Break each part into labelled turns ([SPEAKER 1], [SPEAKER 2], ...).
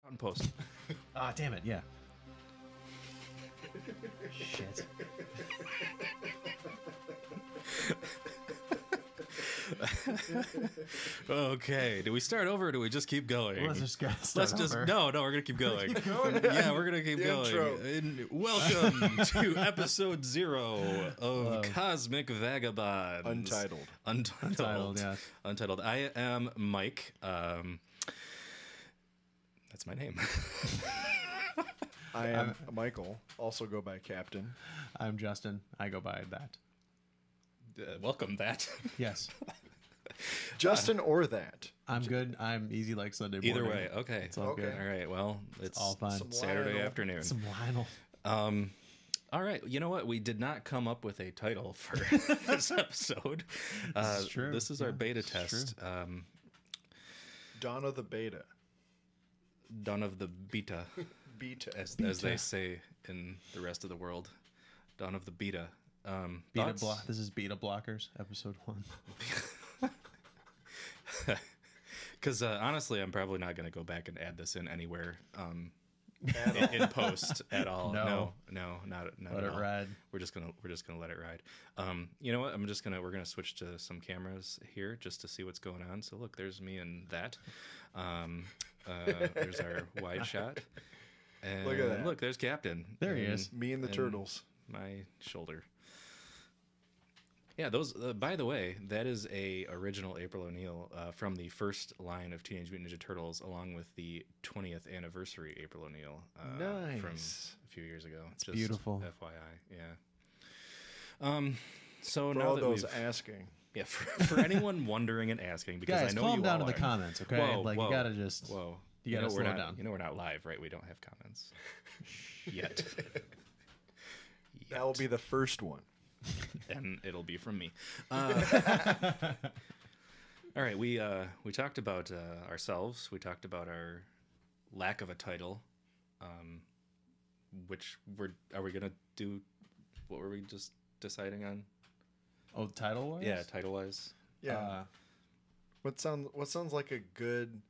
[SPEAKER 1] On post.
[SPEAKER 2] Ah, damn it, yeah. Shit.
[SPEAKER 1] Okay, do we start over or do we just keep going?
[SPEAKER 2] Let's just go start over.
[SPEAKER 1] No, we're gonna keep going.
[SPEAKER 2] Keep going?
[SPEAKER 1] Yeah, we're gonna keep
[SPEAKER 3] The
[SPEAKER 1] going.
[SPEAKER 3] intro.
[SPEAKER 1] And welcome to episode 0 of Cosmic Vagabonds.
[SPEAKER 3] Untitled.
[SPEAKER 1] Untitled.
[SPEAKER 2] Yeah.
[SPEAKER 1] Untitled. I am Mike. That's my name.
[SPEAKER 3] I am Michael, also go by Captain.
[SPEAKER 2] I'm Justin. I go by that.
[SPEAKER 1] Welcome that.
[SPEAKER 2] Yes.
[SPEAKER 3] Justin or that.
[SPEAKER 2] I'm good. I'm easy like Sunday morning.
[SPEAKER 1] Either way, okay.
[SPEAKER 2] It's all
[SPEAKER 3] Okay.
[SPEAKER 2] good.
[SPEAKER 1] All right. Well, it's
[SPEAKER 2] all fine.
[SPEAKER 3] Some
[SPEAKER 1] Saturday
[SPEAKER 3] Lionel.
[SPEAKER 1] afternoon.
[SPEAKER 2] Some Lionel.
[SPEAKER 1] All right. You know what? We did not come up with a title for this episode.
[SPEAKER 2] This is true.
[SPEAKER 1] This is our
[SPEAKER 2] Yeah,
[SPEAKER 1] beta
[SPEAKER 2] this is
[SPEAKER 1] test.
[SPEAKER 3] Dawn of the Beta.
[SPEAKER 1] Dawn of the Beta,
[SPEAKER 3] Beta.
[SPEAKER 1] as
[SPEAKER 2] Beta.
[SPEAKER 1] they say in the rest of the world. Dawn of the Beta.
[SPEAKER 2] Beta
[SPEAKER 1] Thoughts?
[SPEAKER 2] block. This is Beta Blockers, episode 1.
[SPEAKER 1] Because honestly, I'm probably not going to go back and add this in anywhere in post at all.
[SPEAKER 2] No.
[SPEAKER 1] No, not
[SPEAKER 2] Let
[SPEAKER 1] at
[SPEAKER 2] it
[SPEAKER 1] all.
[SPEAKER 2] ride.
[SPEAKER 1] We're just gonna let it ride. You know what? We're gonna switch to some cameras here just to see what's going on. So look, there's me and that. There's our wide shot. And
[SPEAKER 3] Look at that.
[SPEAKER 1] Look, there's Captain.
[SPEAKER 2] There he
[SPEAKER 1] And-
[SPEAKER 2] is.
[SPEAKER 3] Me and the
[SPEAKER 1] and
[SPEAKER 3] Turtles.
[SPEAKER 1] My shoulder. Yeah, those. By the way, that is a original April O'Neil from the first line of Teenage Mutant Ninja Turtles, along with the 20th anniversary April O'Neil from
[SPEAKER 3] Nice.
[SPEAKER 1] a few years ago. It's
[SPEAKER 2] beautiful.
[SPEAKER 1] FYI, yeah. So
[SPEAKER 3] For
[SPEAKER 1] now
[SPEAKER 3] all
[SPEAKER 1] that
[SPEAKER 3] those
[SPEAKER 1] we've,
[SPEAKER 3] asking.
[SPEAKER 1] yeah, for anyone wondering and asking, because
[SPEAKER 2] Guys,
[SPEAKER 1] I know
[SPEAKER 2] calm
[SPEAKER 1] you
[SPEAKER 2] down
[SPEAKER 1] all
[SPEAKER 2] in the
[SPEAKER 1] are.
[SPEAKER 2] comments, okay?
[SPEAKER 1] Whoa,
[SPEAKER 2] like,
[SPEAKER 1] whoa,
[SPEAKER 2] you gotta just...
[SPEAKER 1] Whoa.
[SPEAKER 2] You gotta
[SPEAKER 1] know we're
[SPEAKER 2] slow
[SPEAKER 1] not,
[SPEAKER 2] down.
[SPEAKER 1] You know we're not live, right? We don't have comments yet.
[SPEAKER 3] That will be the first one.
[SPEAKER 1] And it'll be from me. All right, we talked about ourselves. We talked about our lack of a title, which are we gonna do? What were we just deciding on?
[SPEAKER 2] Oh, title-wise?
[SPEAKER 1] Yeah, title wise.
[SPEAKER 3] Yeah. What sounds like a good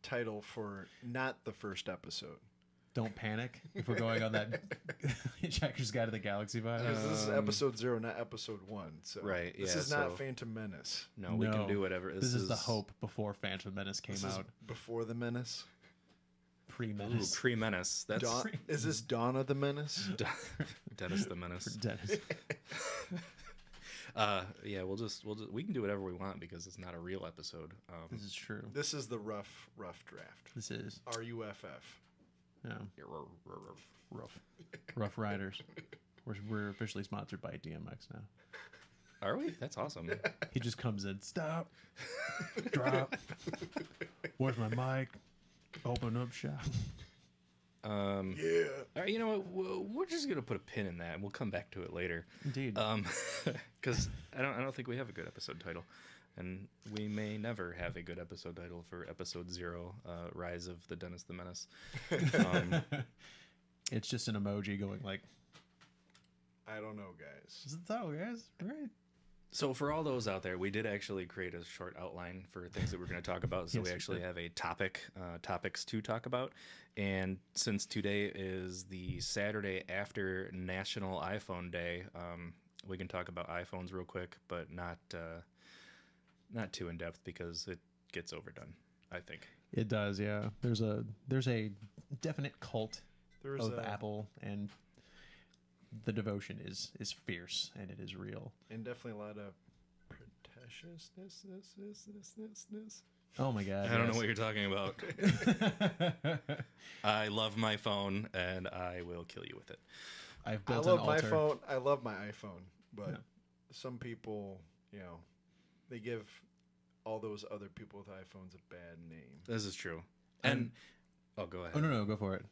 [SPEAKER 3] title for not the first episode?
[SPEAKER 2] Don't panic if we're going on that Hitchhiker's Guide to the Galaxy vibe.
[SPEAKER 3] Because this is episode 0, not episode 1. So
[SPEAKER 1] Right,
[SPEAKER 3] This
[SPEAKER 1] yeah,
[SPEAKER 3] is not
[SPEAKER 1] so-
[SPEAKER 3] Phantom Menace.
[SPEAKER 1] No, we can do whatever.
[SPEAKER 2] This is the hope before Phantom Menace came
[SPEAKER 3] This
[SPEAKER 2] out.
[SPEAKER 3] is before the Menace.
[SPEAKER 2] Pre-Menace.
[SPEAKER 1] Pre-Menace. That's
[SPEAKER 3] Dawn, is this Dawn of the Menace?
[SPEAKER 1] Dennis the Menace.
[SPEAKER 2] Dennis.
[SPEAKER 1] Yeah, we can do whatever we want because it's not a real episode.
[SPEAKER 2] This is true.
[SPEAKER 3] This is the rough draft.
[SPEAKER 2] This is
[SPEAKER 3] RUFF.
[SPEAKER 2] yeah, Rough Riders. We're officially sponsored by DMX now.
[SPEAKER 1] Are we? That's awesome.
[SPEAKER 2] He just comes in. Stop. Drop. Where's my mic? Open up shop.
[SPEAKER 3] Yeah.
[SPEAKER 1] All right, you know what? We're just gonna put a pin in that, and we'll come back to it later.
[SPEAKER 2] Indeed.
[SPEAKER 1] Because I don't think we have a good episode title, and we may never have a good episode title for episode 0, Rise of the Dennis the Menace.
[SPEAKER 2] It's just an emoji going like,
[SPEAKER 3] I don't know, guys.
[SPEAKER 2] "Is it so, guys?" Right?
[SPEAKER 1] So for all those out there, we did actually create a short outline for things that we're going to talk about. So
[SPEAKER 2] Yes,
[SPEAKER 1] we
[SPEAKER 2] we
[SPEAKER 1] actually
[SPEAKER 2] did.
[SPEAKER 1] have a topics to talk about. And since today is the Saturday after National iPhone Day, we can talk about iPhones real quick, but not too in depth because it gets overdone, I think.
[SPEAKER 2] It does. Yeah. There's a definite cult
[SPEAKER 3] There's
[SPEAKER 2] of Apple, and the devotion is fierce and it is real.
[SPEAKER 3] and definitely a lot of pretentiousness.
[SPEAKER 2] Oh my god!
[SPEAKER 1] I don't know what you're talking about. I love my phone and I will kill you with it.
[SPEAKER 2] I've
[SPEAKER 3] I
[SPEAKER 2] built
[SPEAKER 3] love
[SPEAKER 2] an
[SPEAKER 3] my
[SPEAKER 2] altar.
[SPEAKER 3] phone. I love my iPhone, but
[SPEAKER 2] Yeah.
[SPEAKER 3] some people, they give all those other people with iPhones a bad name.
[SPEAKER 1] This is true. And oh, go ahead.
[SPEAKER 2] Oh no, go for it.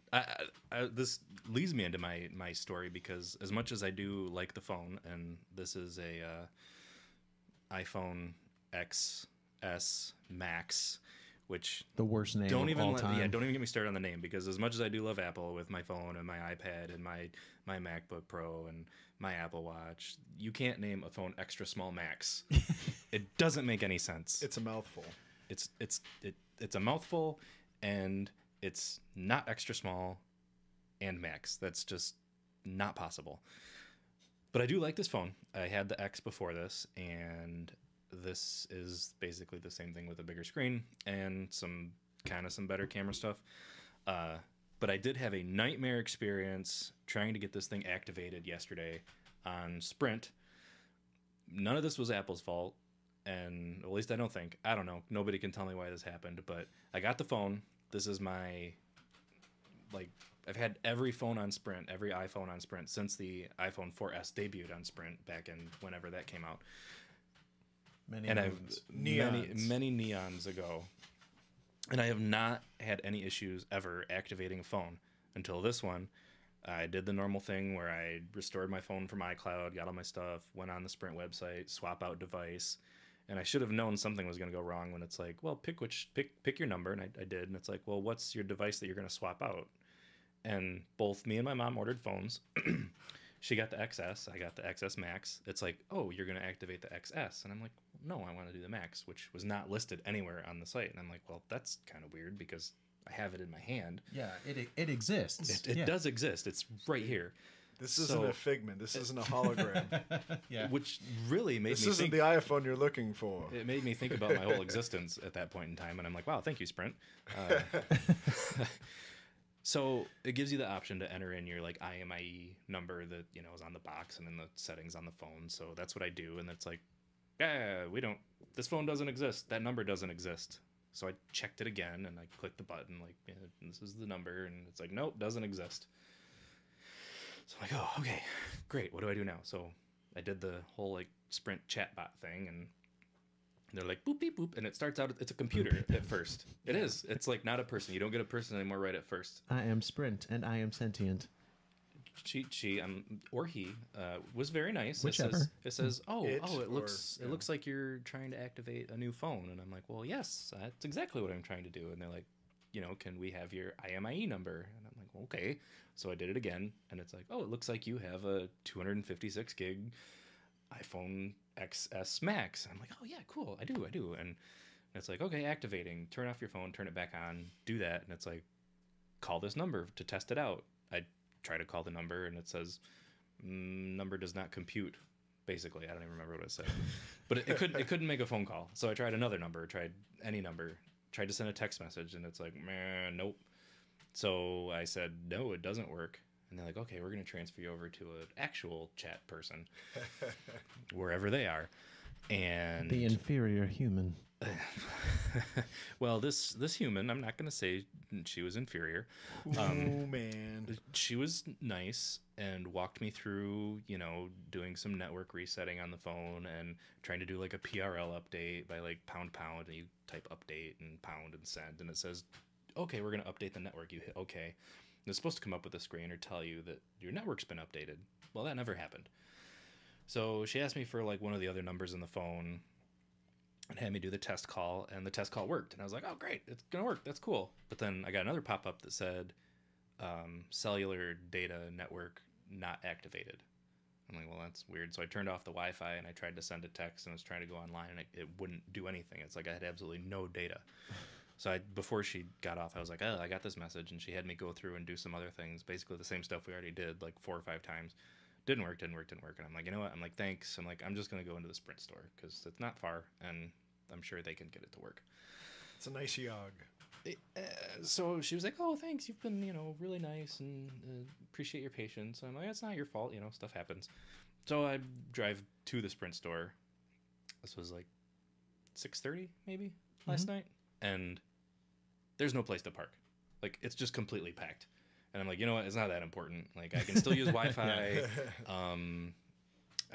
[SPEAKER 1] This leads me into my story because as much as I do like the phone, and this is a iPhone XS Max, which
[SPEAKER 2] The worst name
[SPEAKER 1] don't
[SPEAKER 2] of
[SPEAKER 1] even
[SPEAKER 2] all time.
[SPEAKER 1] don't even get me started on the name, because as much as I do love Apple with my phone and my iPad and my MacBook Pro and my Apple Watch, you can't name a phone extra small Max. It doesn't make any sense.
[SPEAKER 3] It's a mouthful.
[SPEAKER 1] It's a mouthful, and It's not extra small and max. That's just not possible. But I do like this phone. I had the X before this, and this is basically the same thing with a bigger screen and some better camera stuff. But I did have a nightmare experience trying to get this thing activated yesterday on Sprint. None of this was Apple's fault, and at least I don't think. I don't know. Nobody can tell me why this happened, but I got the phone. This is my, like, I've had every phone on Sprint, every iPhone on Sprint since the iPhone 4S debuted on Sprint back in whenever that came out.
[SPEAKER 2] Many
[SPEAKER 1] And
[SPEAKER 2] moons.
[SPEAKER 1] many neons ago. And I have not had any issues ever activating a phone until this one. I did the normal thing where I restored my phone from iCloud, got all my stuff, went on the Sprint website, swap out device, and I should have known something was going to go wrong when it's like, well, pick your number, and I did, and it's like, well, what's your device that you're going to swap out? And both me and my mom ordered phones. She got the XS, I got the XS Max. It's like, oh, you're going to activate the XS, and I'm like, no, I want to do the Max, which was not listed anywhere on the site, and I'm like, well, that's kind of weird because I have it in my hand.
[SPEAKER 2] Yeah, it exists.
[SPEAKER 1] It does exist. It's right here.
[SPEAKER 3] This isn't a figment. This isn't a hologram.
[SPEAKER 2] Yeah.
[SPEAKER 1] Which really made
[SPEAKER 3] This
[SPEAKER 1] me
[SPEAKER 3] isn't
[SPEAKER 1] think.
[SPEAKER 3] the iPhone you're looking for.
[SPEAKER 1] It made me think about my whole existence at that point in time, and I'm like, wow, thank you, Sprint. So it gives you the option to enter in your like IMEI number that is on the box and in the settings on the phone. So that's what I do, and it's like, yeah, this phone doesn't exist. That number doesn't exist. So I checked it again, and I clicked the button like, yeah, this is the number, and it's like, nope, doesn't exist. So I'm like, oh, okay, great. What do I do now? So I did the whole like Sprint chatbot thing, and they're like, boop, beep, boop. And it starts out, it's a computer at first. It is. It's like not a person. You don't get a person anymore right at first.
[SPEAKER 2] I am Sprint, and I am sentient.
[SPEAKER 1] She or he was very nice.
[SPEAKER 2] Whichever.
[SPEAKER 1] It says, it
[SPEAKER 3] or-
[SPEAKER 1] looks like you're trying to activate a new phone. And I'm like, well, yes, that's exactly what I'm trying to do. And they're like, can we have your IMEI number? And I'm like, well, okay. So I did it again, and it's like, oh, it looks like you have a 256 gig iPhone XS Max. And I'm like, oh yeah, cool, I do. And it's like, okay, activating. Turn off your phone, turn it back on, do that. And it's like, call this number to test it out. I try to call the number, and it says, number does not compute. Basically, I don't even remember what it said, but it couldn't make a phone call. So I tried another number, tried any number, tried to send a text message, and it's like, man, nope. So I said, no, it doesn't work. And they're like, okay, we're going to transfer you over to an actual chat person, wherever they are. And
[SPEAKER 2] The inferior human.
[SPEAKER 1] well, this human, I'm not going to say she was inferior.
[SPEAKER 3] Oh, man.
[SPEAKER 1] She was nice and walked me through, doing some network resetting on the phone and trying to do like a PRL update by like pound, and you type update and pound and send, and it says, okay, we're going to update the network. You hit okay. And it's supposed to come up with a screen or tell you that your network's been updated. Well, that never happened. So she asked me for like one of the other numbers in the phone and had me do the test call, and the test call worked. And I was like, oh, great, it's going to work. That's cool. But then I got another pop-up that said cellular data network not activated. I'm like, well, that's weird. So I turned off the Wi-Fi, and I tried to send a text, and I was trying to go online, and it wouldn't do anything. It's like I had absolutely no data. So before she got off, I was like, oh, I got this message, and she had me go through and do some other things, basically the same stuff we already did like 4 or 5 times. Didn't work. And I'm like, you know what? I'm like, thanks. I'm like, I'm just going to go into the Sprint store because it's not far, and I'm sure they can get it to work.
[SPEAKER 3] It's a nice yog.
[SPEAKER 1] So she was like, oh, thanks. You've been, really nice, and appreciate your patience. I'm like, it's not your fault. Stuff happens. So I drive to the Sprint store. This was like 6:30 maybe last night. And there's no place to park. Like, it's just completely packed. And I'm like, you know what? It's not that important. Like, I can still use Wi-Fi. I'm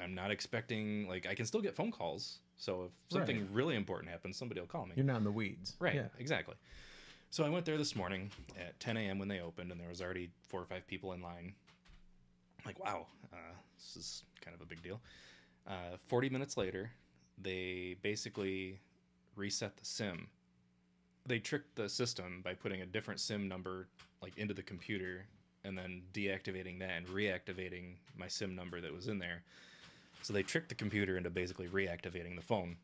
[SPEAKER 1] not expecting, like, I can still get phone calls. So if something really important happens, somebody will call me.
[SPEAKER 2] You're not in the weeds.
[SPEAKER 1] Right,
[SPEAKER 2] Yeah.
[SPEAKER 1] exactly. So I went there this morning at 10 a.m. when they opened, and there was already 4 or 5 people in line. I'm like, wow, this is kind of a big deal. 40 minutes later, they basically reset the SIM. They tricked the system by putting a different SIM number like into the computer and then deactivating that and reactivating my SIM number that was in there. So they tricked the computer into basically reactivating the phone.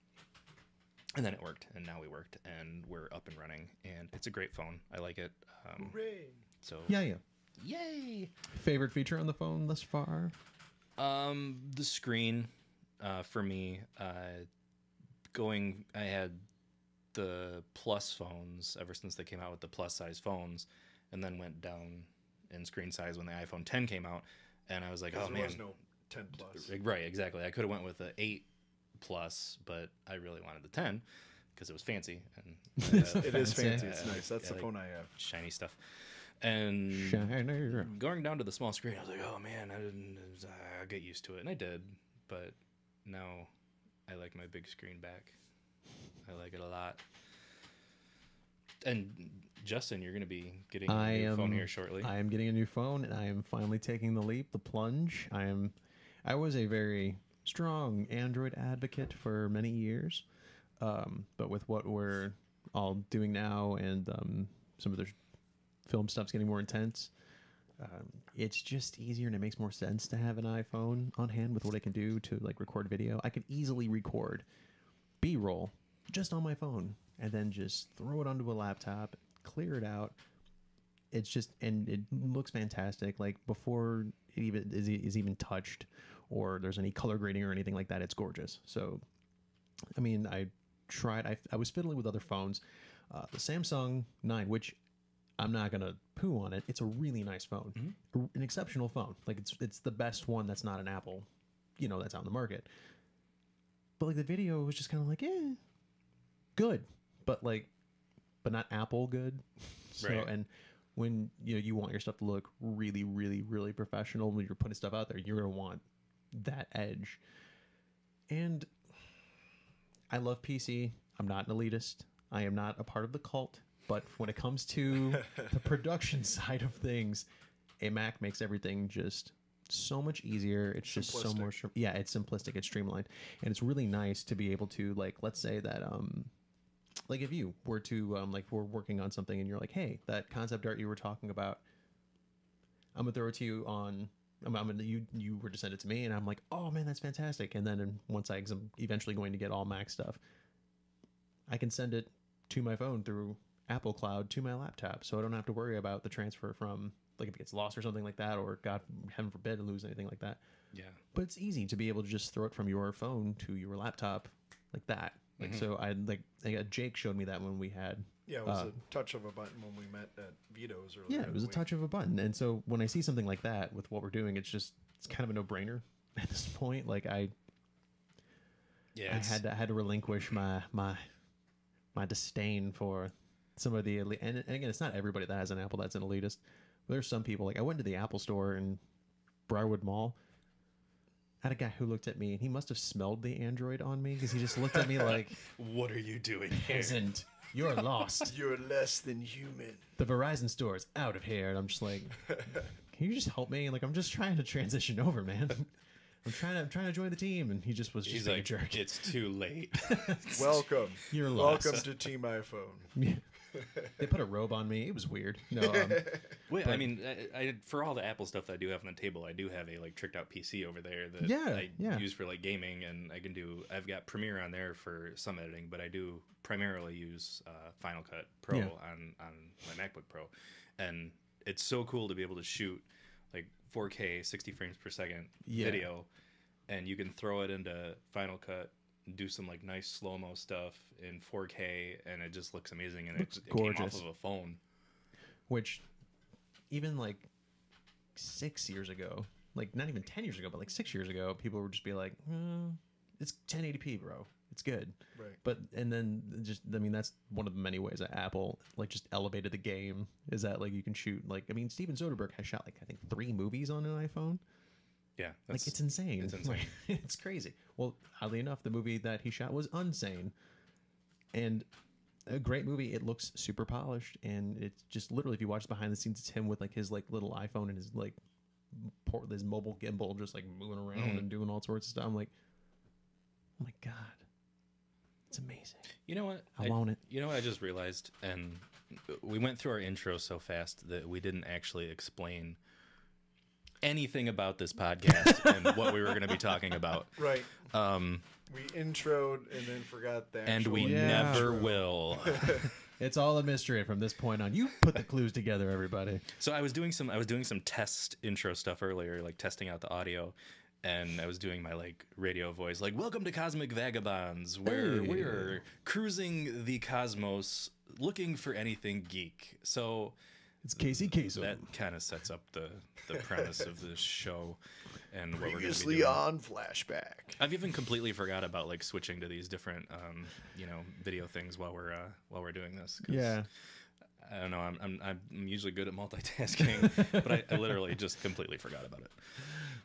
[SPEAKER 1] And then it worked, and now we worked, and we're up and running, and it's a great phone. I like it.
[SPEAKER 3] Hooray.
[SPEAKER 1] So
[SPEAKER 2] Yeah.
[SPEAKER 1] yay!
[SPEAKER 2] Favorite feature on the phone thus far?
[SPEAKER 1] The screen, for me, I had the plus phones ever since they came out with the plus size phones, and then went down in screen size when the iPhone 10 came out, and I was like, oh
[SPEAKER 3] There
[SPEAKER 1] man,
[SPEAKER 3] was no 10 plus.
[SPEAKER 1] right, exactly. I could have went with the 8 plus, but I really wanted the 10 because it was fancy and
[SPEAKER 3] It is fancy.
[SPEAKER 2] Yeah,
[SPEAKER 3] It's nice. That's
[SPEAKER 1] yeah,
[SPEAKER 3] the
[SPEAKER 1] like
[SPEAKER 3] phone I have.
[SPEAKER 1] shiny stuff. And
[SPEAKER 2] Shiner.
[SPEAKER 1] going down to the small screen, I was like, oh man, I'll get used to it, and I did. But now I like my big screen back. I like it a lot. And Justin, you're going to be getting a new phone here shortly.
[SPEAKER 2] I am getting a new phone, and I am finally taking the leap, the plunge. I was a very strong Android advocate for many years, but with what we're all doing now and some of the film stuff's getting more intense, it's just easier and it makes more sense to have an iPhone on hand with what it can do to like record video. I can easily record B-roll just on my phone and then just throw it onto a laptop, clear it out. It's just, and it looks fantastic. Like before it even is even touched or there's any color grading or anything like that, it's gorgeous. So, I mean, I was fiddling with other phones. The Samsung 9, which I'm not going to poo on it. It's a really nice phone, an exceptional phone. Like it's the best one that's not an Apple, that's out in the market. But like the video was just kind of like, good, but not Apple good. So,
[SPEAKER 1] Right.
[SPEAKER 2] and when you want your stuff to look really, really, really professional when you're putting stuff out there, you're going to want that edge. And I love PC. I'm not an elitist. I am not a part of the cult. But when it comes to the production side of things, a Mac makes everything just so much easier. It's just so more, it's simplistic, it's streamlined, and it's really nice to be able to, like, let's say that like if you were to like we're working on something and you're like, hey, that concept art you were talking about, I'm gonna throw it to you on. You were to send it to me, and I'm like, oh man, that's fantastic. And then once I'm eventually going to get all Mac stuff, I can send it to my phone through Apple Cloud to my laptop, so I don't have to worry about the transfer from, like, if it gets lost or something like that, or God heaven forbid, lose anything like that.
[SPEAKER 1] Yeah.
[SPEAKER 2] But it's easy to be able to just throw it from your phone to your laptop like that. Like so, Jake showed me that when we had.
[SPEAKER 3] Yeah, it was a touch of a button when we met at Vito's earlier.
[SPEAKER 2] Yeah, it was a touch of a button, and so when I see something like that with what we're doing, it's kind of a no-brainer at this point. Like I had to relinquish my disdain for some of the elite, and again, it's not everybody that has an Apple that's an elitist. But there's some people, like I went to the Apple store in Briarwood Mall. I had a guy who looked at me, and he must have smelled the Android on me because he just looked at me like,
[SPEAKER 1] What are you doing here?
[SPEAKER 2] "Peasant, you're lost.
[SPEAKER 3] You're less than human.
[SPEAKER 2] The Verizon store is out of here." And I'm just like, "Can you just help me? Like I'm just trying to transition over, man. I'm trying to join the team." And he just was just
[SPEAKER 1] He's
[SPEAKER 2] being
[SPEAKER 1] like,
[SPEAKER 2] a jerk.
[SPEAKER 1] it's too late.
[SPEAKER 3] Welcome.
[SPEAKER 2] You're lost.
[SPEAKER 3] Welcome to Team iPhone.
[SPEAKER 2] Yeah. They put a robe on me. It was weird. No,
[SPEAKER 1] Wait, I mean, I for all the Apple stuff that I do have on the table, I do have a like tricked out PC over there that I use for like gaming, and I've got Premiere on there for some editing, but I do primarily use Final Cut Pro on my MacBook Pro, and it's so cool to be able to shoot like 4K 60 frames per second video, and you can throw it into Final Cut, do some like nice slow-mo stuff in 4K, and it just looks amazing, and it came off of a phone.
[SPEAKER 2] Which even like 6 years ago, like not even 10 years ago, but like 6 years ago, people would just be like, it's 1080p, bro. It's good.
[SPEAKER 3] Right.
[SPEAKER 2] But, and then just, I mean, that's one of the many ways that Apple like just elevated the game, is that like you can shoot, like, I mean, Steven Soderbergh has shot like, I think 3 movies on an iPhone.
[SPEAKER 1] Yeah,
[SPEAKER 2] Like it's insane.
[SPEAKER 1] It's insane.
[SPEAKER 2] It's crazy. Well, oddly enough, the movie that he shot was Unsane, and a great movie. It looks super polished, and it's just literally, if you watch behind the scenes, it's him with like his like little iPhone and his like his mobile gimbal, just like moving around and doing all sorts of stuff. I'm like, oh my god, it's amazing.
[SPEAKER 1] You know what?
[SPEAKER 2] I want it.
[SPEAKER 1] You know what I just realized, and we went through our intro so fast that we didn't actually explain anything about this podcast and what we were going to be talking about.
[SPEAKER 3] Right.
[SPEAKER 1] Um,
[SPEAKER 3] We introed and then forgot the
[SPEAKER 1] and
[SPEAKER 3] actual
[SPEAKER 1] we
[SPEAKER 2] Yeah.
[SPEAKER 1] never
[SPEAKER 3] intro.
[SPEAKER 1] will.
[SPEAKER 2] It's all a mystery from this point on. You put the clues together, everybody.
[SPEAKER 1] So I was doing some test intro stuff earlier, like testing out the audio, and I was doing my like radio voice, like "Welcome to Cosmic Vagabonds, where
[SPEAKER 2] Hey.
[SPEAKER 1] we're cruising the cosmos, looking for anything geek." So
[SPEAKER 2] It's Casey Kasem.
[SPEAKER 1] that kind of sets up the premise of this show and what we're going to be
[SPEAKER 3] Previously
[SPEAKER 1] doing.
[SPEAKER 3] on Flashback.
[SPEAKER 1] I've even completely forgot about like switching to these different, video things while we're doing this. 'Cause
[SPEAKER 2] Yeah.
[SPEAKER 1] I don't know. I'm usually good at multitasking, but I literally just completely forgot about it.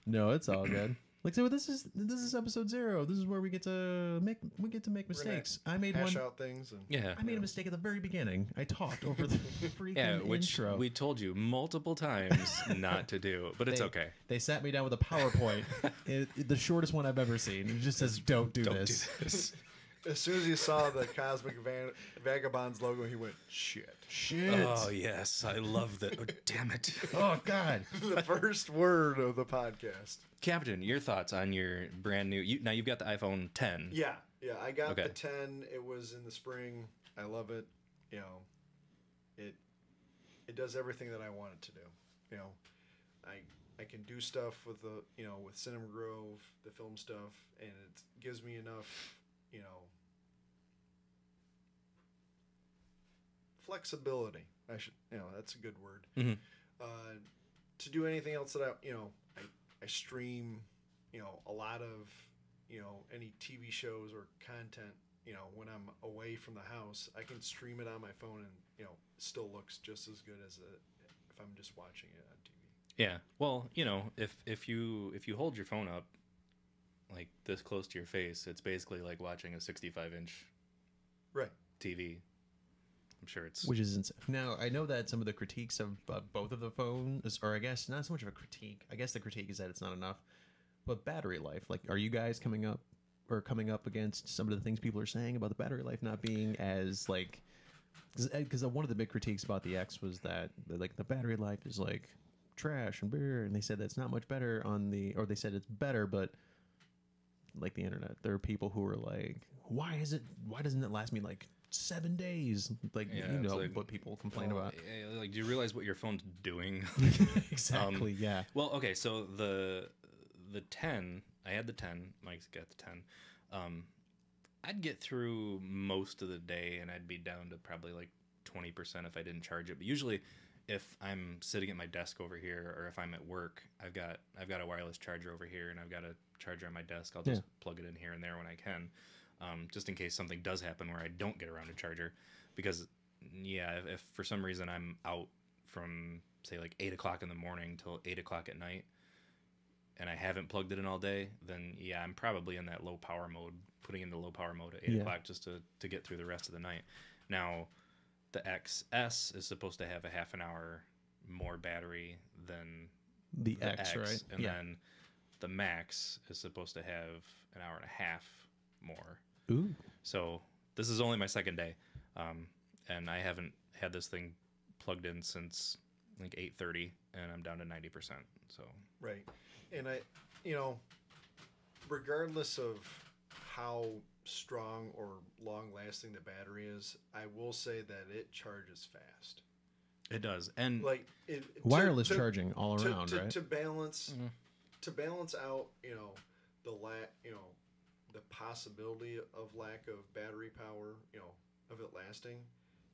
[SPEAKER 2] No, it's all good. Like so, this is episode 0. This is where we get to make mistakes. I made
[SPEAKER 3] Hash
[SPEAKER 2] one.
[SPEAKER 3] out things and
[SPEAKER 1] Yeah,
[SPEAKER 2] I made a mistake at the very beginning. I talked over the freaking
[SPEAKER 1] yeah. Which
[SPEAKER 2] intro.
[SPEAKER 1] we told you multiple times not to do, but it's
[SPEAKER 2] They-
[SPEAKER 1] okay.
[SPEAKER 2] They sat me down with a PowerPoint, the shortest one I've ever seen. It just says, "Don't do
[SPEAKER 1] Don't
[SPEAKER 2] this."
[SPEAKER 1] do this.
[SPEAKER 3] as soon as he saw the Cosmic Vagabonds logo, he went, shit.
[SPEAKER 2] Shit.
[SPEAKER 1] Oh yes, I love that. Oh, damn it,
[SPEAKER 2] Oh God.
[SPEAKER 3] The first word of the podcast.
[SPEAKER 1] Captain. Your thoughts on your brand new? Now you've got the iPhone 10.
[SPEAKER 3] Yeah, I got
[SPEAKER 1] Okay.
[SPEAKER 3] the 10. It was in the spring. I love it. You know, it does everything that I want it to do. You know, I can do stuff with with Cinema Grove, the film stuff, and it gives me enough, flexibility. That's a good word.
[SPEAKER 1] Mhm.
[SPEAKER 3] To do anything else that I stream, a lot of, any TV shows or content, when I'm away from the house, I can stream it on my phone and, it still looks just as good as if I'm just watching it on TV.
[SPEAKER 1] Yeah. Well, if you hold your phone up like this close to your face, it's basically like watching a 65-inch
[SPEAKER 3] Right.
[SPEAKER 1] TV. I'm sure it's
[SPEAKER 2] Which is insane. Now, I know that some of the critiques of both of the phones, or I guess not so much of a critique. I guess the critique is that it's not enough. But battery life, like, are you guys coming up against some of the things people are saying about the battery life not being as like? Because one of the big critiques about the X was that like the battery life is like trash and beer, and they said that's not much better or they said it's better, but like the internet, there are people who are like, why doesn't it last me like 7 days? Like,
[SPEAKER 1] Yeah,
[SPEAKER 2] you
[SPEAKER 1] it's
[SPEAKER 2] know
[SPEAKER 1] like,
[SPEAKER 2] what people complain about.
[SPEAKER 1] Like, do you realize what your phone's doing?
[SPEAKER 2] Exactly. Yeah.
[SPEAKER 1] Well, okay, so the 10, I had the 10. Mike's got the 10. I'd get through most of the day, and I'd be down to probably like 20% if I didn't charge it. But usually, if I'm sitting at my desk over here, or if I'm at work, I've got a wireless charger over here, and I've got a charger on my desk. I'll just plug it in here and there when I can, just in case something does happen where I don't get around to charger. Because if for some reason I'm out from say like 8 o'clock in the morning till 8 o'clock at night, and I haven't plugged it in all day, then I'm probably in that low power mode, putting into low power mode at 8 o'clock just to get through the rest of the night. Now, the XS is supposed to have a half an hour more battery than
[SPEAKER 2] The
[SPEAKER 1] the
[SPEAKER 2] X, right?
[SPEAKER 1] and then the Max is supposed to have an hour and a half more.
[SPEAKER 2] Ooh.
[SPEAKER 1] So this is only my second day, and I haven't had this thing plugged in since like 8:30, and I'm down to 90%. So
[SPEAKER 3] Right. And regardless of how strong or long lasting the battery is, I will say that it charges fast.
[SPEAKER 1] it does, and
[SPEAKER 3] Like
[SPEAKER 2] Wireless charging all
[SPEAKER 3] to,
[SPEAKER 2] around,
[SPEAKER 3] to,
[SPEAKER 2] right?
[SPEAKER 3] to balance
[SPEAKER 1] Mhm.
[SPEAKER 3] to balance out, the possibility of lack of battery power, of it lasting.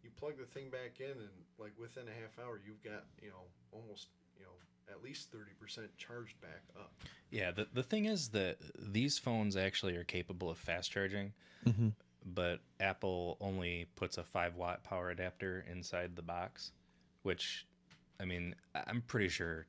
[SPEAKER 3] You plug the thing back in, and like within a half hour, you've got almost at least 30% charged back up.
[SPEAKER 1] yeah, the thing is that these phones actually are capable of fast charging,
[SPEAKER 2] Mm-hmm.
[SPEAKER 1] but Apple only puts a 5-watt power adapter inside the box, which, I mean, I'm pretty sure,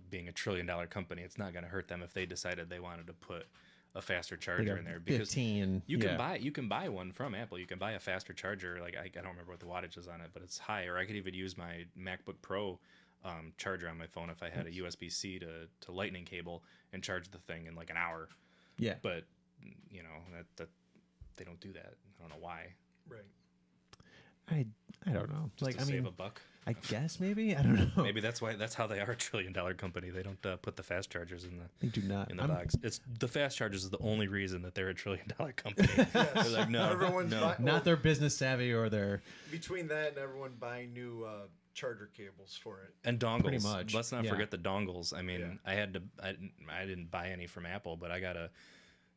[SPEAKER 1] being a $1 trillion company, it's not going to hurt them if they decided they wanted to put a faster charger in there, because
[SPEAKER 2] 15.
[SPEAKER 1] you can buy one from Apple. You can buy a faster charger. Like I don't remember what the wattage is on it, but it's high. Or I could even use my MacBook Pro charger on my phone if I had a USB-C to Lightning cable and charge the thing in like an hour.
[SPEAKER 2] Yeah.
[SPEAKER 1] But that they don't do that. I don't know why.
[SPEAKER 3] Right.
[SPEAKER 2] I don't know.
[SPEAKER 1] Just
[SPEAKER 2] Like
[SPEAKER 1] to
[SPEAKER 2] I
[SPEAKER 1] save
[SPEAKER 2] mean,
[SPEAKER 1] a buck.
[SPEAKER 2] I guess maybe I don't know.
[SPEAKER 1] Maybe that's how they are a $1 trillion company. They don't put the fast chargers in
[SPEAKER 2] They do not.
[SPEAKER 1] the box. It's the fast chargers is the only reason that they're a $1 trillion company. They're like, no,
[SPEAKER 3] Everyone's
[SPEAKER 1] no.
[SPEAKER 2] Not their business savvy or their.
[SPEAKER 3] between that and everyone buying new charger cables for it.
[SPEAKER 1] And dongles.
[SPEAKER 2] Pretty much,
[SPEAKER 1] Let's not
[SPEAKER 2] yeah.
[SPEAKER 1] forget the dongles. I mean,
[SPEAKER 3] Yeah.
[SPEAKER 1] I didn't buy any from Apple, but I got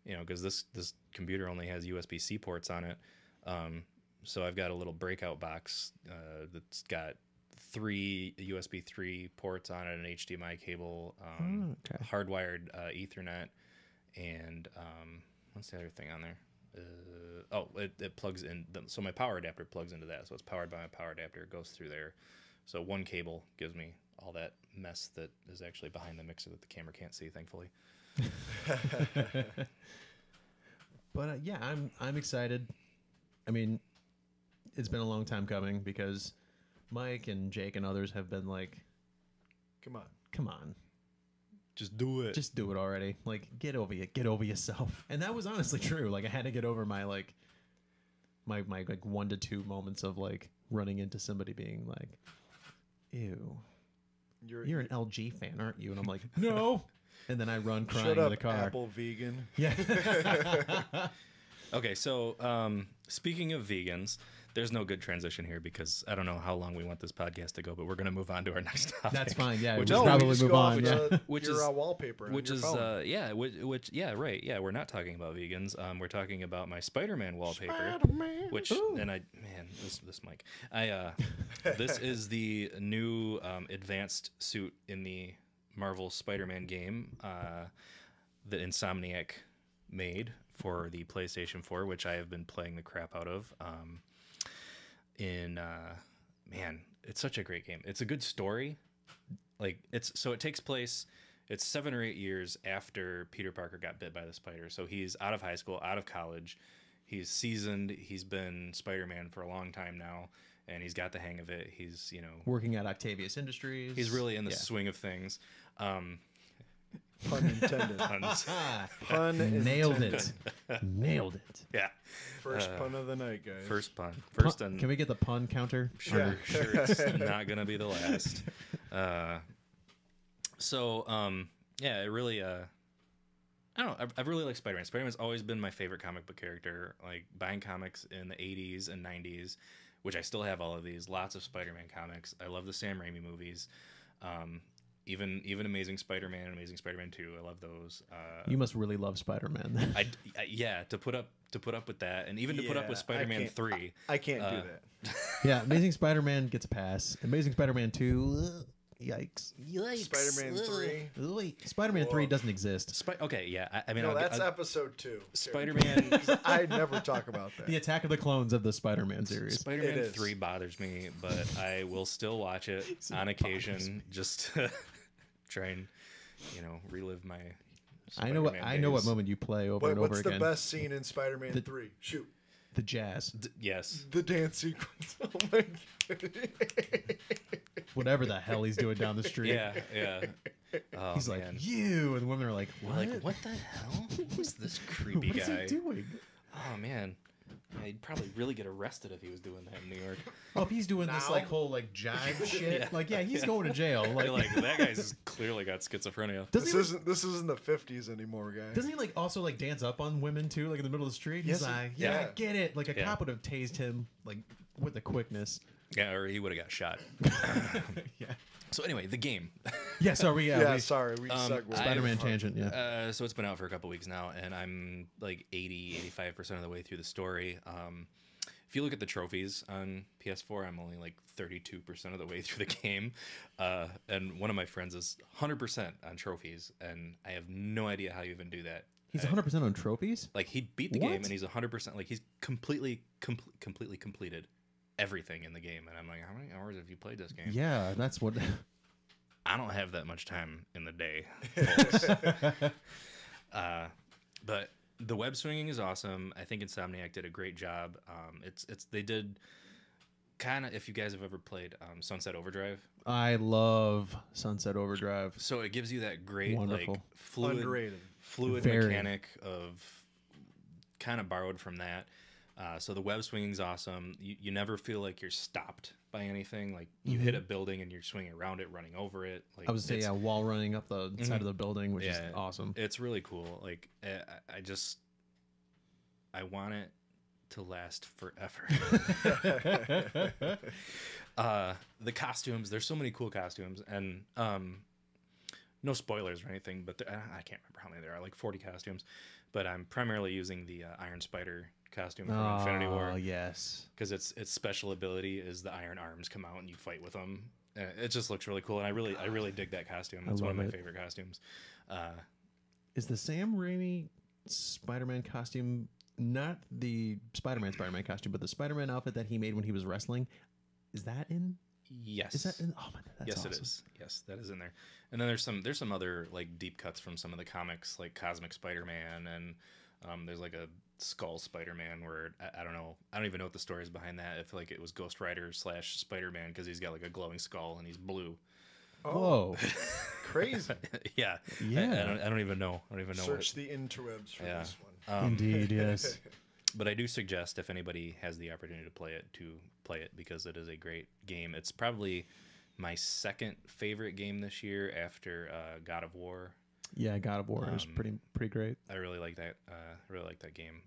[SPEAKER 1] because this computer only has USB-C ports on it. So I've got a little breakout box that's got 3 USB 3 ports on it, an HDMI cable,
[SPEAKER 2] Okay.
[SPEAKER 1] hardwired Ethernet, and what's the other thing on there? It plugs in. So my power adapter plugs into that. So it's powered by my power adapter. It goes through there. So one cable gives me all that mess that is actually behind the mixer that the camera can't see, thankfully.
[SPEAKER 2] But yeah, I'm excited. I mean, it's been a long time coming because Mike and Jake and others have been like,
[SPEAKER 3] Come on.
[SPEAKER 2] "Come on,
[SPEAKER 1] Just do it.
[SPEAKER 2] just do it already. Like, get over yourself." And that was honestly true. Like, I had to get over my my like 1 to 2 moments of like running into somebody being like, "Ew, you're an LG fan, aren't you?" And I'm like, "No." And then I run crying
[SPEAKER 3] Shut
[SPEAKER 2] to
[SPEAKER 3] up,
[SPEAKER 2] the car.
[SPEAKER 3] Apple vegan.
[SPEAKER 2] Yeah.
[SPEAKER 1] Okay, so speaking of vegans, there's no good transition here because I don't know how long we want this podcast to go, but we're going to move on to our next topic.
[SPEAKER 2] That's fine. Yeah,
[SPEAKER 1] Which
[SPEAKER 2] we'll
[SPEAKER 1] is-
[SPEAKER 3] No,
[SPEAKER 2] probably
[SPEAKER 3] we just
[SPEAKER 2] move
[SPEAKER 3] go
[SPEAKER 2] on.
[SPEAKER 3] off
[SPEAKER 2] Yeah.
[SPEAKER 3] the-
[SPEAKER 1] Which
[SPEAKER 3] your
[SPEAKER 1] is-
[SPEAKER 3] wallpaper, on
[SPEAKER 1] Which
[SPEAKER 3] your
[SPEAKER 1] is
[SPEAKER 3] phone.
[SPEAKER 1] which yeah, right. Yeah, we're not talking about vegans. We're talking about my Spider-Man wallpaper.
[SPEAKER 3] Spider-Man.
[SPEAKER 1] Which
[SPEAKER 2] Ooh.
[SPEAKER 1] and this mic. This is the new advanced suit in the Marvel Spider-Man game that Insomniac made for the PlayStation 4, which I have been playing the crap out of. Man, it's such a great game. It's a good story. Like it takes place. It's 7 or 8 years after Peter Parker got bit by the spider. So he's out of high school, out of college. He's seasoned. He's been Spider-Man for a long time now, and he's got the hang of it. He's
[SPEAKER 2] Working at Octavius Industries.
[SPEAKER 1] he's really in the
[SPEAKER 2] Yeah.
[SPEAKER 1] swing of things.
[SPEAKER 3] Pun intended.
[SPEAKER 1] Puns.
[SPEAKER 3] Pun
[SPEAKER 2] Nailed
[SPEAKER 3] intended.
[SPEAKER 2] it. Nailed it.
[SPEAKER 1] Yeah,
[SPEAKER 3] First pun of the night, guys.
[SPEAKER 1] first pun. First and
[SPEAKER 2] Can we get the pun counter?
[SPEAKER 1] sure it's not gonna be the last. Yeah, it really I don't know. I've really liked Spider-Man. Spider-Man's always been my favorite comic book character. Like buying comics in the 80s and 90s, which I still have all of these. Lots of Spider-Man comics. I love the Sam Raimi movies. Even Amazing Spider-Man and Amazing Spider-Man 2. I love those.
[SPEAKER 2] You must really love Spider-Man.
[SPEAKER 1] Yeah, to put up with that, and even to put up with
[SPEAKER 3] Yeah,
[SPEAKER 1] Spider-Man
[SPEAKER 3] can't-
[SPEAKER 1] 3.
[SPEAKER 3] I can't do that.
[SPEAKER 2] Yeah, Amazing Spider-Man gets a pass. Amazing Spider-Man 2, yikes.
[SPEAKER 3] Spider-Man 3.
[SPEAKER 2] Spider-Man 3
[SPEAKER 3] Whoa.
[SPEAKER 2] doesn't exist.
[SPEAKER 1] Okay, yeah. I mean,
[SPEAKER 3] No, that's episode 2.
[SPEAKER 1] Spider-Man.
[SPEAKER 3] I never talk about that.
[SPEAKER 2] The Attack of the Clones of the Spider-Man series.
[SPEAKER 1] Spider-Man
[SPEAKER 3] It is.
[SPEAKER 1] 3 bothers me, but I will still watch it on occasion just to try and, relive my
[SPEAKER 2] I know what
[SPEAKER 1] days.
[SPEAKER 2] moment you play over and over
[SPEAKER 3] What's
[SPEAKER 2] again.
[SPEAKER 3] the best scene in Spider-Man 3? Shoot.
[SPEAKER 2] The jazz.
[SPEAKER 1] Yes.
[SPEAKER 3] The dance sequence. Oh my god.
[SPEAKER 2] Whatever the hell he's doing down the street.
[SPEAKER 1] Yeah. Oh,
[SPEAKER 2] He's
[SPEAKER 1] man.
[SPEAKER 2] like, you. And the women are like,
[SPEAKER 1] We're
[SPEAKER 2] what?
[SPEAKER 1] like, what the hell? Who's this creepy
[SPEAKER 2] What is
[SPEAKER 1] guy?
[SPEAKER 2] he doing?
[SPEAKER 1] Oh, man. Yeah, he'd probably really get arrested if he was doing that in New York.
[SPEAKER 2] Oh, if he's doing this
[SPEAKER 3] Now?
[SPEAKER 2] like whole like jive shit,
[SPEAKER 1] Yeah.
[SPEAKER 2] like he's going to jail. Like,
[SPEAKER 1] Like, that guy's clearly got schizophrenia.
[SPEAKER 2] doesn't
[SPEAKER 3] This isn't the 50s anymore, guys.
[SPEAKER 2] he like also like dance up on women too, like in the middle of the street?
[SPEAKER 3] Yes,
[SPEAKER 2] He's
[SPEAKER 3] he-
[SPEAKER 2] like, yeah,
[SPEAKER 3] yeah.
[SPEAKER 2] I get it. Like a
[SPEAKER 1] Yeah.
[SPEAKER 2] cop would have tased him like with the quickness.
[SPEAKER 1] Yeah, or he would have got shot.
[SPEAKER 2] Yeah.
[SPEAKER 1] So anyway, the game.
[SPEAKER 2] Yeah. Sorry.
[SPEAKER 3] Yeah,
[SPEAKER 2] we-
[SPEAKER 3] sorry, we segued.
[SPEAKER 2] Spider-Man tangent. Yeah.
[SPEAKER 1] So it's been out for a couple weeks now, and I'm like 85% of the way through the story. If you look at the trophies on PS4, I'm only like 32% of the way through the game. And one of my friends is 100% on trophies, and I have no idea how you even do that.
[SPEAKER 2] He's 100% on trophies.
[SPEAKER 1] Like, he beat the
[SPEAKER 2] What?
[SPEAKER 1] game, and he's 100%. Like, he's completely completed everything in the game. And I'm like, how many hours have you played this game?
[SPEAKER 2] Yeah, that's what.
[SPEAKER 1] I don't have that much time in the day. folks. But the web swinging is awesome. I think Insomniac did a great job. They did kind of, if you guys have ever played Sunset Overdrive.
[SPEAKER 2] I love Sunset Overdrive.
[SPEAKER 1] So it gives you that great
[SPEAKER 2] Wonderful.
[SPEAKER 1] like fluid
[SPEAKER 3] Underrated.
[SPEAKER 1] fluid
[SPEAKER 2] Very.
[SPEAKER 1] mechanic of kind of borrowed from that. So the web swinging's awesome. You never feel like you're stopped by anything. Like you hit a building and you're swinging around it, running over it. Like
[SPEAKER 2] I was say, yeah, wall running up the side of the building, which is awesome.
[SPEAKER 1] It's really cool. Like I want it to last forever. The costumes, there's so many cool costumes, and no spoilers or anything, but I can't remember how many there are, like 40 costumes. But I'm primarily using the Iron Spider costume from Infinity War.
[SPEAKER 2] Oh, yes.
[SPEAKER 1] Because its special ability is the iron arms come out and you fight with them. It just looks really cool, and I really dig that costume. It's one of my favorite costumes.
[SPEAKER 2] Is the Sam Raimi Spider-Man costume not the Spider-Man costume, but the Spider-Man outfit that he made when he was wrestling? Is that in?
[SPEAKER 1] Yes.
[SPEAKER 2] Is that in? Oh my God, that's
[SPEAKER 1] yes,
[SPEAKER 2] awesome.
[SPEAKER 1] it is. Yes, that is in there. And then there's some other like deep cuts from some of the comics, like Cosmic Spider-Man, and there's like a Skull Spider-Man where I don't know, I don't even know what the story is behind that. I feel like it was Ghost Rider / Spider-Man because he's got like a glowing skull and he's blue.
[SPEAKER 3] Oh,
[SPEAKER 2] Whoa,
[SPEAKER 3] crazy!
[SPEAKER 1] Yeah. I don't even know. I don't even know.
[SPEAKER 3] Search the interwebs for this one.
[SPEAKER 2] Indeed, yes.
[SPEAKER 1] But I do suggest if anybody has the opportunity to play it because it is a great game. It's probably my second favorite game this year after God of War.
[SPEAKER 2] Yeah, God of War is pretty great.
[SPEAKER 1] I really like that. Really like that game,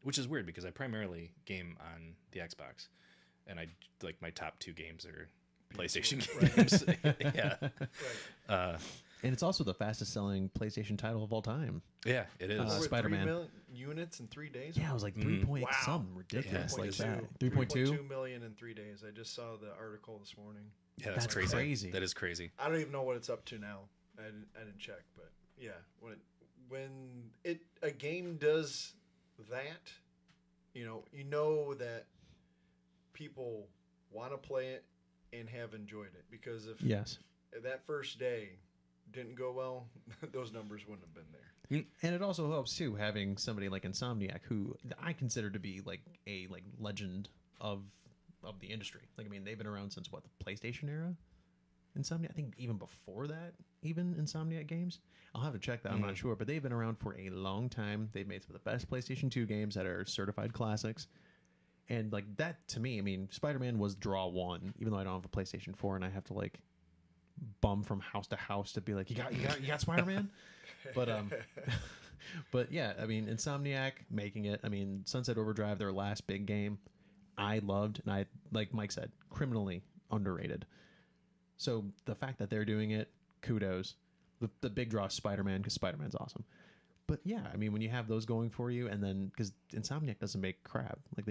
[SPEAKER 1] which is weird because I primarily game on the Xbox, and I like my top 2 games are PlayStation games. Yeah.
[SPEAKER 3] Right.
[SPEAKER 2] And it's also the fastest selling PlayStation title of all time.
[SPEAKER 1] Yeah, it is.
[SPEAKER 3] Over
[SPEAKER 2] Spider-Man.
[SPEAKER 3] 3 million units in 3 days.
[SPEAKER 2] Yeah, it was like 3 point
[SPEAKER 3] Wow.
[SPEAKER 2] some ridiculous
[SPEAKER 1] Yeah,
[SPEAKER 2] like
[SPEAKER 1] it's
[SPEAKER 2] that. 3.2.
[SPEAKER 3] million in 3 days. I just saw the article this morning.
[SPEAKER 1] Yeah,
[SPEAKER 2] That's crazy.
[SPEAKER 1] That is crazy.
[SPEAKER 3] I don't even know what it's up to now. I didn't check, but yeah, when a game does that, you know that people want to play it and have enjoyed it, because if
[SPEAKER 2] Yes.
[SPEAKER 3] that first day didn't go well, those numbers wouldn't have been there.
[SPEAKER 2] And it also helps too having somebody like Insomniac, who I consider to be like a legend of the industry. Like, I mean, they've been around since what, the PlayStation era? Insomniac, I think even before that, even Insomniac games. I'll have to check that. I'm not sure, but they've been around for a long time. They've made some of the best PlayStation 2 games that are certified classics. And like that, to me, I mean, Spider-Man was draw one, even though I don't have a PlayStation 4 and I have to like bum from house to house to be like, you got Spider-Man? But yeah, I mean, Insomniac making it. I mean, Sunset Overdrive, their last big game, I loved, and I, like Mike said, criminally underrated. So the fact that they're doing it, kudos. The big draw is Spider-Man, because Spider-Man's awesome. But yeah, I mean, when you have those going for you, and then because Insomniac doesn't make crap, like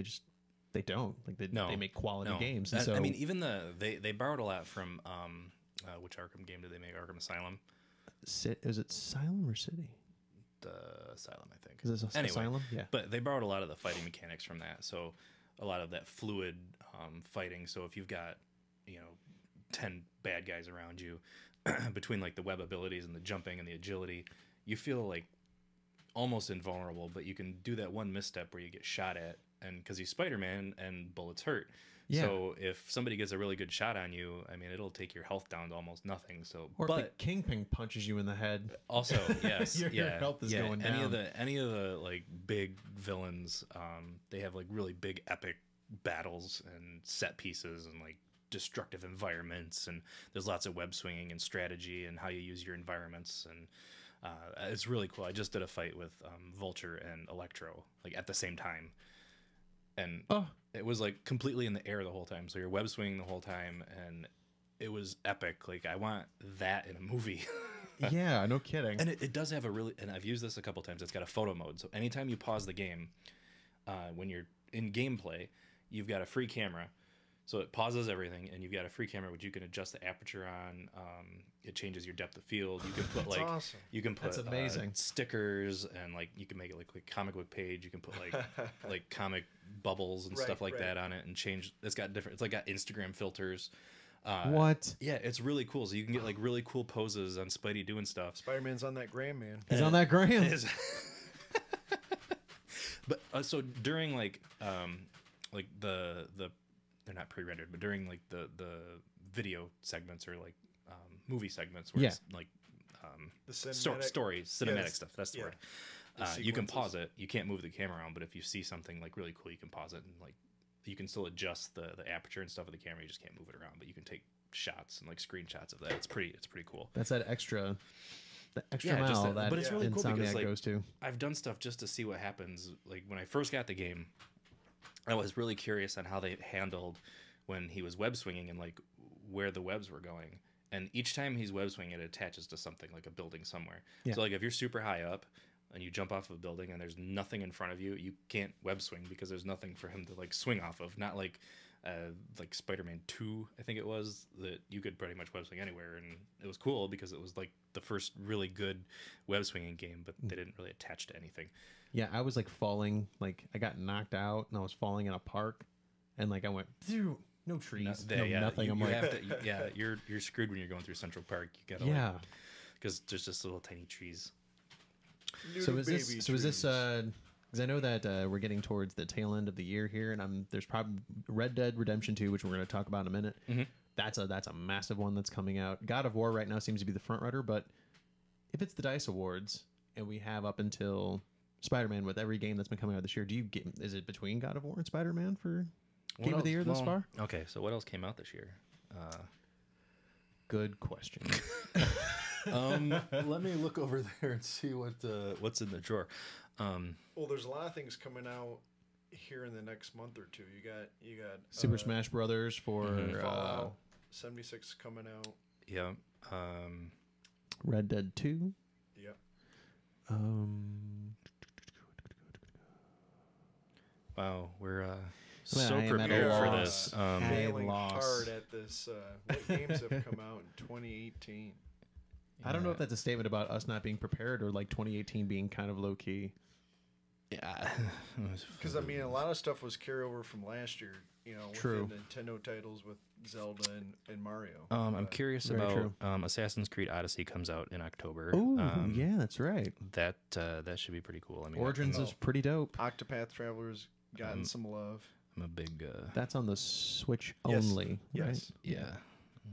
[SPEAKER 2] they don't like they make quality games. And so
[SPEAKER 1] I mean, even they borrowed a lot from which Arkham game did they make? Arkham Asylum.
[SPEAKER 2] Is it Asylum or City?
[SPEAKER 1] The Asylum, I think.
[SPEAKER 2] Is it
[SPEAKER 1] anyway,
[SPEAKER 2] Asylum? Yeah.
[SPEAKER 1] But they borrowed a lot of the fighting mechanics from that. So a lot of that fluid fighting. So if you've got 10 bad guys around you, between like the web abilities and the jumping and the agility, you feel like almost invulnerable, but you can do that one misstep where you get shot at, and because he's Spider-Man and bullets hurt.
[SPEAKER 2] Yeah.
[SPEAKER 1] So if somebody gets a really good shot on you, I mean, it'll take your health down to almost nothing. So,
[SPEAKER 2] Or if the Kingpin punches you in the head.
[SPEAKER 1] Also, yes,
[SPEAKER 2] your health is going
[SPEAKER 1] any
[SPEAKER 2] down.
[SPEAKER 1] Any of the like big villains, they have like really big epic battles and set pieces and like destructive environments, and there's lots of web swinging and strategy and how you use your environments, and it's really cool. I just did a fight with Vulture and Electro like at the same time, and it was like completely in the air the whole time, so you're web swinging the whole time, and it was epic. Like, I want that in a movie.
[SPEAKER 2] Yeah, no kidding.
[SPEAKER 1] And it does have and I've used this a couple times, it's got a photo mode, so anytime you pause the game, when you're in gameplay, you've got a free camera. So it pauses everything, and you've got a free camera which you can adjust the aperture on. It changes your depth of field. You can put like
[SPEAKER 3] awesome.
[SPEAKER 1] You can put
[SPEAKER 2] That's amazing.
[SPEAKER 1] stickers, and like you can make it like a comic book page. You can put like like comic bubbles and stuff like that on it, and change. It's got different. It's like got Instagram filters.
[SPEAKER 2] What?
[SPEAKER 1] Yeah, it's really cool. So you can get like really cool poses on Spidey doing stuff.
[SPEAKER 3] Spider-Man's on that gram, man.
[SPEAKER 2] He's on that gram.
[SPEAKER 1] But so during like the they're not pre-rendered, but during like the video segments or like movie segments where it's like
[SPEAKER 3] The
[SPEAKER 1] cinematic
[SPEAKER 3] cinematic
[SPEAKER 1] stuff. That's the word. You can
[SPEAKER 3] sequences.
[SPEAKER 1] pause it. You can't move the camera around, but if you see something like really cool, you can pause it and like you can still adjust the aperture and stuff of the camera. You just can't move it around, but you can take shots and like screenshots of that. It's pretty cool.
[SPEAKER 2] That's that extra
[SPEAKER 1] Yeah,
[SPEAKER 2] mile
[SPEAKER 1] just that-
[SPEAKER 2] that
[SPEAKER 1] but it's really cool because,
[SPEAKER 2] Insomniac
[SPEAKER 1] like,
[SPEAKER 2] goes to.
[SPEAKER 1] I've done stuff just to see what happens. Like when I first got the game, I was really curious on how they handled when he was web swinging and like where the webs were going. And each time he's web swinging, it attaches to something like a building somewhere.
[SPEAKER 2] Yeah.
[SPEAKER 1] So like if you're super high up and you jump off of a building and there's nothing in front of you, you can't web swing because there's nothing for him to like swing off of. Not like Spider-Man 2, I think it was, that you could pretty much web swing anywhere, and it was cool because it was like the first really good web swinging game, but they didn't really attach to anything.
[SPEAKER 2] Yeah, I was like falling, like I got knocked out and I was falling in a park, and like I went, "Phew, no trees, no nothing."
[SPEAKER 1] You,
[SPEAKER 2] I'm
[SPEAKER 1] you
[SPEAKER 2] like,
[SPEAKER 1] have to, yeah, you're screwed when you're going through Central Park. You gotta,
[SPEAKER 2] yeah.
[SPEAKER 1] because there's just little tiny trees.
[SPEAKER 2] So
[SPEAKER 3] New
[SPEAKER 2] is this?
[SPEAKER 3] baby
[SPEAKER 2] So is this?
[SPEAKER 3] trees.
[SPEAKER 2] Because I know that we're getting towards the tail end of the year here, and there's probably Red Dead Redemption 2, which we're going to talk about in a minute.
[SPEAKER 1] Mhm.
[SPEAKER 2] That's a massive one that's coming out. God of War right now seems to be the front runner, but if it's the DICE Awards and we have up until Spider-Man with every game that's been coming out this year, is it between God of War and Spider-Man for Game of the Year thus far?
[SPEAKER 1] Okay, so what else came out this year?
[SPEAKER 2] Good question.
[SPEAKER 1] Let me look over there and see what's in the drawer.
[SPEAKER 3] Well, there's a lot of things coming out here in the next month or two. You got
[SPEAKER 2] Super Smash Brothers for
[SPEAKER 3] Fallout 76 coming out.
[SPEAKER 1] Yeah.
[SPEAKER 2] Red Dead 2.
[SPEAKER 3] Yep.
[SPEAKER 1] Wow, we're
[SPEAKER 2] Man,
[SPEAKER 1] so
[SPEAKER 2] I am at a
[SPEAKER 1] prepared for
[SPEAKER 2] loss.
[SPEAKER 1] this.
[SPEAKER 2] I
[SPEAKER 3] Failing
[SPEAKER 2] lost.
[SPEAKER 3] hard at this. What games have come out in 2018?
[SPEAKER 2] I don't know if that's a statement about us not being prepared or like 2018 being kind of low key.
[SPEAKER 1] Yeah.
[SPEAKER 3] Because I mean, a lot of stuff was carryover from last year. You know, with
[SPEAKER 2] True.
[SPEAKER 3] the Nintendo titles with Zelda and Mario.
[SPEAKER 1] I'm curious
[SPEAKER 2] Very
[SPEAKER 1] about
[SPEAKER 2] true.
[SPEAKER 1] Assassin's Creed Odyssey comes out in October.
[SPEAKER 2] Oh, yeah, that's right.
[SPEAKER 1] That should be pretty cool. I mean,
[SPEAKER 2] Origins
[SPEAKER 3] know.
[SPEAKER 2] is pretty dope.
[SPEAKER 3] Octopath Traveler's gotten some love.
[SPEAKER 1] I'm a big
[SPEAKER 2] That's on the Switch
[SPEAKER 3] Yes.
[SPEAKER 2] only, right?
[SPEAKER 3] Yes.
[SPEAKER 1] yeah.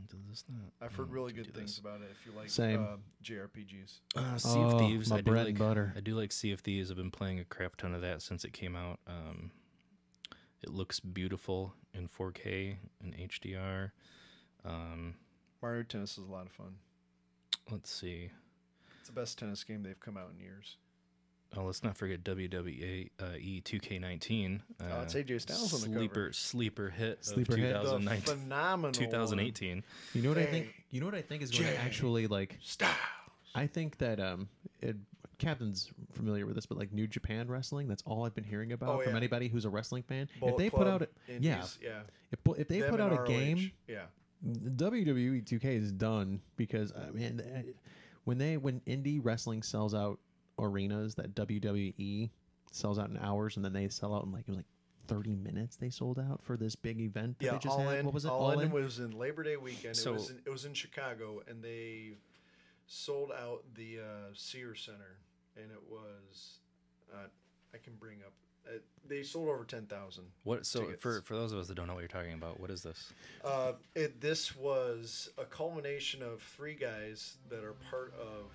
[SPEAKER 1] Does this not?
[SPEAKER 3] I've heard really good
[SPEAKER 1] do
[SPEAKER 3] things
[SPEAKER 1] this.
[SPEAKER 3] about it. If you like
[SPEAKER 2] Same.
[SPEAKER 3] JRPGs.
[SPEAKER 1] Sea of Thieves.
[SPEAKER 2] my
[SPEAKER 1] I do
[SPEAKER 2] bread
[SPEAKER 1] like.
[SPEAKER 2] and butter.
[SPEAKER 1] I do like Sea of Thieves. I've been playing a crap ton of that since it came out. It looks beautiful in 4K and HDR.
[SPEAKER 3] Mario Tennis is a lot of fun.
[SPEAKER 1] Let's see.
[SPEAKER 3] It's the best tennis game they've come out in years.
[SPEAKER 1] Oh, let's not forget WWE 2K19.
[SPEAKER 3] It's AJ Styles on the cover.
[SPEAKER 1] Sleeper hit
[SPEAKER 2] Sleeper
[SPEAKER 1] of
[SPEAKER 2] hit.
[SPEAKER 3] The
[SPEAKER 1] 2019,
[SPEAKER 3] phenomenal
[SPEAKER 1] 2018.
[SPEAKER 2] You know what I
[SPEAKER 3] Hey,
[SPEAKER 2] think? You know what I think is going to
[SPEAKER 3] Jay.
[SPEAKER 2] actually like.
[SPEAKER 3] Styles.
[SPEAKER 2] I think that Captain's familiar with this, but like New Japan Wrestling, that's all I've been hearing about
[SPEAKER 3] Oh,
[SPEAKER 2] from
[SPEAKER 3] yeah.
[SPEAKER 2] anybody who's a wrestling fan.
[SPEAKER 3] Bullet
[SPEAKER 2] if they
[SPEAKER 3] Club,
[SPEAKER 2] put out,
[SPEAKER 3] Indies, yeah.
[SPEAKER 2] if they
[SPEAKER 3] Them
[SPEAKER 2] put out
[SPEAKER 3] and
[SPEAKER 2] a
[SPEAKER 3] ROH,
[SPEAKER 2] game,
[SPEAKER 3] yeah.
[SPEAKER 2] WWE 2K is done because when indie wrestling sells out arenas that WWE sells out in hours, and then they sell out in it was like 30 minutes they sold out for this big event that
[SPEAKER 3] Yeah,
[SPEAKER 2] they just
[SPEAKER 3] All
[SPEAKER 2] had.
[SPEAKER 3] In.
[SPEAKER 2] What was it?
[SPEAKER 3] All in was in Labor Day weekend.
[SPEAKER 1] So-
[SPEAKER 3] it was in Chicago, and they sold out the Sears Center, and it was I can bring up. They sold over 10,000.
[SPEAKER 1] What? So
[SPEAKER 3] tickets.
[SPEAKER 1] for those of us that don't know what you're talking about, what is this?
[SPEAKER 3] This was a culmination of three guys that are part of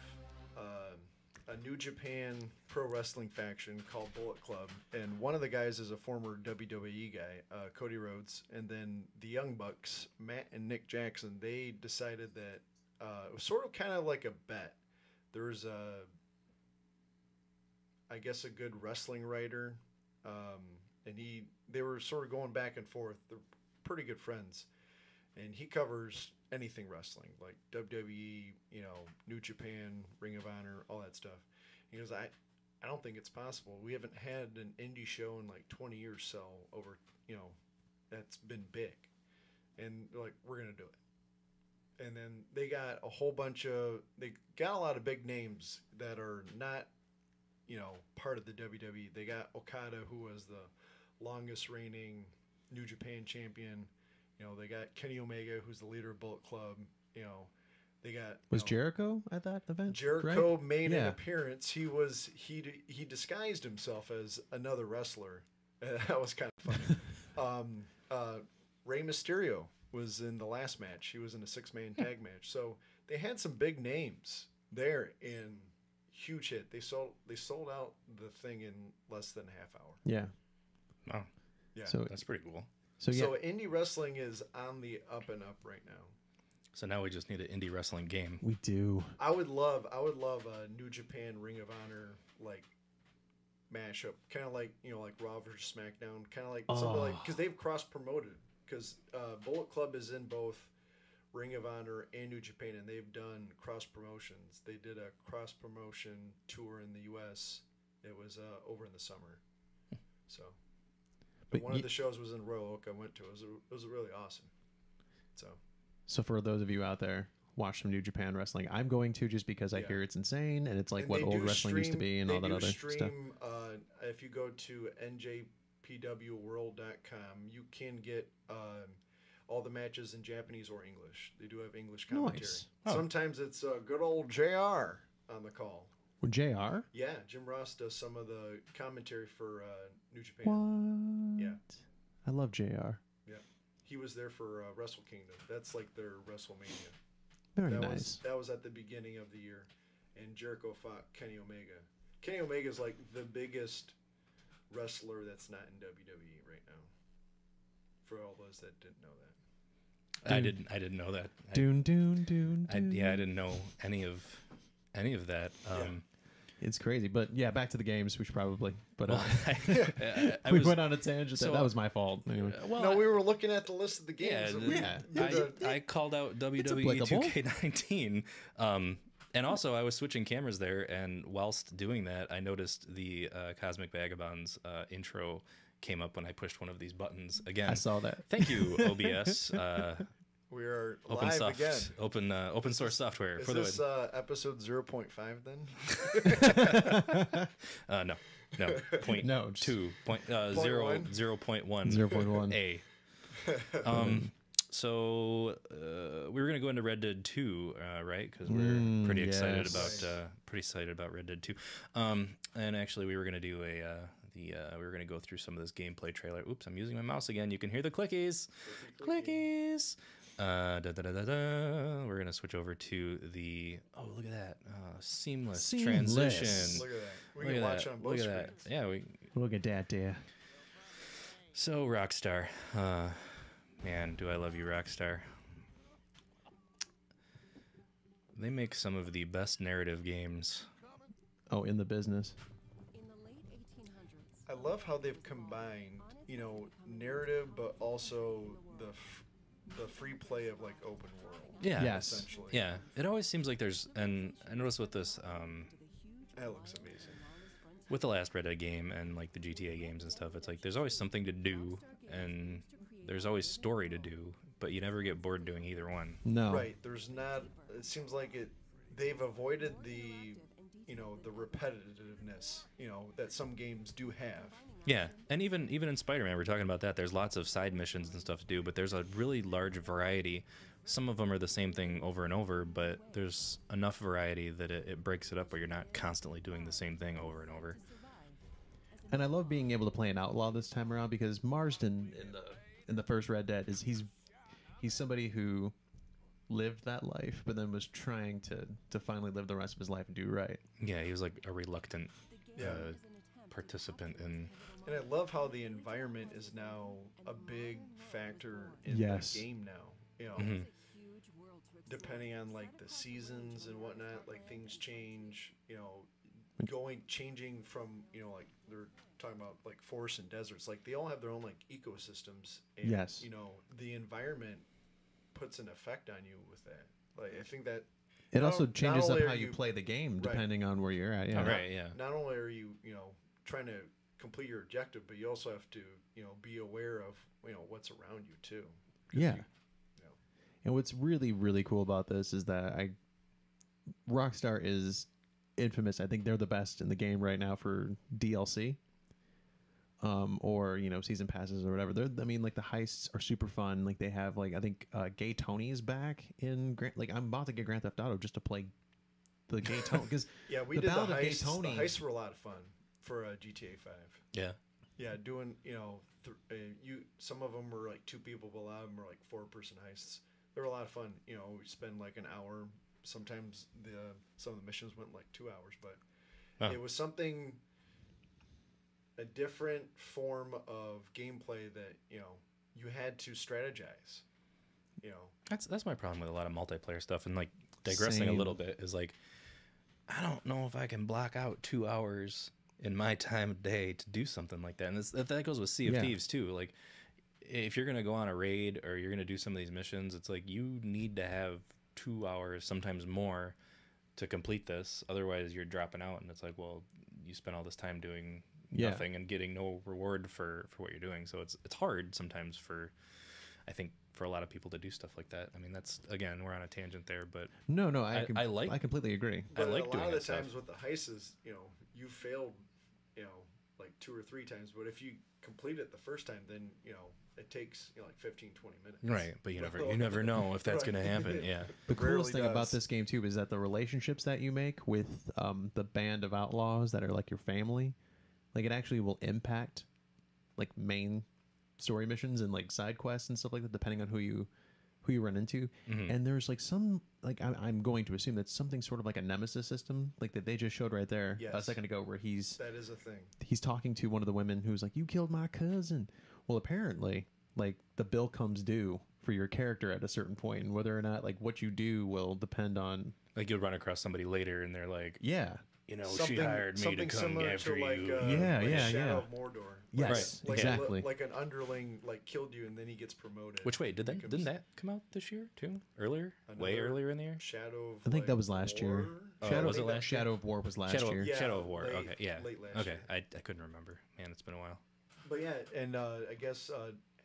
[SPEAKER 3] a New Japan pro wrestling faction called Bullet Club, and one of the guys is a former WWE guy, Cody Rhodes, and then the Young Bucks, Matt and Nick Jackson. They decided that it was sort of kind of like a bet. There was I guess a good wrestling writer, and they were sort of going back and forth. They're pretty good friends, and he covers anything wrestling, like WWE, New Japan, Ring of Honor, all that stuff. He goes, I don't think it's possible. We haven't had an indie show in like 20 years sell over, that's been big, and they're like, we're gonna do it. And then they got they got a lot of big names that are not, part of the WWE. They got Okada, who was the longest reigning New Japan champion. They got Kenny Omega, who's the leader of Bullet Club. They got
[SPEAKER 2] Jericho at that event?
[SPEAKER 3] Jericho
[SPEAKER 2] right?
[SPEAKER 3] made an
[SPEAKER 2] Yeah.
[SPEAKER 3] appearance. He disguised himself as another wrestler. That was kind of funny. Rey Mysterio was in the last match. He was in a 6-man tag match. So they had some big names there, and huge hit. They sold out the thing in less than a half hour.
[SPEAKER 2] Yeah.
[SPEAKER 1] Wow,
[SPEAKER 3] Yeah.
[SPEAKER 2] So
[SPEAKER 1] that's pretty cool.
[SPEAKER 2] yeah.
[SPEAKER 3] So indie wrestling is on the up and up right now.
[SPEAKER 1] So now we just need an indie wrestling game.
[SPEAKER 2] We do.
[SPEAKER 3] I would love a New Japan Ring of Honor like mashup, kind of like like Raw versus SmackDown, kind of like something like because they've cross promoted because Bullet Club is in both Ring of Honor and New Japan, and they've done cross promotions. They did a cross promotion tour in the U.S. It was over in the summer, so.
[SPEAKER 2] But
[SPEAKER 3] One of the shows was in Royal Oak. I went to. It was really awesome.
[SPEAKER 2] So for those of you out there, watch some New Japan wrestling. I'm going to just because I
[SPEAKER 3] Yeah.
[SPEAKER 2] hear it's insane and it's like
[SPEAKER 3] And
[SPEAKER 2] what
[SPEAKER 3] they
[SPEAKER 2] old
[SPEAKER 3] do
[SPEAKER 2] wrestling used to be and
[SPEAKER 3] they
[SPEAKER 2] all that
[SPEAKER 3] do
[SPEAKER 2] other
[SPEAKER 3] stream,
[SPEAKER 2] stuff.
[SPEAKER 3] If you go to njpwworld.com, you can get all the matches in Japanese or English. They do have English commentary.
[SPEAKER 2] Nice.
[SPEAKER 1] Oh.
[SPEAKER 3] Sometimes it's good old JR on the call.
[SPEAKER 2] Well, JR?
[SPEAKER 3] Yeah, Jim Ross does some of the commentary for New Japan.
[SPEAKER 2] What?
[SPEAKER 3] Yeah.
[SPEAKER 2] I love JR.
[SPEAKER 3] He was there for Wrestle Kingdom. That's like their WrestleMania.
[SPEAKER 2] Very
[SPEAKER 3] that
[SPEAKER 2] nice.
[SPEAKER 3] That was at the beginning of the year, and Jericho fought Kenny Omega. Kenny Omega is like the biggest wrestler that's not in WWE right now. For all those that didn't know that.
[SPEAKER 1] I didn't know that.
[SPEAKER 2] Dune, dune, dune,
[SPEAKER 1] I
[SPEAKER 2] dune.
[SPEAKER 1] didn't know any of that.
[SPEAKER 2] It's crazy. But yeah, back to the games. We should probably. But
[SPEAKER 1] I
[SPEAKER 2] we
[SPEAKER 1] was,
[SPEAKER 2] went on a tangent.
[SPEAKER 1] so-
[SPEAKER 2] that was my fault. Anyway.
[SPEAKER 1] well,
[SPEAKER 3] No, we were looking at the list of the
[SPEAKER 1] yeah,
[SPEAKER 3] games.
[SPEAKER 1] I called out WWE
[SPEAKER 2] applicable.
[SPEAKER 1] 2K19, and also I was switching cameras there, and whilst doing that, I noticed the Cosmic Vagabonds intro came up when I pushed one of these buttons again.
[SPEAKER 2] I saw that.
[SPEAKER 1] Thank you, OBS.
[SPEAKER 3] We are
[SPEAKER 1] Open
[SPEAKER 3] live
[SPEAKER 1] soft,
[SPEAKER 3] again.
[SPEAKER 1] open source software
[SPEAKER 3] Is
[SPEAKER 1] for
[SPEAKER 3] this
[SPEAKER 1] the
[SPEAKER 3] episode 0.5 then?
[SPEAKER 1] no point
[SPEAKER 2] No, just-
[SPEAKER 1] 2 point
[SPEAKER 3] Point
[SPEAKER 1] 0
[SPEAKER 3] one?
[SPEAKER 1] 0.1
[SPEAKER 2] 0.1.
[SPEAKER 1] a so we were gonna go into Red Dead 2, right? Because we're pretty excited
[SPEAKER 2] yes.
[SPEAKER 1] about Red Dead 2. And actually, we were gonna do we were gonna go through some of this gameplay trailer. Oops, I'm using my mouse again. You can hear the clickies, clickies. We're gonna switch over to the look at that seamless transition.
[SPEAKER 3] Look at that. We
[SPEAKER 1] Look
[SPEAKER 3] can
[SPEAKER 1] at
[SPEAKER 3] watch
[SPEAKER 1] that.
[SPEAKER 3] on
[SPEAKER 1] Look
[SPEAKER 3] both
[SPEAKER 1] at that.
[SPEAKER 3] screens.
[SPEAKER 1] Yeah, we.
[SPEAKER 2] Look at that, dear.
[SPEAKER 1] So Rockstar, man, do I love you, Rockstar. They make some of the best narrative games.
[SPEAKER 2] Oh, in the business.
[SPEAKER 3] I love how they've combined, narrative, but also the free play of like open world.
[SPEAKER 1] Yeah.
[SPEAKER 2] Yes.
[SPEAKER 3] Essentially.
[SPEAKER 1] Yeah. It always seems like there's, and I noticed with this,
[SPEAKER 3] That looks amazing.
[SPEAKER 1] with the last Red Dead game and like the GTA games and stuff, it's like there's always something to do and there's always story to do, but you never get bored doing either one.
[SPEAKER 2] No.
[SPEAKER 3] Right. There's not. It seems like they've avoided the repetitiveness, that some games do have.
[SPEAKER 1] Yeah, and even in Spider-Man, we're talking about that. There's lots of side missions and stuff to do, but there's a really large variety. Some of them are the same thing over and over, but there's enough variety that it breaks it up where you're not constantly doing the same thing over and over.
[SPEAKER 2] And I love being able to play an outlaw this time around because Marsden in the first Red Dead he's somebody who lived that life, but then was trying to finally live the rest of his life and do right.
[SPEAKER 1] Yeah, he was like a reluctant
[SPEAKER 3] Yeah.
[SPEAKER 1] participant in.
[SPEAKER 3] And I love how the environment is now a big factor in
[SPEAKER 2] Yes.
[SPEAKER 3] the game now.
[SPEAKER 1] Mhm.
[SPEAKER 3] Depending on like the seasons and whatnot, like things change. Changing from like they're talking about like forests and deserts. Like they all have their own like ecosystems. And,
[SPEAKER 2] Yes.
[SPEAKER 3] The environment puts an effect on you with that. Like I think that
[SPEAKER 2] It
[SPEAKER 3] Not-
[SPEAKER 2] also
[SPEAKER 3] not
[SPEAKER 2] changes up
[SPEAKER 3] only
[SPEAKER 2] how
[SPEAKER 3] are
[SPEAKER 2] you
[SPEAKER 3] you-
[SPEAKER 2] play the game
[SPEAKER 3] Right.
[SPEAKER 2] depending on where you're at. Yeah.
[SPEAKER 1] Oh, right, yeah.
[SPEAKER 3] not only are you trying to complete your objective, but you also have to be aware of what's around you too. 'Cause
[SPEAKER 2] Yeah.
[SPEAKER 3] you-
[SPEAKER 2] And what's really, really cool about this is that Rockstar is infamous. I think they're the best in the game right now for DLC, or season passes or whatever. Like the heists are super fun. Like they have I think Gay Tony is back in I'm about to get Grand Theft Auto just to play the Gay Tony because
[SPEAKER 3] Yeah, we
[SPEAKER 2] The
[SPEAKER 3] did the
[SPEAKER 2] Ballad of Gay
[SPEAKER 3] heists.
[SPEAKER 2] Tony-
[SPEAKER 3] The heists were a lot of fun for GTA 5.
[SPEAKER 1] Yeah.
[SPEAKER 3] Yeah, doing some of them were like two people, but a lot of them were like 4-person heists. They were a lot of fun. We spend like an hour sometimes some of the missions went like 2 hours, but
[SPEAKER 1] Oh.
[SPEAKER 3] it was something, a different form of gameplay that you had to strategize.
[SPEAKER 1] That's my problem with a lot of multiplayer stuff, and like digressing a
[SPEAKER 2] Same.
[SPEAKER 1] little bit is like, I don't know if I can block out 2 hours in my time of day to do something like that. And that goes with Sea of
[SPEAKER 2] Yeah.
[SPEAKER 1] Thieves too. Like, if you're gonna go on a raid or you're gonna do some of these missions, it's like you need to have 2 hours, sometimes more, to complete this. Otherwise, you're dropping out, and it's like, well, you spent all this time doing
[SPEAKER 2] Yeah.
[SPEAKER 1] nothing and getting no reward for what you're doing. So it's hard sometimes I think, for a lot of people to do stuff like that. I mean, that's, again, we're on a tangent there, but
[SPEAKER 2] No,
[SPEAKER 1] I
[SPEAKER 2] I completely agree.
[SPEAKER 1] I
[SPEAKER 3] But
[SPEAKER 1] like
[SPEAKER 3] a lot
[SPEAKER 1] doing
[SPEAKER 3] of the
[SPEAKER 1] that stuff.
[SPEAKER 3] times with the heists is, you failed, like 2 or 3 times. But if you complete it the first time, then it takes like 15, 20 minutes.
[SPEAKER 1] right. But you never know if that's
[SPEAKER 3] Right.
[SPEAKER 1] going to happen. Yeah.
[SPEAKER 2] The
[SPEAKER 3] Rarely
[SPEAKER 2] coolest thing about
[SPEAKER 3] does.
[SPEAKER 2] this game too is that the relationships that you make with the band of outlaws that are like your family, like it actually will impact like main story missions and like side quests and stuff like that, depending on who you run into. And there's like some like I'm going to assume that's something sort of like a nemesis system, like that they just showed right there a
[SPEAKER 3] Yes.
[SPEAKER 2] second ago, where he's
[SPEAKER 3] That is a thing.
[SPEAKER 2] talking to one of the women who's like, "You killed my cousin." Well, apparently, like the bill comes due for your character at a certain point, and whether or not like what you do will depend on.
[SPEAKER 1] Like, you'll run across somebody later, and they're like,
[SPEAKER 2] Yeah.
[SPEAKER 1] she hired me to
[SPEAKER 3] something
[SPEAKER 1] come
[SPEAKER 3] similar
[SPEAKER 1] after
[SPEAKER 3] to like,
[SPEAKER 1] you.
[SPEAKER 2] Yeah,
[SPEAKER 3] like
[SPEAKER 2] yeah,
[SPEAKER 3] Shadow
[SPEAKER 2] yeah.
[SPEAKER 3] of Mordor.
[SPEAKER 2] Yes,
[SPEAKER 3] Like,
[SPEAKER 2] exactly.
[SPEAKER 3] Like an underling like killed you and then he gets promoted.
[SPEAKER 1] Which way didn't
[SPEAKER 3] Becomes
[SPEAKER 1] that come out this year too? Earlier, way
[SPEAKER 3] Another-
[SPEAKER 1] earlier in the year.
[SPEAKER 3] Shadow of
[SPEAKER 2] I think
[SPEAKER 3] like,
[SPEAKER 2] that was last year.
[SPEAKER 3] War?
[SPEAKER 1] Oh,
[SPEAKER 2] Shadow
[SPEAKER 1] was it last year?
[SPEAKER 2] Shadow of War was last year.
[SPEAKER 3] Yeah,
[SPEAKER 1] Shadow of War.
[SPEAKER 3] late-
[SPEAKER 1] Okay, yeah.
[SPEAKER 3] late last
[SPEAKER 1] Okay,
[SPEAKER 3] year.
[SPEAKER 1] I couldn't remember. Man, it's been a while.
[SPEAKER 3] But yeah, and I guess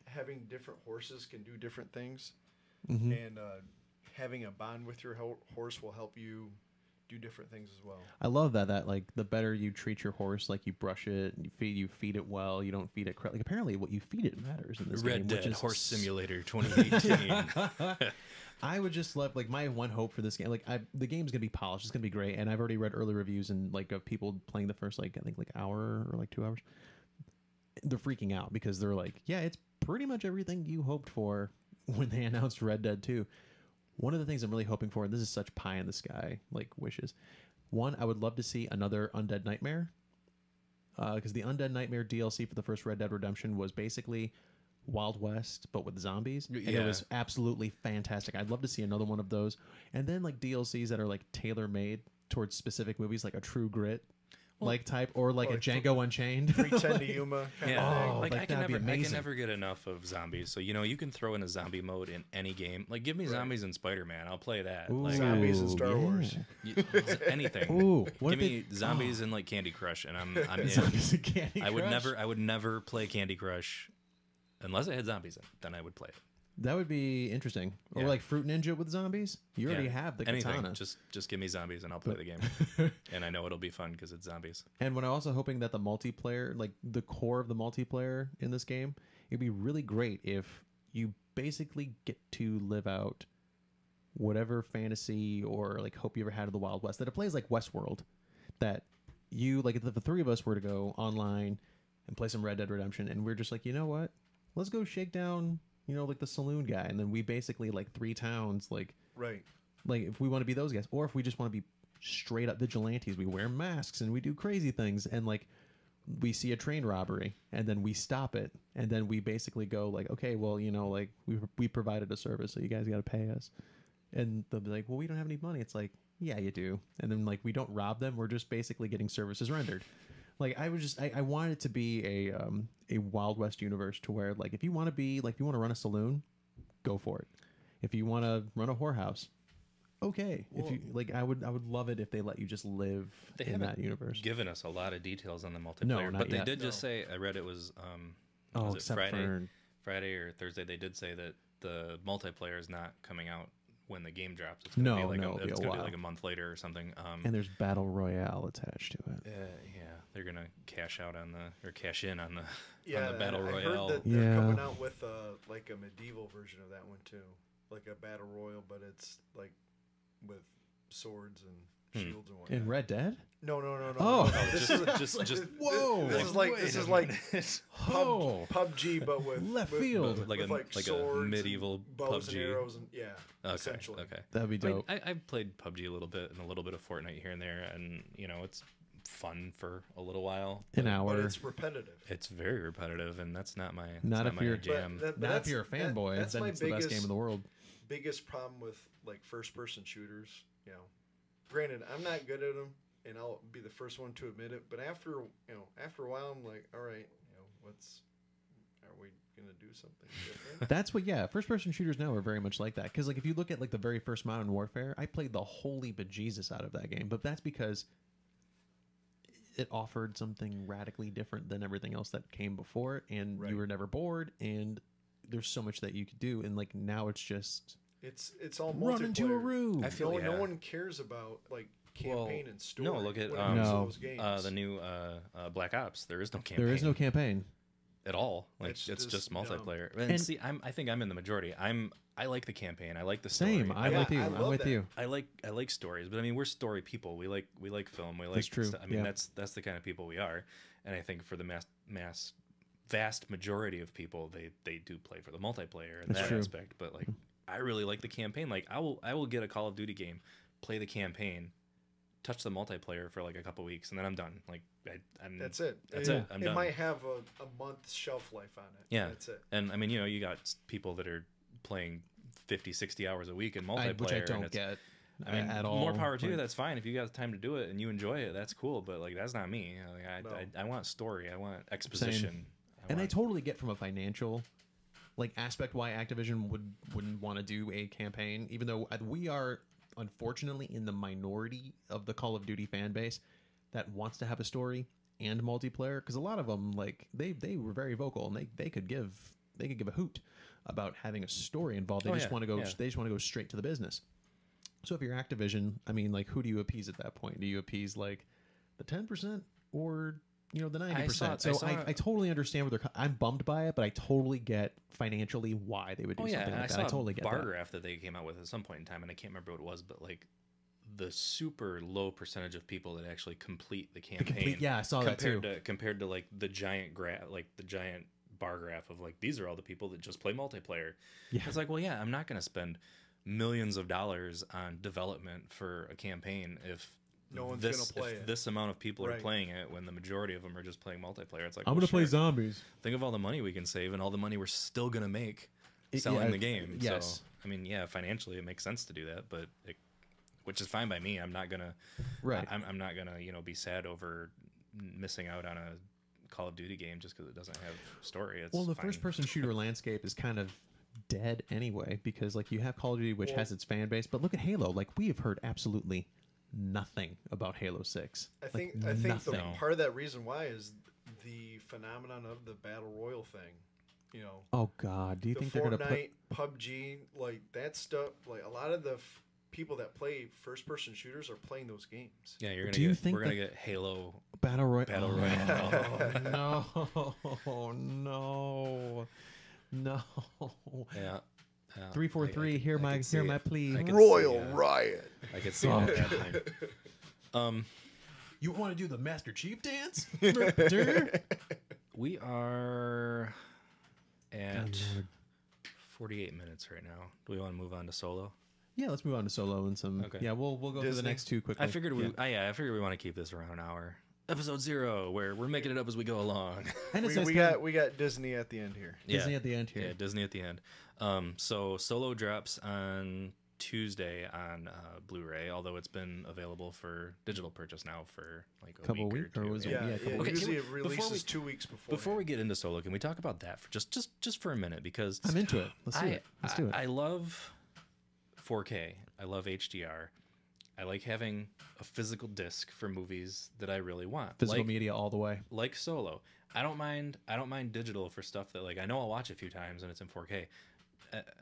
[SPEAKER 3] having different horses can do different things,
[SPEAKER 2] Mm-hmm.
[SPEAKER 3] and having a bond with your horse will help you do different things as well.
[SPEAKER 2] I love that like the better you treat your horse, like you brush it, you feed it well, you don't feed it correctly. Like apparently, what you feed it matters in this
[SPEAKER 1] Red
[SPEAKER 2] game, which
[SPEAKER 1] Dead
[SPEAKER 2] is
[SPEAKER 1] Horse Simulator 2018.
[SPEAKER 2] I would just love like my one hope for this game. Like the game's gonna be polished. It's gonna be great, and I've already read early reviews and like of people playing the first like I think like hour or like 2 hours. They're freaking out because they're like, yeah, it's pretty much everything you hoped for when they announced Red Dead 2. One of the things I'm really hoping for, and this is such pie in the sky like wishes. One, I would love to see another Undead Nightmare, because the Undead Nightmare DLC for the first Red Dead Redemption was basically Wild West but with zombies, and it
[SPEAKER 1] Yeah.
[SPEAKER 2] was absolutely fantastic. I'd love to see another one of those, and then like DLCs that are like tailor made towards specific movies, like a True Grit like type, or like
[SPEAKER 3] or
[SPEAKER 2] a
[SPEAKER 3] like
[SPEAKER 2] Django Unchained.
[SPEAKER 3] Pretend to Yuma kind
[SPEAKER 1] Yeah,
[SPEAKER 3] of thing.
[SPEAKER 2] Oh,
[SPEAKER 1] like
[SPEAKER 2] like,
[SPEAKER 1] I can
[SPEAKER 2] that'd be
[SPEAKER 1] never, I can
[SPEAKER 2] amazing.
[SPEAKER 1] never get enough of zombies. So you can throw in a zombie mode in any game. Like, give me zombies in Spider-Man, I'll play that. Like,
[SPEAKER 3] Zombies in Star Wars.
[SPEAKER 1] anything.
[SPEAKER 2] Ooh, what
[SPEAKER 1] give
[SPEAKER 2] if
[SPEAKER 1] me
[SPEAKER 2] it-
[SPEAKER 1] zombies in like Candy Crush, and I'm in.
[SPEAKER 2] Zombies in Candy
[SPEAKER 1] I would
[SPEAKER 2] Crush?
[SPEAKER 1] I would never play Candy Crush unless it had zombies in it. Then I would play it.
[SPEAKER 2] That would be interesting. Or
[SPEAKER 1] Yeah.
[SPEAKER 2] like Fruit Ninja with zombies. You already
[SPEAKER 1] Yeah,
[SPEAKER 2] have the
[SPEAKER 1] anything.
[SPEAKER 2] katana.
[SPEAKER 1] Just give me zombies and I'll play the game. And I know it'll be fun because it's zombies.
[SPEAKER 2] And when I'm also hoping that the multiplayer, like the core of the multiplayer in this game, it'd be really great if you basically get to live out whatever fantasy or like hope you ever had of the Wild West. That it plays like Westworld. That you, like if the three of us were to go online and play some Red Dead Redemption, and we're just like, you know what? Let's go shake down, like the saloon guy. And then we basically like 3 towns, like
[SPEAKER 3] Right.
[SPEAKER 2] if we want to be those guys, or if we just want to be straight up vigilantes, we wear masks and we do crazy things, and like we see a train robbery and then we stop it, and then we basically go like, okay, well, like we provided a service, so you guys got to pay us. And they'll be like, well, we don't have any money. It's like, yeah, you do. And then like we don't rob them, we're just basically getting services rendered. Like I want it to be a Wild West universe to where like if you want to be like if you want to run a saloon, go for it. If you want to run a whorehouse, okay. If you like, I would love it if they let you just live
[SPEAKER 1] They
[SPEAKER 2] in
[SPEAKER 1] haven't
[SPEAKER 2] that universe.
[SPEAKER 1] given us a lot of details on the multiplayer,
[SPEAKER 2] No, not
[SPEAKER 1] but they
[SPEAKER 2] yet.
[SPEAKER 1] did just
[SPEAKER 3] No.
[SPEAKER 1] say, I read it was
[SPEAKER 2] Oh,
[SPEAKER 1] was it
[SPEAKER 2] except
[SPEAKER 1] Friday
[SPEAKER 2] for
[SPEAKER 1] or Thursday, they did say that the multiplayer is not coming out when the game drops. It's gonna be
[SPEAKER 2] No,
[SPEAKER 1] like
[SPEAKER 2] no, it'll be
[SPEAKER 1] it's
[SPEAKER 2] a
[SPEAKER 1] gonna be
[SPEAKER 2] while.
[SPEAKER 1] like a month later or something.
[SPEAKER 2] and there's battle royale attached to it.
[SPEAKER 1] Yeah, they're gonna cash in on the
[SPEAKER 3] Yeah,
[SPEAKER 1] battle
[SPEAKER 3] I
[SPEAKER 1] royale.
[SPEAKER 3] heard that they're
[SPEAKER 2] Yeah.
[SPEAKER 3] coming out with like a medieval version of that one too, like a battle royal, but it's like with swords and shields and whatnot.
[SPEAKER 2] In Red Dead?
[SPEAKER 3] No.
[SPEAKER 2] Oh.
[SPEAKER 3] no. This is
[SPEAKER 1] just
[SPEAKER 2] Whoa!
[SPEAKER 3] This is like
[SPEAKER 2] Oh.
[SPEAKER 3] PUBG, but with
[SPEAKER 2] Left
[SPEAKER 3] with-
[SPEAKER 2] field.
[SPEAKER 1] like
[SPEAKER 3] with
[SPEAKER 1] a
[SPEAKER 3] swords
[SPEAKER 1] medieval
[SPEAKER 3] and bows and
[SPEAKER 1] PUBG.
[SPEAKER 3] arrows and
[SPEAKER 1] Okay,
[SPEAKER 3] essentially.
[SPEAKER 1] okay.
[SPEAKER 2] That'd be
[SPEAKER 1] I mean,
[SPEAKER 2] dope.
[SPEAKER 1] I've played PUBG a little bit and a little bit of Fortnite here and there, and it's fun for a little while.
[SPEAKER 2] An
[SPEAKER 3] But
[SPEAKER 2] hour.
[SPEAKER 3] it's repetitive.
[SPEAKER 1] It's very repetitive, and that's not my
[SPEAKER 2] Not if
[SPEAKER 1] my
[SPEAKER 2] you're-
[SPEAKER 1] jam.
[SPEAKER 3] But
[SPEAKER 2] Not if you're a
[SPEAKER 3] that-
[SPEAKER 2] fanboy,
[SPEAKER 3] that's
[SPEAKER 2] then
[SPEAKER 3] my
[SPEAKER 2] it's the best game in the world.
[SPEAKER 3] biggest problem with like first-person shooters. Granted, I'm not good at them, and I'll be the first one to admit it. But after a while, I'm like, all right, are we gonna do something different?
[SPEAKER 2] That's what, yeah. First person shooters now are very much like that. Because, like, if you look at, like, the very first Modern Warfare, I played the holy bejesus out of that game. But that's because it offered something radically different than everything else that came before it. And
[SPEAKER 3] Right.
[SPEAKER 2] you were never bored. And there's so much that you could do. And, like, now it's just
[SPEAKER 3] It's all
[SPEAKER 2] run into a
[SPEAKER 3] multiplayer.
[SPEAKER 2] room.
[SPEAKER 1] I feel
[SPEAKER 3] No
[SPEAKER 1] yeah.
[SPEAKER 3] one cares about like campaign and story.
[SPEAKER 1] no, look at
[SPEAKER 3] when it comes to
[SPEAKER 2] No.
[SPEAKER 3] those games.
[SPEAKER 1] the new Black Ops. There is no campaign.
[SPEAKER 2] There is no campaign.
[SPEAKER 1] at all. Like
[SPEAKER 3] It's
[SPEAKER 1] it's
[SPEAKER 3] just
[SPEAKER 1] just multiplayer.
[SPEAKER 2] And-
[SPEAKER 1] And see, I think I'm in the majority. I like the campaign. I like the story.
[SPEAKER 2] Same. I'm
[SPEAKER 3] Yeah,
[SPEAKER 2] with you.
[SPEAKER 3] I
[SPEAKER 2] I'm
[SPEAKER 3] love
[SPEAKER 2] with
[SPEAKER 3] that.
[SPEAKER 2] you.
[SPEAKER 1] I like stories, but I mean we're story people. We like film. We like
[SPEAKER 2] That's true,
[SPEAKER 1] stu- I mean
[SPEAKER 2] yeah.
[SPEAKER 1] that's the kind of people we are. And I think for the mass vast majority of people, they do play for the multiplayer and
[SPEAKER 2] That's
[SPEAKER 1] that
[SPEAKER 2] true.
[SPEAKER 1] aspect. But like I really like the campaign. Like I will get a Call of Duty game, play the campaign, touch the multiplayer for like a couple weeks, and then I'm done. Like I'm
[SPEAKER 3] That's it.
[SPEAKER 1] That's it. I'm
[SPEAKER 3] it
[SPEAKER 1] done.
[SPEAKER 3] might have a month's shelf life on it.
[SPEAKER 1] Yeah.
[SPEAKER 3] That's it.
[SPEAKER 1] And I mean, you got people that are playing 50, 60 hours a week in multiplayer.
[SPEAKER 2] Which I
[SPEAKER 1] and
[SPEAKER 2] don't
[SPEAKER 1] it's-
[SPEAKER 2] get
[SPEAKER 1] I mean,
[SPEAKER 2] at all.
[SPEAKER 1] more power to you.
[SPEAKER 2] Like,
[SPEAKER 1] That's fine if you got the time to do it and you enjoy it. That's cool. But like, that's not me. Like,
[SPEAKER 3] No.
[SPEAKER 1] I want story. I want exposition.
[SPEAKER 2] And I
[SPEAKER 1] want-
[SPEAKER 2] totally get from a financial like aspect why Activision wouldn't want to do a campaign, even though we are unfortunately in the minority of the Call of Duty fan base that wants to have a story and multiplayer. Because a lot of them, like they were very vocal and they could give a hoot about having a story involved. They
[SPEAKER 1] Oh,
[SPEAKER 2] just
[SPEAKER 1] yeah,
[SPEAKER 2] want to go.
[SPEAKER 1] yeah.
[SPEAKER 2] They just want to go straight to the business. So if you're Activision, I mean, like, who do you appease at that point? Do you appease like the 10% or the 90%? So I totally understand where they're. I'm bummed by it, but I totally get financially why they would do
[SPEAKER 1] Oh yeah,
[SPEAKER 2] something
[SPEAKER 1] and
[SPEAKER 2] like
[SPEAKER 1] I
[SPEAKER 2] that.
[SPEAKER 1] saw
[SPEAKER 2] I totally
[SPEAKER 1] a
[SPEAKER 2] get
[SPEAKER 1] bar
[SPEAKER 2] that.
[SPEAKER 1] graph that they came out with at some point in time, and I can't remember what it was, but like the super low percentage of people that actually complete the campaign.
[SPEAKER 2] Yeah, I saw that too.
[SPEAKER 1] Compared to like the giant graph, like the giant bar graph of like these are all the people that just play multiplayer.
[SPEAKER 2] Yeah.
[SPEAKER 1] It's like, well, yeah, I'm not going to spend millions of dollars on development for a campaign if
[SPEAKER 3] No one's
[SPEAKER 1] this,
[SPEAKER 3] gonna play
[SPEAKER 1] if
[SPEAKER 3] it.
[SPEAKER 1] this amount of people are
[SPEAKER 3] Right.
[SPEAKER 1] playing it when the majority of them are just playing multiplayer. It's like,
[SPEAKER 2] I'm
[SPEAKER 1] well,
[SPEAKER 2] gonna play
[SPEAKER 1] sure.
[SPEAKER 2] zombies.
[SPEAKER 1] Think of all the money we can save and all the money we're still gonna make
[SPEAKER 2] It-
[SPEAKER 1] selling
[SPEAKER 2] yeah,
[SPEAKER 1] the game.
[SPEAKER 2] yes.
[SPEAKER 1] So I mean, yeah, financially it makes sense to do that, but which is fine by me. I'm not gonna
[SPEAKER 2] Right.
[SPEAKER 1] I'm not gonna be sad over missing out on a Call of Duty game just because it doesn't have story. It's
[SPEAKER 2] Well, the
[SPEAKER 1] fine.
[SPEAKER 2] first-person shooter landscape is kind of dead anyway because like you have Call of Duty, which
[SPEAKER 3] Well-
[SPEAKER 2] has its fan base, but look at Halo. Like we have heard absolutely nothing about Halo 6.
[SPEAKER 3] I
[SPEAKER 2] Like,
[SPEAKER 3] think the
[SPEAKER 2] nothing.
[SPEAKER 1] No.
[SPEAKER 3] part of that reason why is the phenomenon of the battle royal thing.
[SPEAKER 2] Oh God, do you
[SPEAKER 3] The
[SPEAKER 2] think they're gonna put
[SPEAKER 3] Fortnite, PUBG, like that stuff. Like a lot of the people that play first-person shooters are playing those games.
[SPEAKER 1] Yeah,
[SPEAKER 2] Do you
[SPEAKER 1] we're
[SPEAKER 2] think
[SPEAKER 1] gonna
[SPEAKER 2] that-
[SPEAKER 1] get Halo.
[SPEAKER 2] Battle Royale?
[SPEAKER 1] Battle Royale.
[SPEAKER 2] Oh, no, no.
[SPEAKER 1] Yeah.
[SPEAKER 2] 343. Hear my plea.
[SPEAKER 1] I could
[SPEAKER 3] Royal
[SPEAKER 1] see,
[SPEAKER 3] Riot.
[SPEAKER 1] I could see
[SPEAKER 2] Oh.
[SPEAKER 1] that happening.
[SPEAKER 2] You want to do the Master Chief dance?
[SPEAKER 1] We are at 48 minutes right now. Do we want to move on to solo?
[SPEAKER 2] Yeah, let's move on to solo and some.
[SPEAKER 1] Okay.
[SPEAKER 2] Yeah, we'll go through the
[SPEAKER 3] Disney.
[SPEAKER 2] next two quickly.
[SPEAKER 1] I figured
[SPEAKER 2] Yeah.
[SPEAKER 1] I figured we want to keep this around an hour. Episode 0, where we're making it up as we go along.
[SPEAKER 2] And it's
[SPEAKER 3] We,
[SPEAKER 2] nice
[SPEAKER 3] we
[SPEAKER 2] to have
[SPEAKER 3] got we got Disney at the end here.
[SPEAKER 2] Disney at the end here.
[SPEAKER 1] Yeah, Disney at the end. So Solo drops on Tuesday on Blu-ray, although it's been available for digital purchase now for like a
[SPEAKER 2] Couple
[SPEAKER 1] week
[SPEAKER 2] weeks,
[SPEAKER 1] or
[SPEAKER 2] or
[SPEAKER 1] two.
[SPEAKER 2] was it-
[SPEAKER 3] Yeah,
[SPEAKER 2] yeah,
[SPEAKER 3] yeah,
[SPEAKER 2] couple
[SPEAKER 1] weeks.
[SPEAKER 3] usually it
[SPEAKER 1] Okay, before
[SPEAKER 3] releases
[SPEAKER 1] we-
[SPEAKER 3] 2 weeks before.
[SPEAKER 1] Before we get into Solo, can we talk about that for just for a minute? Because
[SPEAKER 2] I'm into it. Let's do it. Let's do it.
[SPEAKER 1] I love 4K. I love HDR. I like having a physical disc for movies that I really want.
[SPEAKER 2] Physical
[SPEAKER 1] like,
[SPEAKER 2] media all the way.
[SPEAKER 1] like Solo. I don't mind digital for stuff that like I know I'll watch a few times and it's in 4K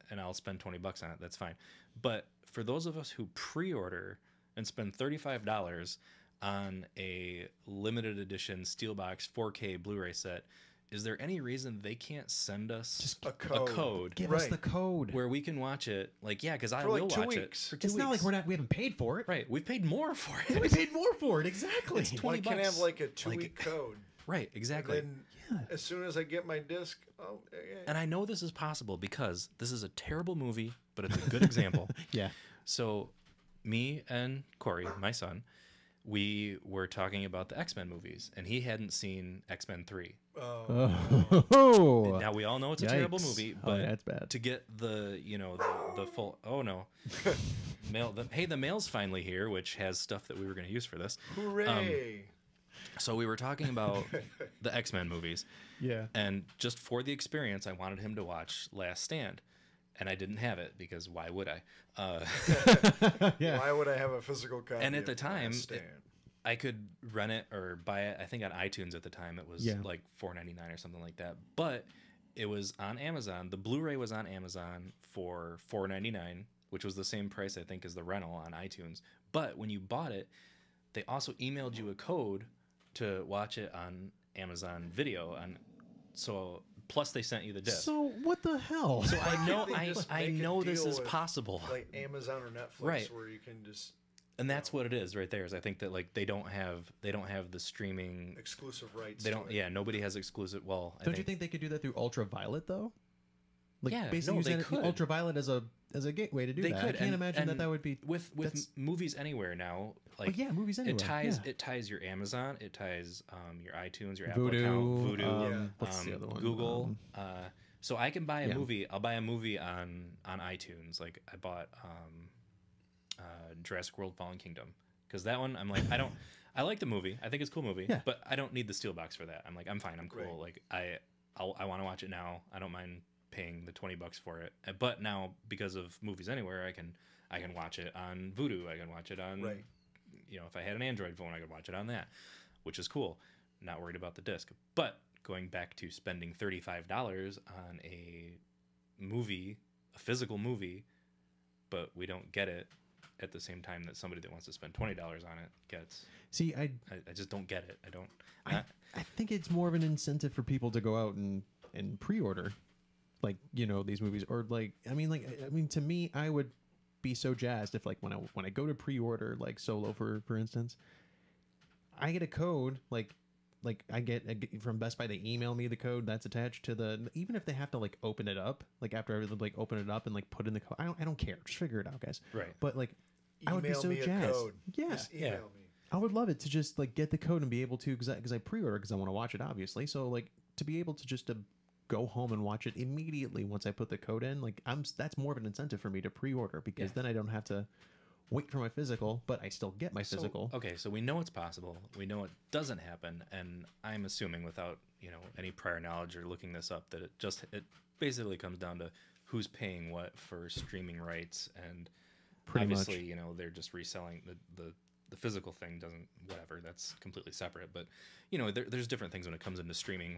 [SPEAKER 1] and I'll spend $20 on it. That's fine. But for those of us who pre-order and spend $35 on a limited edition Steelbox 4K Blu-ray set is there any reason they can't send us
[SPEAKER 2] Just
[SPEAKER 3] A
[SPEAKER 1] a
[SPEAKER 3] code.
[SPEAKER 1] code
[SPEAKER 2] Give us
[SPEAKER 3] Right.
[SPEAKER 2] the code.
[SPEAKER 1] where we can watch it? Like, yeah, because I
[SPEAKER 3] For like
[SPEAKER 1] will
[SPEAKER 3] 2
[SPEAKER 1] watch
[SPEAKER 3] weeks.
[SPEAKER 1] it for 2
[SPEAKER 2] It's
[SPEAKER 1] weeks.
[SPEAKER 2] not like we haven't paid for it.
[SPEAKER 1] Right, we've paid more for
[SPEAKER 2] We
[SPEAKER 1] it.
[SPEAKER 2] paid more for it. Exactly.
[SPEAKER 1] It's
[SPEAKER 3] Well, I can
[SPEAKER 1] $20.
[SPEAKER 3] have like a 2-week code.
[SPEAKER 1] Right, exactly.
[SPEAKER 3] And
[SPEAKER 2] Yeah.
[SPEAKER 3] then as soon as I get my disc, oh, yeah.
[SPEAKER 1] And I know this is possible because this is a terrible movie, but it's a good example.
[SPEAKER 2] Yeah.
[SPEAKER 1] So, me and Corey, my son, we were talking about the X-Men movies, and he hadn't seen X-Men 3.
[SPEAKER 2] Oh.
[SPEAKER 1] Now we all know it's a terrible
[SPEAKER 2] Yikes.
[SPEAKER 1] movie,
[SPEAKER 2] Oh,
[SPEAKER 1] but
[SPEAKER 2] that's bad.
[SPEAKER 1] to get the the full the mail's finally here, which has stuff that we were going to use for this.
[SPEAKER 3] Hooray!
[SPEAKER 1] So we were talking about the X-Men movies,
[SPEAKER 2] Yeah.
[SPEAKER 1] and just for the experience, I wanted him to watch Last Stand, and I didn't have it because why would I?
[SPEAKER 2] Yeah.
[SPEAKER 3] Why would I have a physical copy?
[SPEAKER 1] And at the
[SPEAKER 3] of
[SPEAKER 1] time,
[SPEAKER 3] Last Stand?
[SPEAKER 1] I could rent it or buy it. I think on iTunes at the time it was
[SPEAKER 2] Yeah.
[SPEAKER 1] like $4.99 or something like that. But it was on Amazon. The Blu-ray was on Amazon for $4.99, which was the same price I think as the rental on iTunes. But when you bought it, they also emailed you a code to watch it on Amazon Video. So plus they sent you the disc.
[SPEAKER 2] So what the hell?
[SPEAKER 1] So I know
[SPEAKER 3] They just
[SPEAKER 1] I
[SPEAKER 3] make a
[SPEAKER 1] know this
[SPEAKER 3] deal
[SPEAKER 1] is
[SPEAKER 3] with,
[SPEAKER 1] possible.
[SPEAKER 3] like Amazon or Netflix,
[SPEAKER 1] Right.
[SPEAKER 3] where you can just
[SPEAKER 1] And that's what it is right there. Is I think that like they don't have the streaming.
[SPEAKER 3] exclusive rights.
[SPEAKER 1] They
[SPEAKER 3] to
[SPEAKER 1] don't.
[SPEAKER 3] it.
[SPEAKER 1] Yeah, nobody has exclusive. Well,
[SPEAKER 2] Don't you think they could do that through Ultraviolet though? Like
[SPEAKER 1] Yeah,
[SPEAKER 2] basically
[SPEAKER 1] no,
[SPEAKER 2] using
[SPEAKER 1] they could.
[SPEAKER 2] Ultraviolet as a gateway to do
[SPEAKER 1] they
[SPEAKER 2] that.
[SPEAKER 1] could?
[SPEAKER 2] I can't imagine that would be.
[SPEAKER 1] with
[SPEAKER 2] that's-
[SPEAKER 1] movies anywhere now. Like
[SPEAKER 2] But yeah, movies anyway.
[SPEAKER 1] it ties your Amazon, it ties your iTunes, your
[SPEAKER 2] Voodoo,
[SPEAKER 1] Apple account, Voodoo,
[SPEAKER 3] Yeah.
[SPEAKER 2] what's the other one?
[SPEAKER 1] Google. So I can buy a
[SPEAKER 2] yeah.
[SPEAKER 1] movie. I'll buy a movie on iTunes. Like I bought Jurassic World: Fallen Kingdom because that one I'm like I like the movie. I think it's a cool movie.
[SPEAKER 2] Yeah.
[SPEAKER 1] But I don't need the steel box for that. I'm like I'm fine. I'm cool.
[SPEAKER 3] Right.
[SPEAKER 1] Like I want to watch it now. I don't mind paying the $20 for it. But now because of Movies Anywhere, I can watch it on Vudu. I can watch it on
[SPEAKER 3] Right.
[SPEAKER 1] if I had an Android phone, I could watch it on that, which is cool. Not worried about the disc. But going back to spending $35 on a movie, a physical movie, but we don't get it at the same time that somebody that wants to spend $20 on it gets.
[SPEAKER 2] See, I
[SPEAKER 1] I just don't get it. I don't.
[SPEAKER 2] I think it's more of an incentive for people to go out and pre-order, like these movies, or like I mean to me, I would be so jazzed if like when I go to pre-order like Solo for instance, I get a code like I get from Best Buy. They email me the code that's attached to the. Even if they have to like open it up, like after everything, like open it up and like put in the code. I don't care. Just figure it out, guys.
[SPEAKER 1] Right.
[SPEAKER 2] But like, I would be
[SPEAKER 3] Email
[SPEAKER 2] so
[SPEAKER 3] me a
[SPEAKER 2] jazzed.
[SPEAKER 3] code.
[SPEAKER 2] Yeah.
[SPEAKER 3] Just email
[SPEAKER 1] Yeah.
[SPEAKER 3] me.
[SPEAKER 2] I would love it to just like get the code and be able to because I pre-order because I want to watch it obviously. So like to be able to just to go home and watch it immediately once I put the code in, like that's more of an incentive for me to pre-order because then I don't have to wait for my physical, but I still get my physical.
[SPEAKER 1] Okay, so we know it's possible. We know it doesn't happen, and I'm assuming without any prior knowledge or looking this up that it basically comes down to who's paying what for streaming rights, and
[SPEAKER 2] Pretty much.
[SPEAKER 1] obviously they're just reselling the physical thing doesn't whatever that's completely separate. But there's different things when it comes into streaming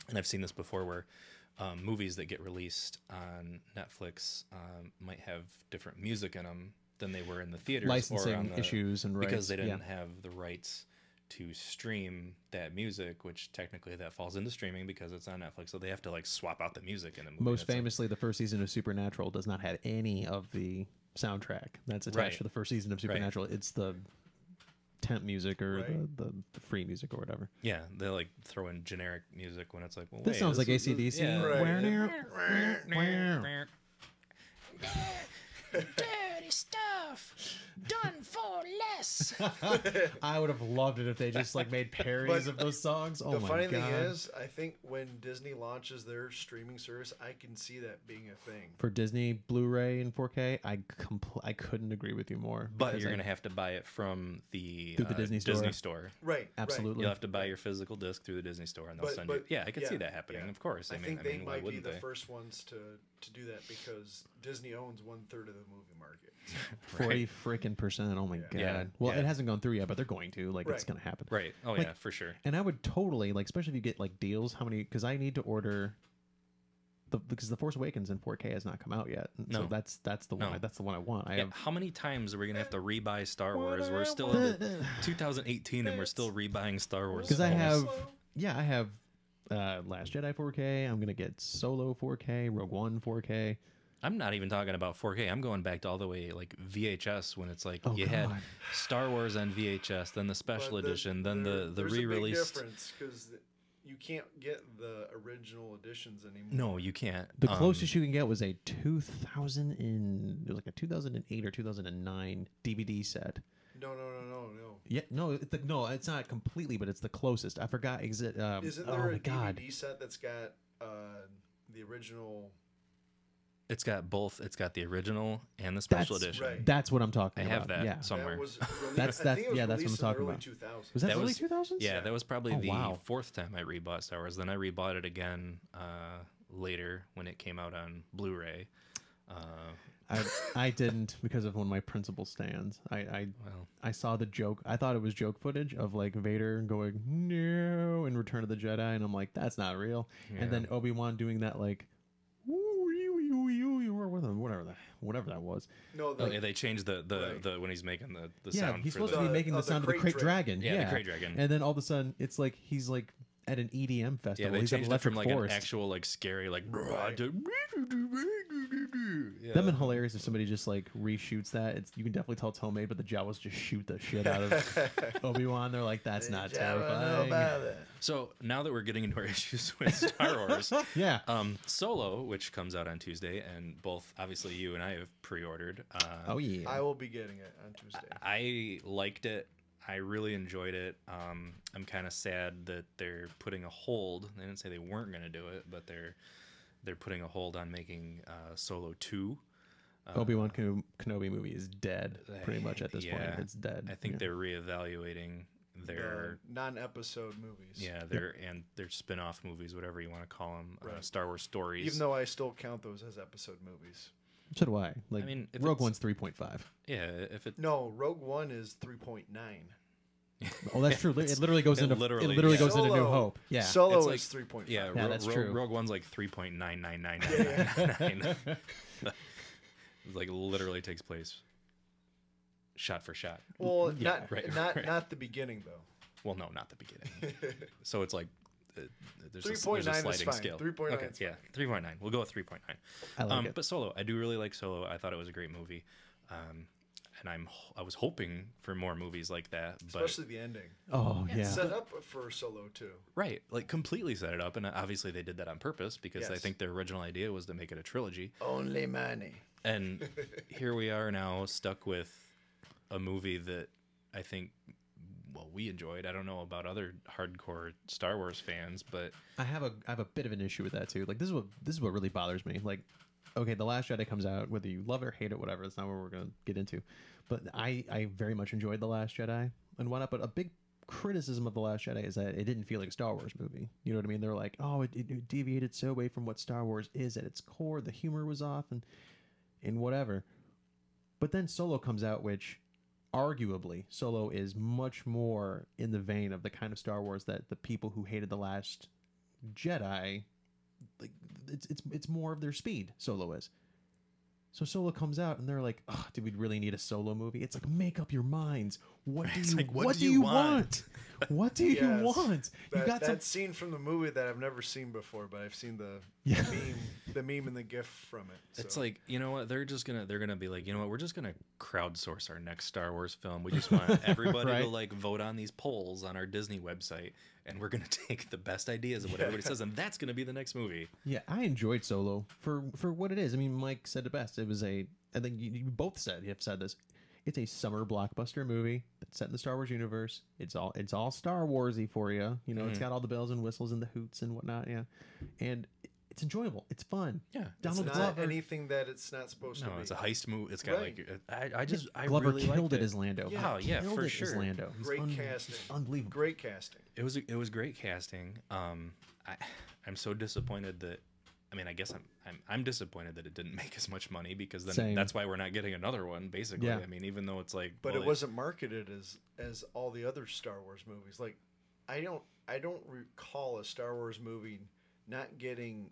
[SPEAKER 1] and I've seen this before where movies that get released on Netflix might have different music in them than they were in the theaters
[SPEAKER 2] Licensing
[SPEAKER 1] or on the,
[SPEAKER 2] issues and rights.
[SPEAKER 1] because they didn't
[SPEAKER 2] yeah.
[SPEAKER 1] have the rights to stream that music, which technically that falls into streaming because it's on Netflix. So they have to like swap out the music in the movie.
[SPEAKER 2] Most
[SPEAKER 1] That's like-
[SPEAKER 2] famously, the first season of Supernatural does not have any of the soundtrack that's attached
[SPEAKER 1] Right.
[SPEAKER 2] to the first season of Supernatural. It's the temp music or
[SPEAKER 3] Right.
[SPEAKER 2] the free music or whatever.
[SPEAKER 1] yeah, they like throw in generic music when it's like, well,
[SPEAKER 2] This
[SPEAKER 1] wait,
[SPEAKER 2] sounds like
[SPEAKER 1] is-
[SPEAKER 2] AC/DC.
[SPEAKER 1] yeah.
[SPEAKER 3] Right.
[SPEAKER 1] Dirty stuff done for less.
[SPEAKER 2] I would have loved it if they just like made parodies
[SPEAKER 3] But
[SPEAKER 2] of those songs. Oh
[SPEAKER 3] The
[SPEAKER 2] my
[SPEAKER 3] funny
[SPEAKER 2] god!
[SPEAKER 3] thing is, I think when Disney launches their streaming service, I can see that being a thing.
[SPEAKER 2] For Disney Blu-ray and 4K, I couldn't agree with you more.
[SPEAKER 1] But
[SPEAKER 2] because
[SPEAKER 1] you're
[SPEAKER 2] I-
[SPEAKER 1] gonna have to buy it from the,
[SPEAKER 2] Through the Disney store.
[SPEAKER 1] store.
[SPEAKER 3] Right.
[SPEAKER 2] Absolutely.
[SPEAKER 1] You'll have to buy your physical disc through the Disney store, and they'll
[SPEAKER 3] But-
[SPEAKER 1] send you.
[SPEAKER 3] but-
[SPEAKER 1] Yeah, I could see
[SPEAKER 3] yeah,
[SPEAKER 1] that happening.
[SPEAKER 3] yeah.
[SPEAKER 1] Of course.
[SPEAKER 3] I
[SPEAKER 1] mean,
[SPEAKER 3] think they
[SPEAKER 1] why
[SPEAKER 3] might be
[SPEAKER 1] wouldn't
[SPEAKER 3] the
[SPEAKER 1] they?
[SPEAKER 3] first ones to do that because Disney owns 1/3 of the movie market.
[SPEAKER 2] 40 freaking percent. Oh my god.
[SPEAKER 1] Yeah.
[SPEAKER 2] Well,
[SPEAKER 1] Yeah.
[SPEAKER 2] it hasn't gone through yet, but they're going to. Like, it's
[SPEAKER 3] Right.
[SPEAKER 2] gonna happen.
[SPEAKER 1] Right. Oh
[SPEAKER 2] Like-
[SPEAKER 1] yeah, for sure.
[SPEAKER 2] And I would totally like, especially if you get like deals. How many? Because I need to order. Because the Force Awakens in 4K has not come out yet. And
[SPEAKER 1] No.
[SPEAKER 2] So that's the one.
[SPEAKER 1] No.
[SPEAKER 2] That's the one I want. I
[SPEAKER 1] Yeah,
[SPEAKER 2] have.
[SPEAKER 1] how many times are we gonna have to rebuy Star Wars? We're still in 2018 and we're still rebuying Star Wars.
[SPEAKER 2] Because I
[SPEAKER 1] films.
[SPEAKER 2] have. Yeah, I have Last Jedi 4K. I'm gonna get Solo 4K, Rogue One 4K.
[SPEAKER 1] I'm not even talking about 4K. I'm going back to all the way like VHS when it's like
[SPEAKER 2] Oh,
[SPEAKER 1] you had
[SPEAKER 2] God.
[SPEAKER 1] Star Wars on VHS, then the special
[SPEAKER 3] But
[SPEAKER 1] edition, then the
[SPEAKER 3] there's
[SPEAKER 1] re-released.
[SPEAKER 3] a big difference because you can't get the original editions anymore.
[SPEAKER 1] No, you can't.
[SPEAKER 2] The closest you can get was a 2008 or 2009 DVD set.
[SPEAKER 3] No.
[SPEAKER 2] Yeah, no, no, it's not completely, but it's the closest. I forgot.
[SPEAKER 3] Isn't
[SPEAKER 2] oh
[SPEAKER 3] there
[SPEAKER 2] my
[SPEAKER 3] a
[SPEAKER 2] God.
[SPEAKER 3] DVD set that's got the original?
[SPEAKER 1] It's got both. It's got the original and the special edition.
[SPEAKER 3] right.
[SPEAKER 2] That's what I'm
[SPEAKER 1] I
[SPEAKER 2] talking
[SPEAKER 1] have
[SPEAKER 2] about.
[SPEAKER 1] that
[SPEAKER 2] Yeah.
[SPEAKER 1] somewhere.
[SPEAKER 3] That was released,
[SPEAKER 2] That's-
[SPEAKER 3] I think it was
[SPEAKER 2] yeah, that's what I'm
[SPEAKER 3] released
[SPEAKER 2] talking
[SPEAKER 3] in the early
[SPEAKER 2] about.
[SPEAKER 3] 2000s.
[SPEAKER 2] Was that,
[SPEAKER 1] That
[SPEAKER 2] early
[SPEAKER 1] was-
[SPEAKER 2] 2000s?
[SPEAKER 1] Yeah, that was probably
[SPEAKER 2] Oh,
[SPEAKER 1] the
[SPEAKER 2] wow.
[SPEAKER 1] fourth time I rebought Star Wars. Then I rebought it again later when it came out on Blu-ray.
[SPEAKER 2] I didn't because of one of my principal stands.
[SPEAKER 1] Well,
[SPEAKER 2] I saw the joke. I thought it was joke footage of like Vader going no in Return of the Jedi, and I'm like, that's not real.
[SPEAKER 1] Yeah.
[SPEAKER 2] And then Obi-Wan doing that like or whatever that was.
[SPEAKER 3] No,
[SPEAKER 1] oh, yeah, they changed the
[SPEAKER 3] Right.
[SPEAKER 1] when he's making the
[SPEAKER 2] Yeah,
[SPEAKER 1] sound
[SPEAKER 2] he's
[SPEAKER 1] for
[SPEAKER 2] supposed
[SPEAKER 1] the
[SPEAKER 2] to be making the sound of the
[SPEAKER 3] crate
[SPEAKER 2] crate dragon.
[SPEAKER 1] Yeah, the crate dragon.
[SPEAKER 2] And then all of a sudden, it's like he's like at an EDM
[SPEAKER 1] yeah,
[SPEAKER 2] festival.
[SPEAKER 1] they
[SPEAKER 2] He's at
[SPEAKER 1] changed it
[SPEAKER 2] Electric
[SPEAKER 1] from like
[SPEAKER 2] Forest.
[SPEAKER 1] an actual like scary like
[SPEAKER 3] Right.
[SPEAKER 1] to yeah.
[SPEAKER 2] That'd been hilarious if somebody just like reshoots that. It's you can definitely tell it's homemade, but the Jawas just shoot the shit out of Obi-Wan. They're like, that's not terrifying.
[SPEAKER 1] So now that we're getting into our issues with Star Wars,
[SPEAKER 2] Yeah.
[SPEAKER 1] Solo, which comes out on Tuesday, and both obviously you and I have pre-ordered.
[SPEAKER 2] Oh yeah.
[SPEAKER 3] I will be getting it on Tuesday.
[SPEAKER 1] I liked it. I really enjoyed it. I'm kind of sad that they're putting a hold. They didn't say they weren't going to do it, but they're putting a hold on making Solo 2.
[SPEAKER 2] Obi-Wan Kenobi movie is dead, pretty much at this point.
[SPEAKER 1] Yeah.
[SPEAKER 2] It's dead.
[SPEAKER 1] I think
[SPEAKER 2] Yeah.
[SPEAKER 1] they're reevaluating their
[SPEAKER 3] non-episode movies.
[SPEAKER 1] their spin-off movies, whatever you want to call them,
[SPEAKER 3] Right.
[SPEAKER 1] Star Wars stories.
[SPEAKER 3] Even though I still count those as episode movies.
[SPEAKER 2] So do I. Like,
[SPEAKER 1] I mean, if
[SPEAKER 2] Rogue
[SPEAKER 1] it's-
[SPEAKER 2] One's 3.5.
[SPEAKER 1] yeah, if it
[SPEAKER 3] No, Rogue One is 3.9.
[SPEAKER 2] Oh, that's true. It literally goes
[SPEAKER 1] It
[SPEAKER 2] into
[SPEAKER 1] literally-
[SPEAKER 2] goes into New
[SPEAKER 3] Solo-
[SPEAKER 2] Hope. Yeah.
[SPEAKER 3] Solo
[SPEAKER 1] It's like-
[SPEAKER 3] is 3.5.
[SPEAKER 1] yeah,
[SPEAKER 2] Yeah, that's true.
[SPEAKER 1] Rogue One's like 3.99999. It's like literally takes place shot for shot.
[SPEAKER 3] Well,
[SPEAKER 2] Yeah,
[SPEAKER 3] not the beginning though.
[SPEAKER 1] Well, no, not the beginning. So it's like there's a
[SPEAKER 3] 3.9 is
[SPEAKER 1] sliding
[SPEAKER 3] fine.
[SPEAKER 1] scale.
[SPEAKER 3] 3.9
[SPEAKER 1] Okay,
[SPEAKER 3] is
[SPEAKER 1] yeah, 3.9. We'll go with 3.9.
[SPEAKER 2] I like it.
[SPEAKER 1] But Solo, I do really like Solo. I thought it was a great movie, and I was hoping for more movies like that. But
[SPEAKER 3] Especially the ending.
[SPEAKER 2] Oh yeah.
[SPEAKER 3] Set up for Solo too.
[SPEAKER 1] right, like completely set it up, and obviously they did that on purpose because I
[SPEAKER 3] Yes.
[SPEAKER 1] think their original idea was to make it a trilogy.
[SPEAKER 3] Only money.
[SPEAKER 1] And here we are now stuck with a movie that I think, well, we enjoyed. I don't know about other hardcore Star Wars fans, but
[SPEAKER 2] I have a bit of an issue with that too. Like this is what really bothers me. Like, okay, The Last Jedi comes out, whether you love it or hate it, whatever. That's not what we're gonna get into. But I very much enjoyed The Last Jedi and whatnot. But a big criticism of The Last Jedi is that it didn't feel like a Star Wars movie. You know what I mean? They're like, oh, it deviated so away from what Star Wars is at its core. The humor was off and whatever. But then Solo comes out, which arguably Solo is much more in the vein of the kind of Star Wars that the people who hated The Last Jedi, like it's more of their speed. Solo is. So Solo comes out and they're like, oh, do we really need a Solo movie? It's like, make up your minds. What do
[SPEAKER 1] It's
[SPEAKER 2] you
[SPEAKER 1] like,
[SPEAKER 2] what do you want? What do you
[SPEAKER 3] Yes.
[SPEAKER 2] want? You got some
[SPEAKER 3] that scene from the movie that I've never seen before, but I've seen the
[SPEAKER 2] Yeah.
[SPEAKER 3] meme and the gif from it.
[SPEAKER 1] it's
[SPEAKER 3] so.
[SPEAKER 1] like, you know what? They're gonna be like, you know what? We're just gonna crowdsource our next Star Wars film. We just want everybody
[SPEAKER 2] Right.
[SPEAKER 1] to like vote on these polls on our Disney website, and we're gonna take the best ideas of what everybody says, and that's gonna be the next movie.
[SPEAKER 2] Yeah, I enjoyed Solo for what it is. I mean, Mike said it best. It was I think you both have said this. It's a summer blockbuster movie that's set in the Star Wars universe. It's all Star Warsy for you. You know, it's got all the bells and whistles and the hoots and whatnot. Yeah, and it's enjoyable. It's fun.
[SPEAKER 1] Yeah,
[SPEAKER 3] it's
[SPEAKER 2] Donald
[SPEAKER 3] not
[SPEAKER 2] Glover.
[SPEAKER 3] anything that it's not supposed to
[SPEAKER 1] no,
[SPEAKER 3] be.
[SPEAKER 1] it's a heist movie. It's got
[SPEAKER 3] Right.
[SPEAKER 1] like I
[SPEAKER 2] Glover
[SPEAKER 1] really
[SPEAKER 2] killed
[SPEAKER 1] liked
[SPEAKER 2] it as Lando.
[SPEAKER 3] Yeah.
[SPEAKER 1] Yeah,
[SPEAKER 2] Killed
[SPEAKER 1] for
[SPEAKER 2] it as
[SPEAKER 1] sure.
[SPEAKER 2] Lando. He's
[SPEAKER 3] Great casting.
[SPEAKER 2] Unbelievable.
[SPEAKER 3] Great casting.
[SPEAKER 1] It was great casting. I'm so disappointed that. I mean, I guess I'm disappointed that it didn't make as much money because then
[SPEAKER 2] Same.
[SPEAKER 1] that's why we're not getting another one. Basically,
[SPEAKER 2] Yeah.
[SPEAKER 1] I mean, even though it's like,
[SPEAKER 3] But
[SPEAKER 1] well,
[SPEAKER 3] it wasn't marketed as all the other Star Wars movies. Like I don't recall a Star Wars movie not getting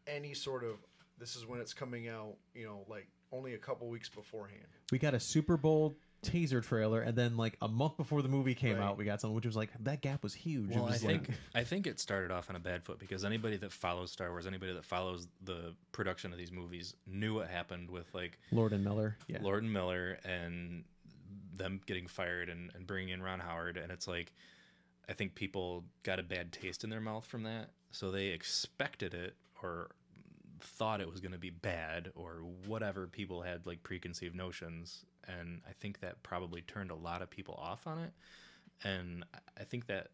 [SPEAKER 3] any sort of this is when it's coming out, you know, like only a couple weeks beforehand.
[SPEAKER 2] We got a Super Bowl teaser trailer, and then like a month before the movie came
[SPEAKER 3] Right.
[SPEAKER 2] out, we got something, which was like that gap was huge.
[SPEAKER 1] Well,
[SPEAKER 2] it was
[SPEAKER 1] I think it started off on a bad foot because anybody that follows Star Wars, anybody that follows the production of these movies, knew what happened with like
[SPEAKER 2] Lord and Miller. Yeah,
[SPEAKER 1] Lord and Miller and them getting fired and bringing in Ron Howard, and it's like I think people got a bad taste in their mouth from that, so they expected it or thought it was going to be bad or whatever. People had like preconceived notions, and I think that probably turned a lot of people off on it, and I think that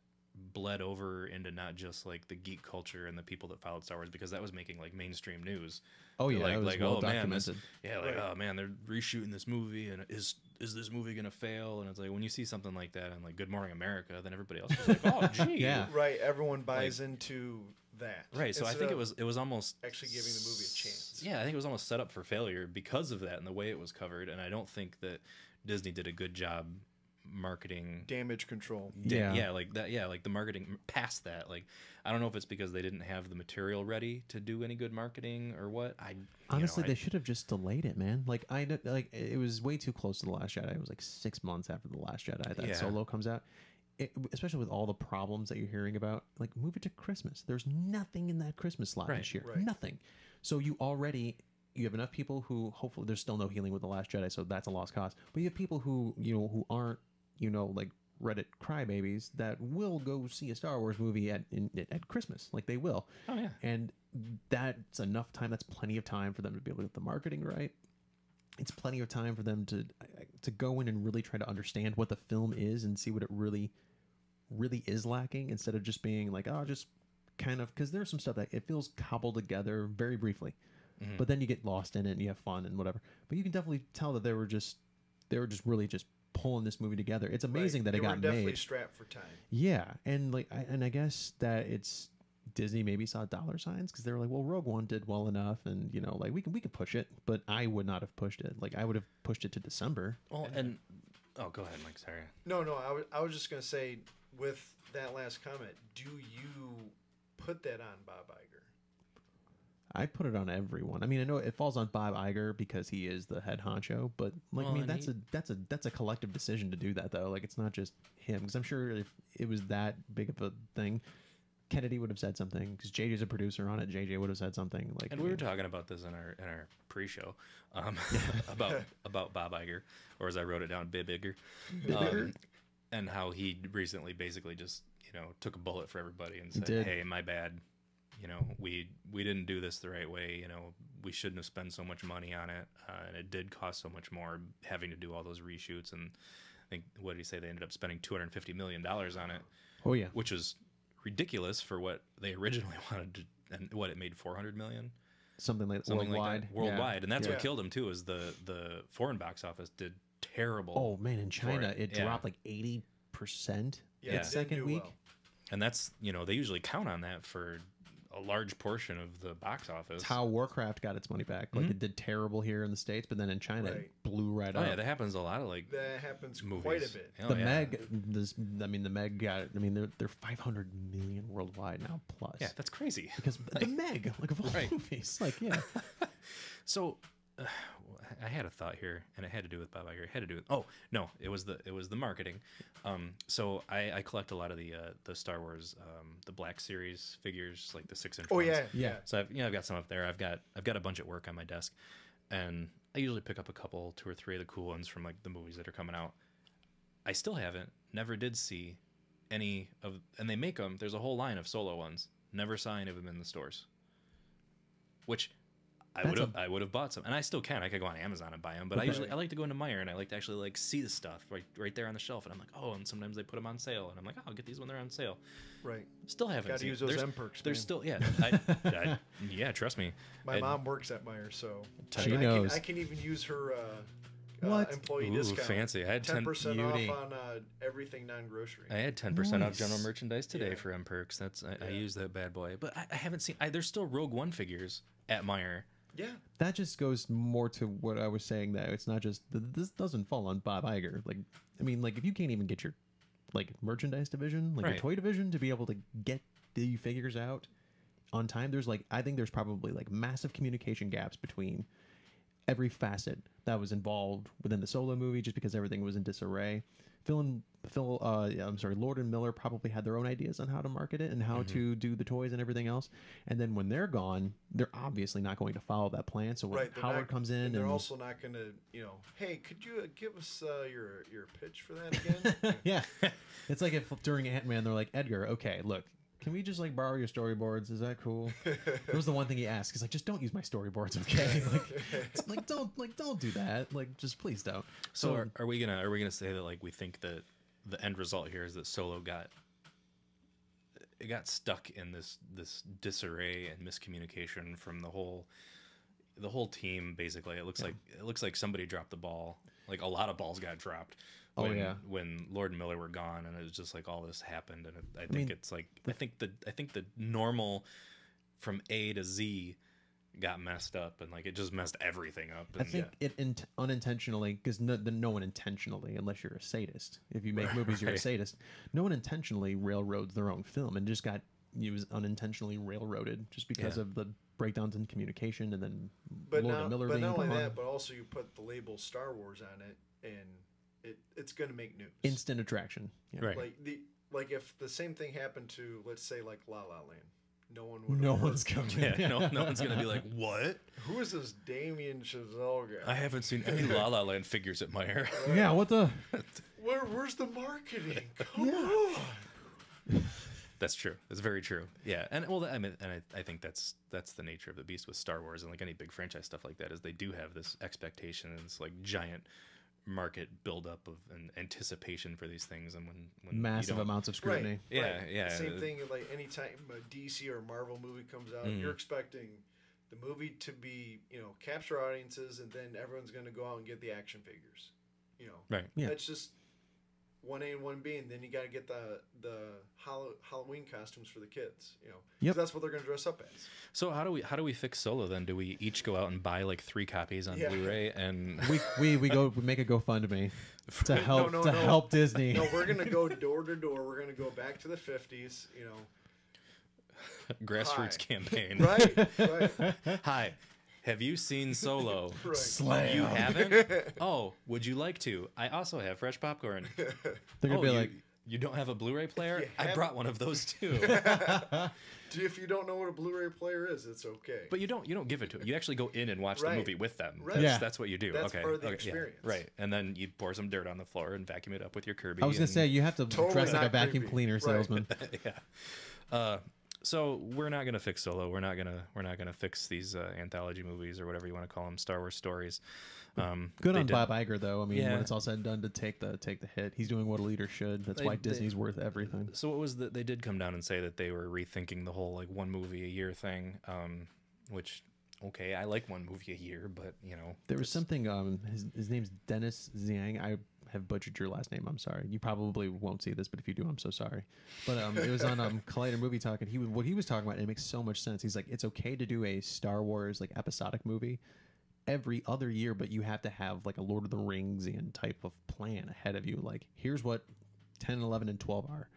[SPEAKER 1] bled over into not just like the geek culture and the people that followed Star Wars, because that was making like mainstream news.
[SPEAKER 2] Oh yeah,
[SPEAKER 1] like,
[SPEAKER 2] it was
[SPEAKER 1] like
[SPEAKER 2] well
[SPEAKER 1] oh man, this,
[SPEAKER 2] documented.
[SPEAKER 1] yeah, like
[SPEAKER 3] Right.
[SPEAKER 1] oh man, they're reshooting this movie, and is this movie gonna fail? And it's like when you see something like that on like Good Morning America, then everybody else is like, oh gee,
[SPEAKER 2] Yeah.
[SPEAKER 3] Right. Everyone buys into that.
[SPEAKER 1] right. So I
[SPEAKER 3] instead
[SPEAKER 1] think
[SPEAKER 3] of
[SPEAKER 1] it was almost
[SPEAKER 3] actually giving the movie a chance.
[SPEAKER 1] Yeah, I think it was almost set up for failure because of that and the way it was covered. And I don't think that Disney did a good job marketing.
[SPEAKER 3] Damage control.
[SPEAKER 2] Yeah.
[SPEAKER 1] Like that. Yeah, like the marketing past that. Like I don't know if it's because they didn't have the material ready to do any good marketing or what.
[SPEAKER 2] Honestly, they should have just delayed it, man. Like like it was way too close to The Last Jedi. It was like 6 months after The Last Jedi that
[SPEAKER 1] Yeah.
[SPEAKER 2] Solo comes out. Especially with all the problems that you're hearing about, like move it to Christmas. There's nothing in that Christmas slot
[SPEAKER 1] Right,
[SPEAKER 2] this year.
[SPEAKER 3] right.
[SPEAKER 2] Nothing. So you have enough people who hopefully there's still no healing with The Last Jedi, so that's a lost cause. But you have people who who aren't like Reddit crybabies that will go see a Star Wars movie at Christmas, like they will.
[SPEAKER 1] Oh yeah.
[SPEAKER 2] And that's enough time. That's plenty of time for them to be able to get the marketing right. It's plenty of time for them to go in and really try to understand what the film is and see what it really is lacking, instead of just being like, oh, just kind of, because there's some stuff that it feels cobbled together very briefly, but then you get lost in it and you have fun and whatever. But you can definitely tell that they were just really just pulling this movie together. It's amazing that
[SPEAKER 3] They
[SPEAKER 2] it
[SPEAKER 3] were
[SPEAKER 2] got
[SPEAKER 3] definitely
[SPEAKER 2] made.
[SPEAKER 3] strapped for time.
[SPEAKER 2] Yeah, and I guess that it's Disney maybe saw dollar signs because they were like, well, Rogue One did well enough, and like we can push it, but I would not have pushed it. Like I would have pushed it to December.
[SPEAKER 1] Well, and oh, go ahead, Mike. Sorry.
[SPEAKER 3] No, I was just gonna say, with that last comment, do you put that on Bob Iger?
[SPEAKER 2] I put it on everyone. I mean, I know it falls on Bob Iger because he is the head honcho, but like,
[SPEAKER 1] Well,
[SPEAKER 2] I mean,
[SPEAKER 1] and
[SPEAKER 2] that's a collective decision to do that though. Like, it's not just him, because I'm sure if it was that big of a thing, Kennedy would have said something, because JJ's a producer on it. JJ would have said something like.
[SPEAKER 1] And we were talking about this in our pre-show, about Bob Iger, or as I wrote it down, Bib Iger, and how he recently basically just took a bullet for everybody and said,
[SPEAKER 2] did.
[SPEAKER 1] "Hey, my bad. We didn't do this the right way. We shouldn't have spent so much money on it, and it did cost so much more having to do all those reshoots. And I think, what did he say? They ended up spending $250 million on it,
[SPEAKER 2] Oh yeah,
[SPEAKER 1] which was ridiculous for what they originally wanted to, and what it made $400 million."
[SPEAKER 2] something like
[SPEAKER 1] Something
[SPEAKER 2] worldwide.
[SPEAKER 1] like that. Worldwide.
[SPEAKER 2] Yeah.
[SPEAKER 1] And that's
[SPEAKER 3] Yeah.
[SPEAKER 1] what killed him too, is the foreign box office did terrible.
[SPEAKER 2] Oh man, in China
[SPEAKER 1] it.
[SPEAKER 2] it
[SPEAKER 1] Yeah.
[SPEAKER 2] dropped like 80%
[SPEAKER 3] Yeah,
[SPEAKER 2] its
[SPEAKER 3] it didn't
[SPEAKER 2] second
[SPEAKER 3] do
[SPEAKER 2] week.
[SPEAKER 3] well.
[SPEAKER 1] And that's, they usually count on that for a large portion of the box office.
[SPEAKER 2] It's how Warcraft got its money back. Like, it did terrible here in the States, but then in China it
[SPEAKER 3] Right.
[SPEAKER 2] blew right
[SPEAKER 1] Oh
[SPEAKER 2] up.
[SPEAKER 1] yeah, that happens a lot of like
[SPEAKER 3] That happens
[SPEAKER 1] movies.
[SPEAKER 3] quite a bit.
[SPEAKER 1] Oh,
[SPEAKER 2] The
[SPEAKER 1] yeah.
[SPEAKER 2] Meg, the Meg got. I mean, they're 500 million worldwide now plus.
[SPEAKER 1] Yeah, that's crazy.
[SPEAKER 2] because the Meg, like of all
[SPEAKER 1] Right.
[SPEAKER 2] movies, like yeah,
[SPEAKER 1] So I had a thought here, and it had to do with Bob Iger. It had to do with it was the marketing. So I collect a lot of the Star Wars the Black Series figures, like the 6-inch.
[SPEAKER 3] Oh
[SPEAKER 1] ones.
[SPEAKER 3] yeah,
[SPEAKER 2] Yeah.
[SPEAKER 1] So I've got some up there. I've got a bunch at work on my desk, and I usually pick up a couple, 2 or 3 of the cool ones from like the movies that are coming out. I still never did see any of, and they make them. There's a whole line of Solo ones. Never saw any of them in the stores. Which I would have bought some, and I still can. I could go on Amazon and buy them, but I like to go into Meijer, and I like to actually like see the stuff right there on the shelf, and I'm like, oh, and sometimes they put them on sale, and I'm like, oh, I'll get these when they're on sale.
[SPEAKER 3] right.
[SPEAKER 1] Still haven't
[SPEAKER 3] Got to
[SPEAKER 1] seen
[SPEAKER 3] use those
[SPEAKER 1] there's-
[SPEAKER 3] M-Perks.
[SPEAKER 1] There's
[SPEAKER 3] man.
[SPEAKER 1] still yeah, trust me.
[SPEAKER 3] My
[SPEAKER 1] And-
[SPEAKER 3] mom works at Meyer, so
[SPEAKER 2] She knows.
[SPEAKER 3] I can even use her
[SPEAKER 2] What?
[SPEAKER 3] employee
[SPEAKER 1] Ooh,
[SPEAKER 3] discount.
[SPEAKER 1] fancy. I had
[SPEAKER 3] 10%
[SPEAKER 2] Beauty.
[SPEAKER 3] off on everything non-grocery.
[SPEAKER 1] I had 10% off
[SPEAKER 2] Nice.
[SPEAKER 1] general merchandise today
[SPEAKER 3] Yeah.
[SPEAKER 1] for M-Perks. That's I
[SPEAKER 3] Yeah.
[SPEAKER 1] use that bad boy, but I haven't seen. There's still Rogue One figures at Meijer.
[SPEAKER 3] Yeah,
[SPEAKER 2] that just goes more to what I was saying. That it's not just this doesn't fall on Bob Iger. Like, I mean, like if you can't even get your like merchandise division, like
[SPEAKER 1] Right.
[SPEAKER 2] your toy division, to be able to get the figures out on time, I think there's probably like massive communication gaps between every facet that was involved within the Solo movie, just because everything was in disarray. Lord and Miller probably had their own ideas on how to market it and how to do the toys and everything else. And then when they're gone, they're obviously not going to follow that plan. So when Howard comes in,
[SPEAKER 3] and they're also not going to, hey, could you give us your pitch for that again?
[SPEAKER 2] yeah, it's like if during Ant-Man they're like, Edgar, okay, look, can we just like borrow your storyboards? Is that cool? That was the one thing he asked. He's like, just don't use my storyboards, okay? Don't do that. Like, just please don't.
[SPEAKER 1] So are we gonna say that like we think that the end result here is that Solo got stuck in this disarray and miscommunication from the whole team? Basically, it looks like somebody dropped the ball. Like a lot of balls got dropped. When Lord and Miller were gone, and it was just like all this happened, and I think the normal from A to Z got messed up, and like it just messed everything up. And,
[SPEAKER 2] I think it unintentionally, because no one intentionally, unless you're a sadist. If you make movies, you're a sadist. No one intentionally railroads their own film, and just was unintentionally railroaded just because of the breakdowns in communication, and then Lord and Miller being gone.
[SPEAKER 3] But not only that, but also you put the label Star Wars on it, and it's going to make news.
[SPEAKER 2] Instant attraction. Yeah.
[SPEAKER 1] Right.
[SPEAKER 3] Like if the same thing happened to, let's say, like La La Land,
[SPEAKER 2] no one's coming.
[SPEAKER 1] Yeah, no one's gonna be like, what?
[SPEAKER 3] Who is this Damien Chazelle guy?
[SPEAKER 1] I haven't seen any La La Land figures at Meyer.
[SPEAKER 2] Yeah, what the?
[SPEAKER 3] Where's the marketing? Come on.
[SPEAKER 1] That's true. That's very true. Yeah, and I think that's the nature of the beast with Star Wars and like any big franchise stuff like that, is they do have this expectation and this like giant market buildup of an anticipation for these things, and when
[SPEAKER 2] massive amounts of scrutiny.
[SPEAKER 1] Right. Yeah.
[SPEAKER 3] Same thing like anytime a DC or Marvel movie comes out, you're expecting the movie to be, capture audiences, and then everyone's going to go out and get the action figures.
[SPEAKER 1] Right.
[SPEAKER 2] Yeah.
[SPEAKER 3] That's just 1A and 1B, and then you got to get the Halloween costumes for the kids. Yep. That's what they're going to dress up as.
[SPEAKER 1] So how do we fix Solo then? Do we each go out and buy like 3 copies on Blu-ray and
[SPEAKER 2] we make a GoFundMe to help Disney?
[SPEAKER 3] No, we're going to go door to door. We're going to go back to the 50s.
[SPEAKER 1] Grassroots campaign.
[SPEAKER 3] Right.
[SPEAKER 1] Hi. Have you seen Solo?
[SPEAKER 3] Right.
[SPEAKER 2] Slam.
[SPEAKER 1] You haven't? Oh, would you like to? I also have fresh popcorn.
[SPEAKER 2] They're gonna be like,
[SPEAKER 1] you don't have a Blu-ray player? I brought one of those too.
[SPEAKER 3] If you don't know what a Blu-ray player is, it's okay.
[SPEAKER 1] But you don't give it to it. You actually go in and watch the movie with them.
[SPEAKER 3] Right.
[SPEAKER 1] That's what you do.
[SPEAKER 3] That's part of the experience.
[SPEAKER 1] Yeah. Right. And then you pour some dirt on the floor and vacuum it up with your Kirby.
[SPEAKER 2] I was gonna say you have to dress like a vacuum cleaner salesman.
[SPEAKER 1] Yeah. So we're not gonna fix Solo. We're not gonna fix these anthology movies or whatever you want to call them, Star Wars stories.
[SPEAKER 2] Good on Bob Iger though. I mean, when it's all said and done, to take the hit, he's doing what a leader should. That's why Disney's worth everything.
[SPEAKER 1] So what was they did come down and say that they were rethinking the whole like one movie a year thing, which okay, I like one movie a year, but
[SPEAKER 2] there was something. His name's Dennis Zhang. I have butchered your last name. I'm sorry. You probably won't see this, but if you do, I'm so sorry. But it was on Collider Movie Talk, and what he was talking about, and it makes so much sense. He's like, it's okay to do a Star Wars like episodic movie every other year, but you have to have like a Lord of the Ringsian type of plan ahead of you. Like, here's what 10, 11, and 12 are.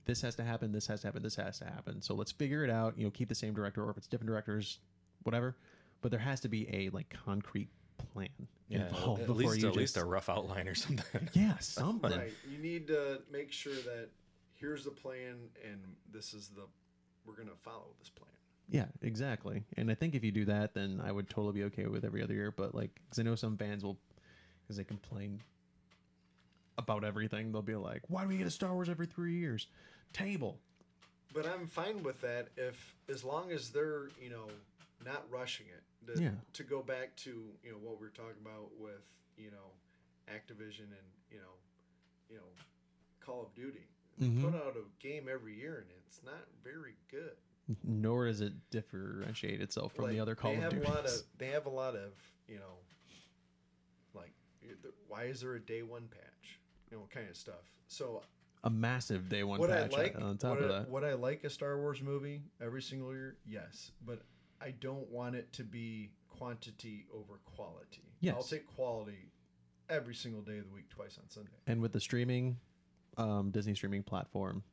[SPEAKER 2] This has to happen. This has to happen. This has to happen. So let's figure it out. Keep the same director, or if it's different directors, whatever. But there has to be a like concrete plan involved before
[SPEAKER 1] at least a rough outline or something.
[SPEAKER 2] Yeah, something.
[SPEAKER 3] Right. You need to make sure that here's the plan, and we're going to follow this plan.
[SPEAKER 2] Yeah, exactly. And I think if you do that, then I would totally be okay with every other year. But like, because I know some fans will, because they complain about everything, they'll be like, "Why do we get a Star Wars every 3 years?" Table.
[SPEAKER 3] But I'm fine with that as long as they're not rushing it. To go back to what we were talking about with Activision and Call of Duty. They put out a game every year, and it's not very good.
[SPEAKER 2] Nor does it differentiate itself from the other Call of Duties.
[SPEAKER 3] They have a lot of why is there a day one patch? Kind of stuff. So
[SPEAKER 2] a massive day one patch on top of that.
[SPEAKER 3] Would I like a Star Wars movie every single year? Yes, but I don't want it to be quantity over quality.
[SPEAKER 2] Yes.
[SPEAKER 3] I'll take quality every single day of the week, twice on Sunday.
[SPEAKER 2] And with the streaming, Disney streaming platform,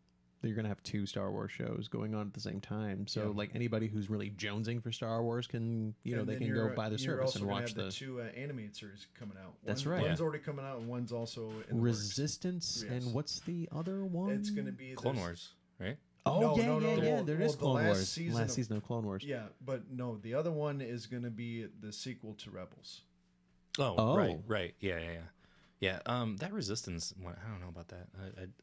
[SPEAKER 2] you're gonna have 2 Star Wars shows going on at the same time. So
[SPEAKER 3] Yeah.
[SPEAKER 2] like anybody who's really jonesing for Star Wars can they
[SPEAKER 3] And
[SPEAKER 2] can
[SPEAKER 3] then
[SPEAKER 2] go buy the
[SPEAKER 3] you're
[SPEAKER 2] service
[SPEAKER 3] also
[SPEAKER 2] and
[SPEAKER 3] gonna
[SPEAKER 2] watch
[SPEAKER 3] have
[SPEAKER 2] the
[SPEAKER 3] 2 animated series coming out.
[SPEAKER 2] That's
[SPEAKER 3] One-
[SPEAKER 2] right.
[SPEAKER 3] One's
[SPEAKER 1] Yeah.
[SPEAKER 3] already coming out, and one's also in the works.
[SPEAKER 2] Resistance.
[SPEAKER 3] Yes.
[SPEAKER 2] And what's the other one?
[SPEAKER 3] It's going to be
[SPEAKER 1] Clone
[SPEAKER 3] this-
[SPEAKER 1] Wars, right?
[SPEAKER 2] Oh
[SPEAKER 3] No,
[SPEAKER 2] yeah,
[SPEAKER 3] no, no,
[SPEAKER 2] yeah,
[SPEAKER 3] no.
[SPEAKER 2] yeah. There
[SPEAKER 3] Well,
[SPEAKER 2] is
[SPEAKER 3] the
[SPEAKER 2] Clone
[SPEAKER 3] last
[SPEAKER 2] Wars.
[SPEAKER 3] season
[SPEAKER 2] Last
[SPEAKER 3] of-
[SPEAKER 2] season of Clone Wars.
[SPEAKER 3] Yeah, but no, the other one is going to be the sequel to Rebels.
[SPEAKER 1] Oh, right,
[SPEAKER 2] Oh.
[SPEAKER 1] right. Yeah. That Resistance one, I don't know about that.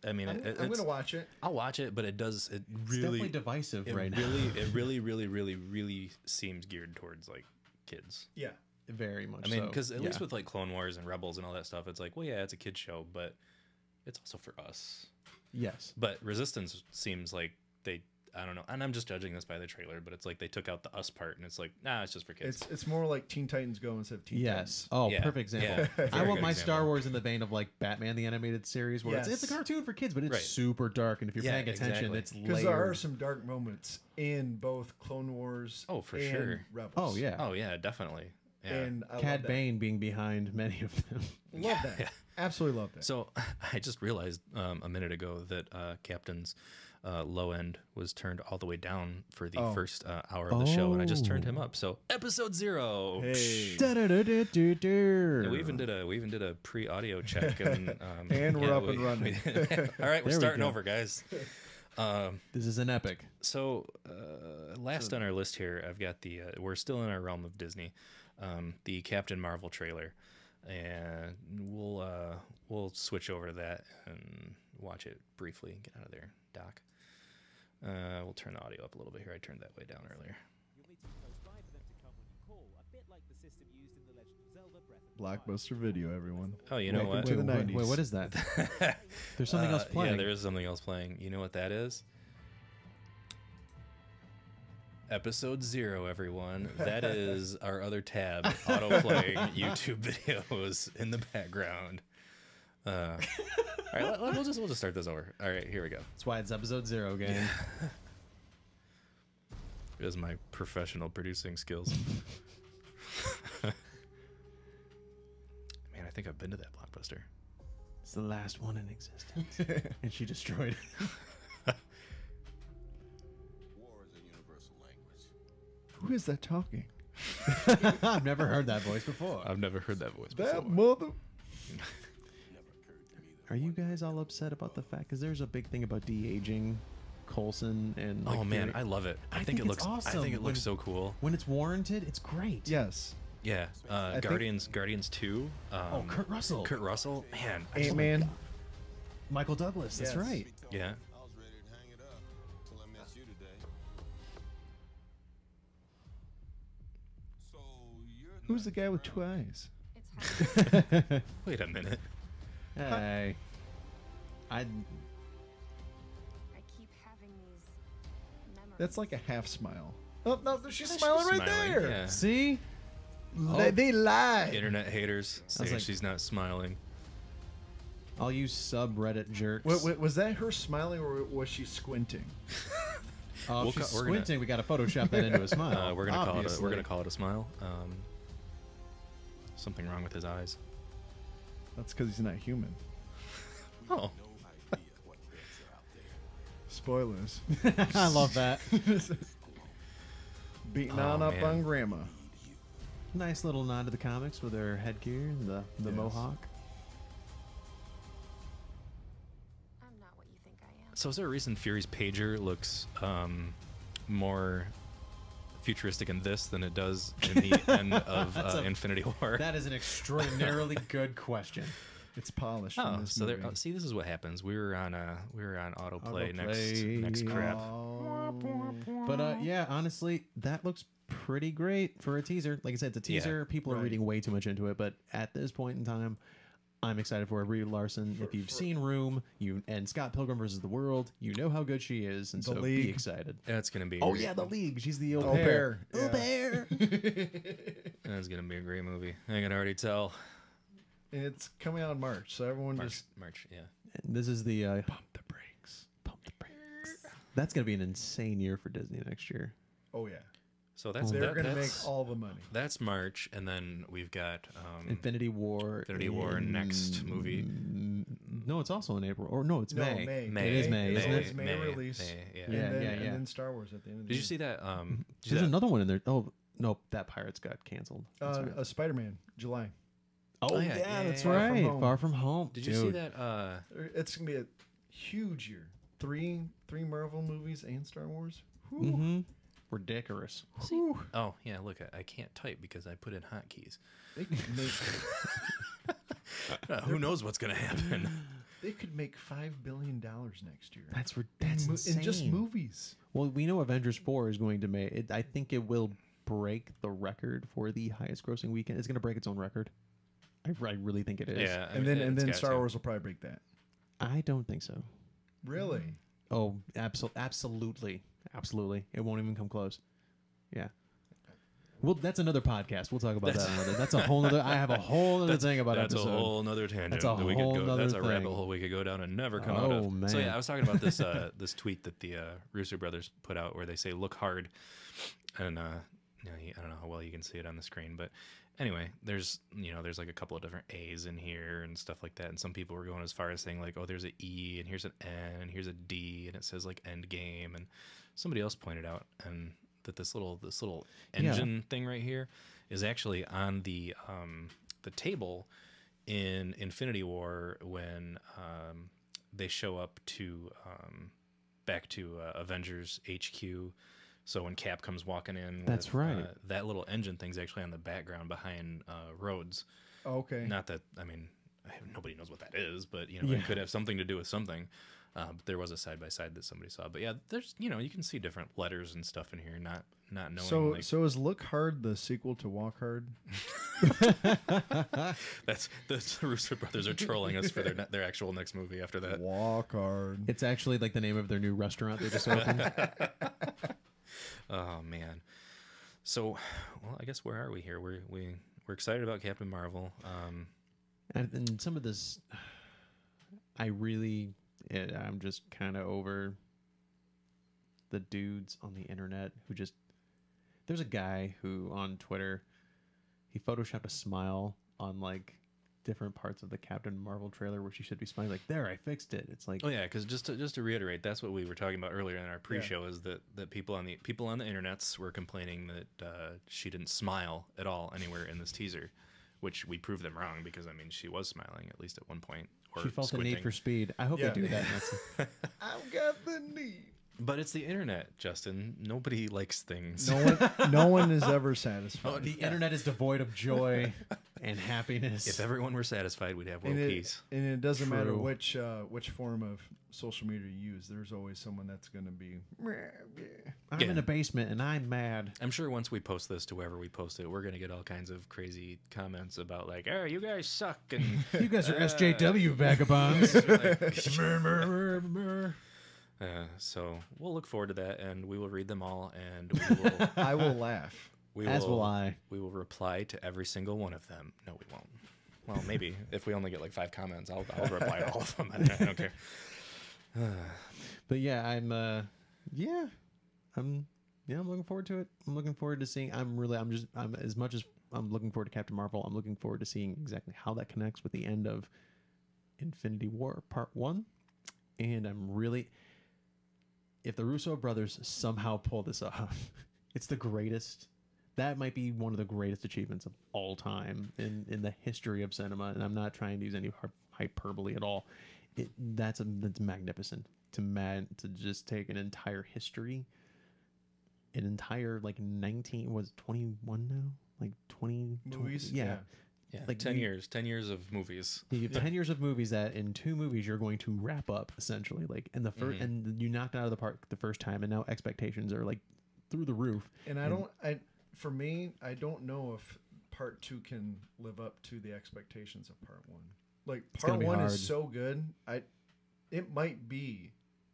[SPEAKER 1] I mean,
[SPEAKER 3] I'm
[SPEAKER 1] it's,
[SPEAKER 3] going to watch it.
[SPEAKER 1] I'll watch it, but it does. It
[SPEAKER 2] It's
[SPEAKER 1] really,
[SPEAKER 2] definitely divisive
[SPEAKER 1] it
[SPEAKER 2] right
[SPEAKER 1] really,
[SPEAKER 2] now.
[SPEAKER 1] it really seems geared towards like kids.
[SPEAKER 3] Yeah.
[SPEAKER 2] Very much.
[SPEAKER 1] I mean,
[SPEAKER 2] so.
[SPEAKER 1] because at
[SPEAKER 2] Yeah.
[SPEAKER 1] least with like Clone Wars and Rebels and all that stuff, it's like, well, yeah, it's a kid show, but it's also for us.
[SPEAKER 2] Yes.
[SPEAKER 1] But Resistance seems like they, I don't know, and I'm just judging this by the trailer, but it's like they took out the us part, and it's like, nah, it's just for kids.
[SPEAKER 3] It's more like Teen Titans Go instead of Teen
[SPEAKER 2] Yes.
[SPEAKER 3] Titans.
[SPEAKER 2] Oh,
[SPEAKER 1] Yeah.
[SPEAKER 2] perfect example.
[SPEAKER 1] Yeah.
[SPEAKER 2] I
[SPEAKER 1] Very
[SPEAKER 2] want
[SPEAKER 1] good
[SPEAKER 2] my
[SPEAKER 1] example.
[SPEAKER 2] Star Wars in the vein of like Batman the animated series, where it's
[SPEAKER 3] Yes.
[SPEAKER 2] a cartoon for kids, but it's
[SPEAKER 1] Right.
[SPEAKER 2] super dark, and if you're
[SPEAKER 1] Yeah,
[SPEAKER 2] paying attention,
[SPEAKER 1] exactly.
[SPEAKER 2] it's
[SPEAKER 3] Because there are
[SPEAKER 2] layered.
[SPEAKER 3] some dark moments in both Clone Wars
[SPEAKER 1] Oh, for
[SPEAKER 3] and
[SPEAKER 1] sure.
[SPEAKER 3] Rebels.
[SPEAKER 2] Oh yeah.
[SPEAKER 1] Oh yeah, definitely. Yeah.
[SPEAKER 3] And I
[SPEAKER 2] Cad
[SPEAKER 3] love
[SPEAKER 2] Bane being behind many of them.
[SPEAKER 3] that. Love that.
[SPEAKER 1] Yeah.
[SPEAKER 3] Absolutely love that.
[SPEAKER 1] So I just realized a minute ago that Captain's low end was turned all the way down for the
[SPEAKER 3] Oh.
[SPEAKER 1] first hour of the show, and I just turned him
[SPEAKER 2] Oh.
[SPEAKER 1] up. So episode 0.
[SPEAKER 3] Hey.
[SPEAKER 2] Da-da-da-da-da-da.
[SPEAKER 1] Yeah, we even did a pre-audio check, and
[SPEAKER 3] And we're up and running.
[SPEAKER 1] all right, we're
[SPEAKER 2] There we
[SPEAKER 1] starting
[SPEAKER 2] go.
[SPEAKER 1] over, guys.
[SPEAKER 2] This is an epic.
[SPEAKER 1] So last on our list here, I've got the we're still in our realm of Disney, the Captain Marvel trailer, and we'll switch over to that and watch it briefly and get out of there, Doc. We'll turn the audio up a little bit here. I turned that way down earlier.
[SPEAKER 4] You'll need to be close by for them to come when you call, a bit like the system used in The Legend of Zelda Breath of the Wild.
[SPEAKER 3] Blockbuster Video, everyone.
[SPEAKER 1] Oh, you know
[SPEAKER 3] Welcome
[SPEAKER 1] what?
[SPEAKER 3] to the
[SPEAKER 2] Wait,
[SPEAKER 3] 90s.
[SPEAKER 2] what is that? There's something else playing.
[SPEAKER 1] Yeah, there is something else playing. You know what that is? Episode 0, everyone. That is our other tab, autoplaying YouTube videos in the background. All right, we'll just start this over. All right, here we go.
[SPEAKER 2] That's why it's episode 0, gang.
[SPEAKER 1] It is my professional producing skills. Man, I think I've been to that Blockbuster.
[SPEAKER 2] It's the last one in existence. And she destroyed it.
[SPEAKER 5] War is a universal language.
[SPEAKER 3] Who is that talking?
[SPEAKER 2] I've never heard that voice before.
[SPEAKER 1] I've never heard that voice before.
[SPEAKER 3] That mother.
[SPEAKER 5] Never occurred to me that
[SPEAKER 2] Are you guys all upset about the fact? Because there's a big thing about de-aging Coulson and.
[SPEAKER 1] Oh
[SPEAKER 2] like,
[SPEAKER 1] man,
[SPEAKER 2] Fury.
[SPEAKER 1] I love it. I,
[SPEAKER 2] I
[SPEAKER 1] think
[SPEAKER 2] think
[SPEAKER 1] it
[SPEAKER 2] it's
[SPEAKER 1] looks. I
[SPEAKER 2] awesome
[SPEAKER 1] think it looks
[SPEAKER 2] when-
[SPEAKER 1] so cool.
[SPEAKER 2] when it's warranted, it's great.
[SPEAKER 3] Yes.
[SPEAKER 1] Yeah,
[SPEAKER 3] think-
[SPEAKER 1] Guardians 2.
[SPEAKER 2] Oh, Kurt Russell.
[SPEAKER 1] Kurt Russell, man. I just-
[SPEAKER 3] Ant-Man.
[SPEAKER 2] Michael Douglas. That's
[SPEAKER 3] Yes.
[SPEAKER 2] right.
[SPEAKER 1] Yeah.
[SPEAKER 5] I was ready to hang it up till I met you today. So you're
[SPEAKER 3] Who's the
[SPEAKER 5] not
[SPEAKER 3] guy with
[SPEAKER 5] around.
[SPEAKER 3] 2 eyes?
[SPEAKER 6] It's hard.
[SPEAKER 1] Wait a minute.
[SPEAKER 2] Hey. I.
[SPEAKER 6] I keep having these memories.
[SPEAKER 3] That's like a half smile. Oh, no, she's
[SPEAKER 1] She's
[SPEAKER 3] smiling right
[SPEAKER 1] smiling,
[SPEAKER 3] there.
[SPEAKER 1] yeah.
[SPEAKER 2] See?
[SPEAKER 3] They lied.
[SPEAKER 1] Internet haters saying
[SPEAKER 2] like-
[SPEAKER 1] she's not smiling.
[SPEAKER 2] All you subreddit jerks.
[SPEAKER 3] Was that her smiling or was she squinting?
[SPEAKER 2] Oh,
[SPEAKER 1] We'll
[SPEAKER 2] if she's
[SPEAKER 1] we're gonna-
[SPEAKER 2] squinting, we got to Photoshop that into a smile.
[SPEAKER 1] We're gonna
[SPEAKER 2] obviously.
[SPEAKER 1] call it a smile. Something wrong with his eyes.
[SPEAKER 3] That's because he's not human.
[SPEAKER 1] Oh,
[SPEAKER 5] No idea what threats are out there.
[SPEAKER 3] Spoilers.
[SPEAKER 2] I love that.
[SPEAKER 3] Beating
[SPEAKER 1] Oh,
[SPEAKER 3] on up
[SPEAKER 1] man.
[SPEAKER 3] on grandma.
[SPEAKER 2] Nice little nod to the comics with their headgear and the
[SPEAKER 3] Yes.
[SPEAKER 2] mohawk.
[SPEAKER 6] I'm not what you think I am.
[SPEAKER 1] so is there a reason Fury's pager looks more futuristic in this than it does in the end of
[SPEAKER 2] That's a-
[SPEAKER 1] Infinity War?
[SPEAKER 2] That is an extraordinarily good question.
[SPEAKER 3] It's polished.
[SPEAKER 1] Oh,
[SPEAKER 3] in this
[SPEAKER 1] so there.
[SPEAKER 3] movie.
[SPEAKER 1] See, this is what happens. We were on autoplay next
[SPEAKER 2] Autoplay.
[SPEAKER 1] crap.
[SPEAKER 2] But yeah, honestly, that looks pretty great for a teaser. Like I said, it's a
[SPEAKER 1] Yeah.
[SPEAKER 2] teaser. People are
[SPEAKER 3] Right.
[SPEAKER 2] reading way too much into it, but at this point in time, I'm excited for it. Brie Larson. If you've seen Room, and Scott Pilgrim versus the World, you know how good she is, and
[SPEAKER 3] The
[SPEAKER 2] so
[SPEAKER 3] League.
[SPEAKER 2] be excited.
[SPEAKER 1] That's gonna be.
[SPEAKER 2] Oh yeah, The League. She's the au
[SPEAKER 3] Au
[SPEAKER 2] pair.
[SPEAKER 3] pair,
[SPEAKER 2] Au
[SPEAKER 3] yeah.
[SPEAKER 2] pair.
[SPEAKER 1] That's gonna be a great movie. I can already tell.
[SPEAKER 3] And it's coming out in March, so everyone
[SPEAKER 1] March,
[SPEAKER 3] just
[SPEAKER 1] March, yeah.
[SPEAKER 2] And this is the
[SPEAKER 3] pump the brakes.
[SPEAKER 2] pump the brakes. That's gonna be an insane year for Disney next year.
[SPEAKER 3] Oh yeah,
[SPEAKER 1] So that's
[SPEAKER 3] they're
[SPEAKER 1] that,
[SPEAKER 3] gonna make
[SPEAKER 1] that's,
[SPEAKER 3] all the money.
[SPEAKER 1] that's March, and then we've got
[SPEAKER 2] Infinity War.
[SPEAKER 1] Infinity War next movie.
[SPEAKER 2] No, it's also in April. Or no, it's
[SPEAKER 3] No,
[SPEAKER 2] May.
[SPEAKER 3] May.
[SPEAKER 2] It is May,
[SPEAKER 3] It's
[SPEAKER 2] isn't
[SPEAKER 3] always
[SPEAKER 2] it?
[SPEAKER 3] May release.
[SPEAKER 1] yeah.
[SPEAKER 3] And
[SPEAKER 2] Yeah,
[SPEAKER 3] then,
[SPEAKER 2] yeah.
[SPEAKER 3] And then Star Wars at the end of the
[SPEAKER 1] Did you
[SPEAKER 3] year.
[SPEAKER 1] see that?
[SPEAKER 2] There's another one in there. Oh, no, that Pirates got canceled. That's right.
[SPEAKER 3] Spider-Man, July.
[SPEAKER 2] Oh,
[SPEAKER 1] yeah,
[SPEAKER 2] yeah, that's
[SPEAKER 3] Far From
[SPEAKER 2] right.
[SPEAKER 3] Home.
[SPEAKER 2] Far From Home.
[SPEAKER 1] Did you see
[SPEAKER 2] Dude.
[SPEAKER 1] that?
[SPEAKER 3] It's gonna be a huge year. Three Marvel movies and Star Wars. Whew.
[SPEAKER 2] Mm-hmm. Ridiculous.
[SPEAKER 3] Whew.
[SPEAKER 1] Oh yeah, look, I can't type because I put in hotkeys.
[SPEAKER 3] They could make
[SPEAKER 1] Who knows what's gonna happen?
[SPEAKER 3] they could make $5 billion next year.
[SPEAKER 2] That's
[SPEAKER 3] in
[SPEAKER 2] insane.
[SPEAKER 3] just movies.
[SPEAKER 2] Well, we know Avengers 4 is going to make it. I think it will break the record for the highest grossing weekend. It's going to break its own record. I really think it is.
[SPEAKER 1] Yeah,
[SPEAKER 3] And then Star Wars will probably break that.
[SPEAKER 2] I don't think so.
[SPEAKER 3] Really?
[SPEAKER 2] Oh, absolutely. It won't even come close. Yeah. Well, that's another podcast. We'll talk about that another. That's a whole other. I have a whole other thing about
[SPEAKER 1] that's
[SPEAKER 2] episode.
[SPEAKER 1] a whole nother tangent.
[SPEAKER 2] That's a
[SPEAKER 1] that we could
[SPEAKER 2] whole
[SPEAKER 1] go.
[SPEAKER 2] nother
[SPEAKER 1] That's a rabbit
[SPEAKER 2] thing.
[SPEAKER 1] hole we could go down and never come out
[SPEAKER 2] Oh,
[SPEAKER 1] of.
[SPEAKER 2] man.
[SPEAKER 1] So yeah, I was talking about this this tweet that the Russo brothers put out where they say "look hard," and I don't know how well you can see it on the screen, but anyway, there's like a couple of different A's in here and stuff like that, and some people were going as far as saying like, oh, there's an E and here's an N and here's a D and it says like end game, and somebody else pointed out and that this little engine thing right here is actually on the table in Infinity War when they show up to back to Avengers HQ. So when Cap comes walking in,
[SPEAKER 2] That's right.
[SPEAKER 1] That little engine thing's actually on the background behind Rhodes.
[SPEAKER 3] Oh, okay.
[SPEAKER 1] Not that nobody knows what that is, but
[SPEAKER 2] Yeah.
[SPEAKER 1] it could have something to do with something. But there was a side by side that somebody saw. But yeah, there's you can see different letters and stuff in here. Not knowing.
[SPEAKER 3] So is Look Hard the sequel to Walk Hard?
[SPEAKER 1] that's the Russo brothers are trolling us for their actual next movie after that.
[SPEAKER 3] Walk Hard.
[SPEAKER 2] It's actually like the name of their new restaurant they just opened.
[SPEAKER 1] Oh man. So, well, I guess where are we here? We're excited about Captain Marvel.
[SPEAKER 2] And some of this, I'm just kind of over the dudes on the internet who just. There's a guy who on Twitter, he photoshopped a smile on like different parts of the Captain Marvel trailer where she should be smiling. Like, there, I fixed it. It's like,
[SPEAKER 1] Oh yeah, because just to reiterate, that's what we were talking about earlier in our pre-show is that people on the internets were complaining that she didn't smile at all anywhere in this teaser, which we proved them wrong because she was smiling at least at one point. Or
[SPEAKER 2] she felt
[SPEAKER 1] squinting.
[SPEAKER 2] the need for speed. I hope
[SPEAKER 3] Yeah.
[SPEAKER 2] they do that.
[SPEAKER 3] I've got the need.
[SPEAKER 1] But it's the internet, Justin. Nobody likes things.
[SPEAKER 3] No one is ever satisfied.
[SPEAKER 2] The internet is devoid of joy and happiness.
[SPEAKER 1] If everyone were satisfied, we'd have world
[SPEAKER 3] and
[SPEAKER 1] peace.
[SPEAKER 3] it doesn't matter
[SPEAKER 2] True.
[SPEAKER 3] which form of social media you use. There's always someone that's going to be.
[SPEAKER 2] I'm
[SPEAKER 1] Yeah.
[SPEAKER 2] in a basement and I'm mad.
[SPEAKER 1] I'm sure once we post this to wherever we post it, we're gonna get all kinds of crazy comments about like, "Oh, you guys suck," and
[SPEAKER 2] You guys are SJW vagabonds.
[SPEAKER 1] so we'll look forward to that, and we will read them all, and we will.
[SPEAKER 3] I will laugh.
[SPEAKER 2] As will I.
[SPEAKER 1] We will reply to every single one of them. No, we won't. Well, maybe if we only get like 5 comments, I'll reply to all of them. I don't care.
[SPEAKER 2] But yeah, I'm looking forward to it. I'm looking forward to seeing. I'm as much as I'm looking forward to Captain Marvel. I'm looking forward to seeing exactly how that connects with the end of Infinity War Part 1. And I'm really, if the Russo brothers somehow pull this off, it's the greatest. That might be one of the greatest achievements of all time in the history of cinema. And I'm not trying to use any hyperbole at all. That's magnificent to just take an entire history, an entire like 21 now, like 20
[SPEAKER 3] Movies?
[SPEAKER 2] yeah.
[SPEAKER 1] Yeah,
[SPEAKER 2] Like
[SPEAKER 1] 10
[SPEAKER 2] you-
[SPEAKER 1] years. 10 years of movies.
[SPEAKER 2] You have 10 years of movies that in 2 movies you're going to wrap up essentially, like, and the first and you knocked it out of the park the first time, and now expectations are like through the roof.
[SPEAKER 3] And for me, I don't know if Part 2 can live up to the expectations of Part 1. Like
[SPEAKER 2] gonna
[SPEAKER 3] Part
[SPEAKER 2] be
[SPEAKER 3] 1
[SPEAKER 2] hard.
[SPEAKER 3] is so good. It might be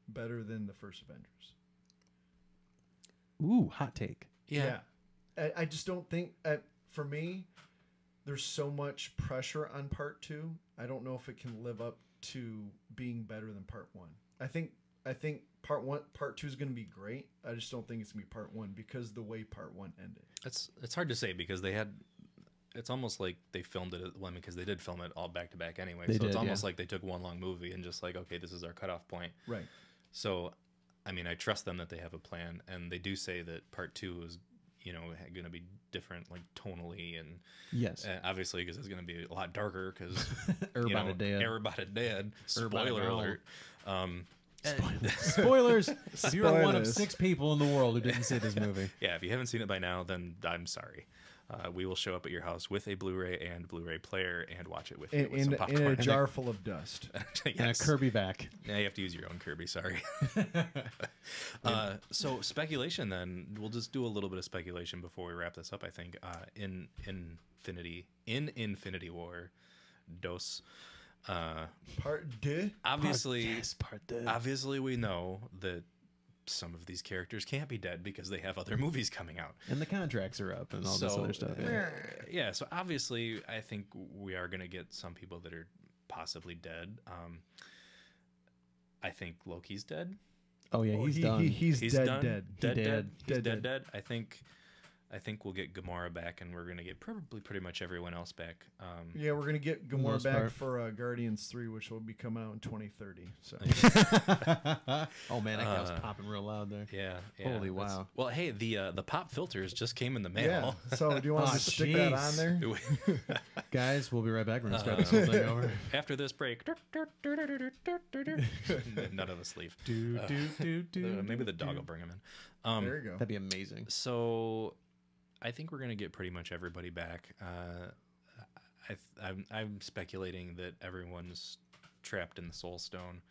[SPEAKER 3] better than the first Avengers.
[SPEAKER 2] Ooh, hot take.
[SPEAKER 1] Yeah.
[SPEAKER 3] I just don't think for me there's so much pressure on Part 2. I don't know if it can live up to being better than Part 1. I think Part 2 is going to be great. I just don't think it's going to be Part 1 because the way Part 1 ended.
[SPEAKER 1] It's hard to say because they had it's almost like they filmed it. Well, I mean, because they did film it all back to back anyway.
[SPEAKER 2] They
[SPEAKER 1] So it's
[SPEAKER 2] did,
[SPEAKER 1] almost
[SPEAKER 2] yeah.
[SPEAKER 1] like they took one long movie and just like, okay, this is our cutoff point.
[SPEAKER 3] Right.
[SPEAKER 1] So, I mean, I trust them that they have a plan, and they do say that part 2 is, going to be different, like tonally, and
[SPEAKER 2] Yes.
[SPEAKER 1] obviously because it's going to be a lot darker because
[SPEAKER 2] Everybody dead.
[SPEAKER 1] Everybody dead.
[SPEAKER 2] Everybody
[SPEAKER 1] Spoiler
[SPEAKER 2] gone.
[SPEAKER 1] alert.
[SPEAKER 2] Spoilers. If you're one of
[SPEAKER 3] Spoilers.
[SPEAKER 2] 6 people in the world who didn't see this movie.
[SPEAKER 1] Yeah, if you haven't seen it by now, then I'm sorry. We will show up at your house with a Blu-ray and Blu-ray player and watch it with you with some
[SPEAKER 3] In
[SPEAKER 1] popcorn.
[SPEAKER 3] a jar full of dust.
[SPEAKER 2] And a
[SPEAKER 1] Yes.
[SPEAKER 2] Kirby back.
[SPEAKER 1] Yeah, you have to use your own Kirby. Sorry. So speculation. Then we'll just do a little bit of speculation before we wrap this up. I think in Infinity War, DOS.
[SPEAKER 3] Part 2.
[SPEAKER 1] Obviously, we know that some of these characters can't be dead because they have other movies coming out.
[SPEAKER 2] And the contracts are up and all this other stuff. Yeah.
[SPEAKER 1] Yeah, so obviously, I think we are going to get some people that are possibly dead. I think Loki's dead.
[SPEAKER 2] Oh yeah, he's done.
[SPEAKER 3] He's dead,
[SPEAKER 1] done.
[SPEAKER 3] dead.
[SPEAKER 1] Dead. He's
[SPEAKER 3] Dead.
[SPEAKER 1] dead. I think we'll get Gamora back, and we're gonna get probably pretty much everyone else back.
[SPEAKER 3] Yeah, we're gonna get Gamora
[SPEAKER 2] most
[SPEAKER 3] back
[SPEAKER 2] part.
[SPEAKER 3] for Guardians 3, which will be coming out in 2030. So
[SPEAKER 2] Oh man, that guy was popping real loud there.
[SPEAKER 1] Yeah.
[SPEAKER 2] Holy
[SPEAKER 1] that's-
[SPEAKER 2] wow.
[SPEAKER 1] Well, hey, the pop filters just came in the
[SPEAKER 3] yeah.
[SPEAKER 1] mail.
[SPEAKER 3] So do you want
[SPEAKER 2] Oh,
[SPEAKER 3] to stick that
[SPEAKER 2] jeez.
[SPEAKER 3] on there?
[SPEAKER 2] Guys, we'll be right back. We're gonna start this whole thing over.
[SPEAKER 1] After this break, none of us leave. Maybe the dog will bring him in.
[SPEAKER 3] There you go.
[SPEAKER 2] That'd be amazing.
[SPEAKER 1] So, I think we're gonna get pretty much everybody back. I'm speculating that everyone's trapped in the Soul Stone.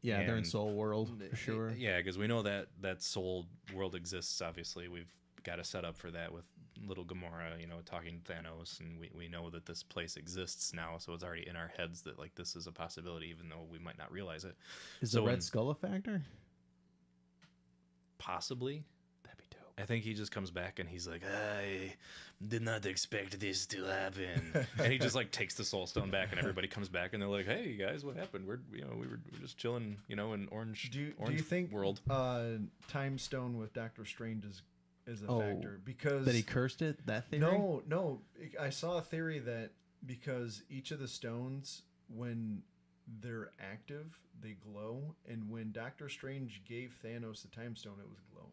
[SPEAKER 2] Yeah, they're in
[SPEAKER 1] And-
[SPEAKER 2] Soul World for sure.
[SPEAKER 1] Yeah, because we know that Soul world exists. Obviously, we've got a setup for that with little Gamora, talking to Thanos, and we know that this place exists now. So it's already in our heads that like this is a possibility, even though we might not realize it.
[SPEAKER 2] Is
[SPEAKER 1] So
[SPEAKER 2] the Red
[SPEAKER 1] when-
[SPEAKER 2] Skull a factor?
[SPEAKER 1] Possibly.
[SPEAKER 2] That'd be dope.
[SPEAKER 1] I think he just comes back and he's like, I did not expect this to happen, and he just like takes the Soul Stone back, and everybody comes back, and they're like, "Hey guys, what happened? We're just chilling, in Orange
[SPEAKER 3] Do you
[SPEAKER 1] Orange
[SPEAKER 3] think
[SPEAKER 1] world."
[SPEAKER 3] Time Stone with Doctor Strange is a
[SPEAKER 2] Oh,
[SPEAKER 3] factor because
[SPEAKER 2] That he cursed it? That theory?
[SPEAKER 3] no, I saw a theory that because each of the stones, when they're active, they glow, and when Doctor Strange gave Thanos the Time Stone, it was glowing.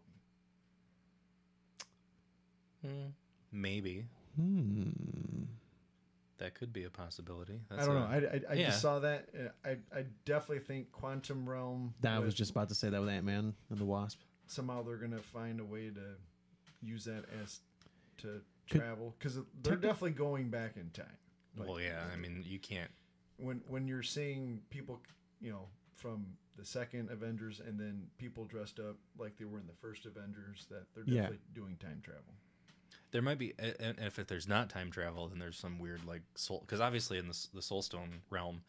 [SPEAKER 1] Maybe
[SPEAKER 2] Hmm.
[SPEAKER 1] that could be a possibility.
[SPEAKER 3] I don't know. I
[SPEAKER 1] yeah.
[SPEAKER 3] just saw that. I definitely think Quantum Realm.
[SPEAKER 2] I was
[SPEAKER 3] with-
[SPEAKER 2] just about to say that with Ant-Man and the Wasp.
[SPEAKER 3] somehow they're gonna find a way to use that as to
[SPEAKER 2] Could-
[SPEAKER 3] travel because they're definitely going back in time.
[SPEAKER 1] Well, yeah. I mean, you can't.
[SPEAKER 3] When you're seeing people, from the second Avengers and then people dressed up like they were in the first Avengers, that they're
[SPEAKER 2] Yeah.
[SPEAKER 3] definitely doing time travel.
[SPEAKER 1] There might be, and if there's not time travel, then there's some weird like soul. Because obviously in the Soul Stone realm,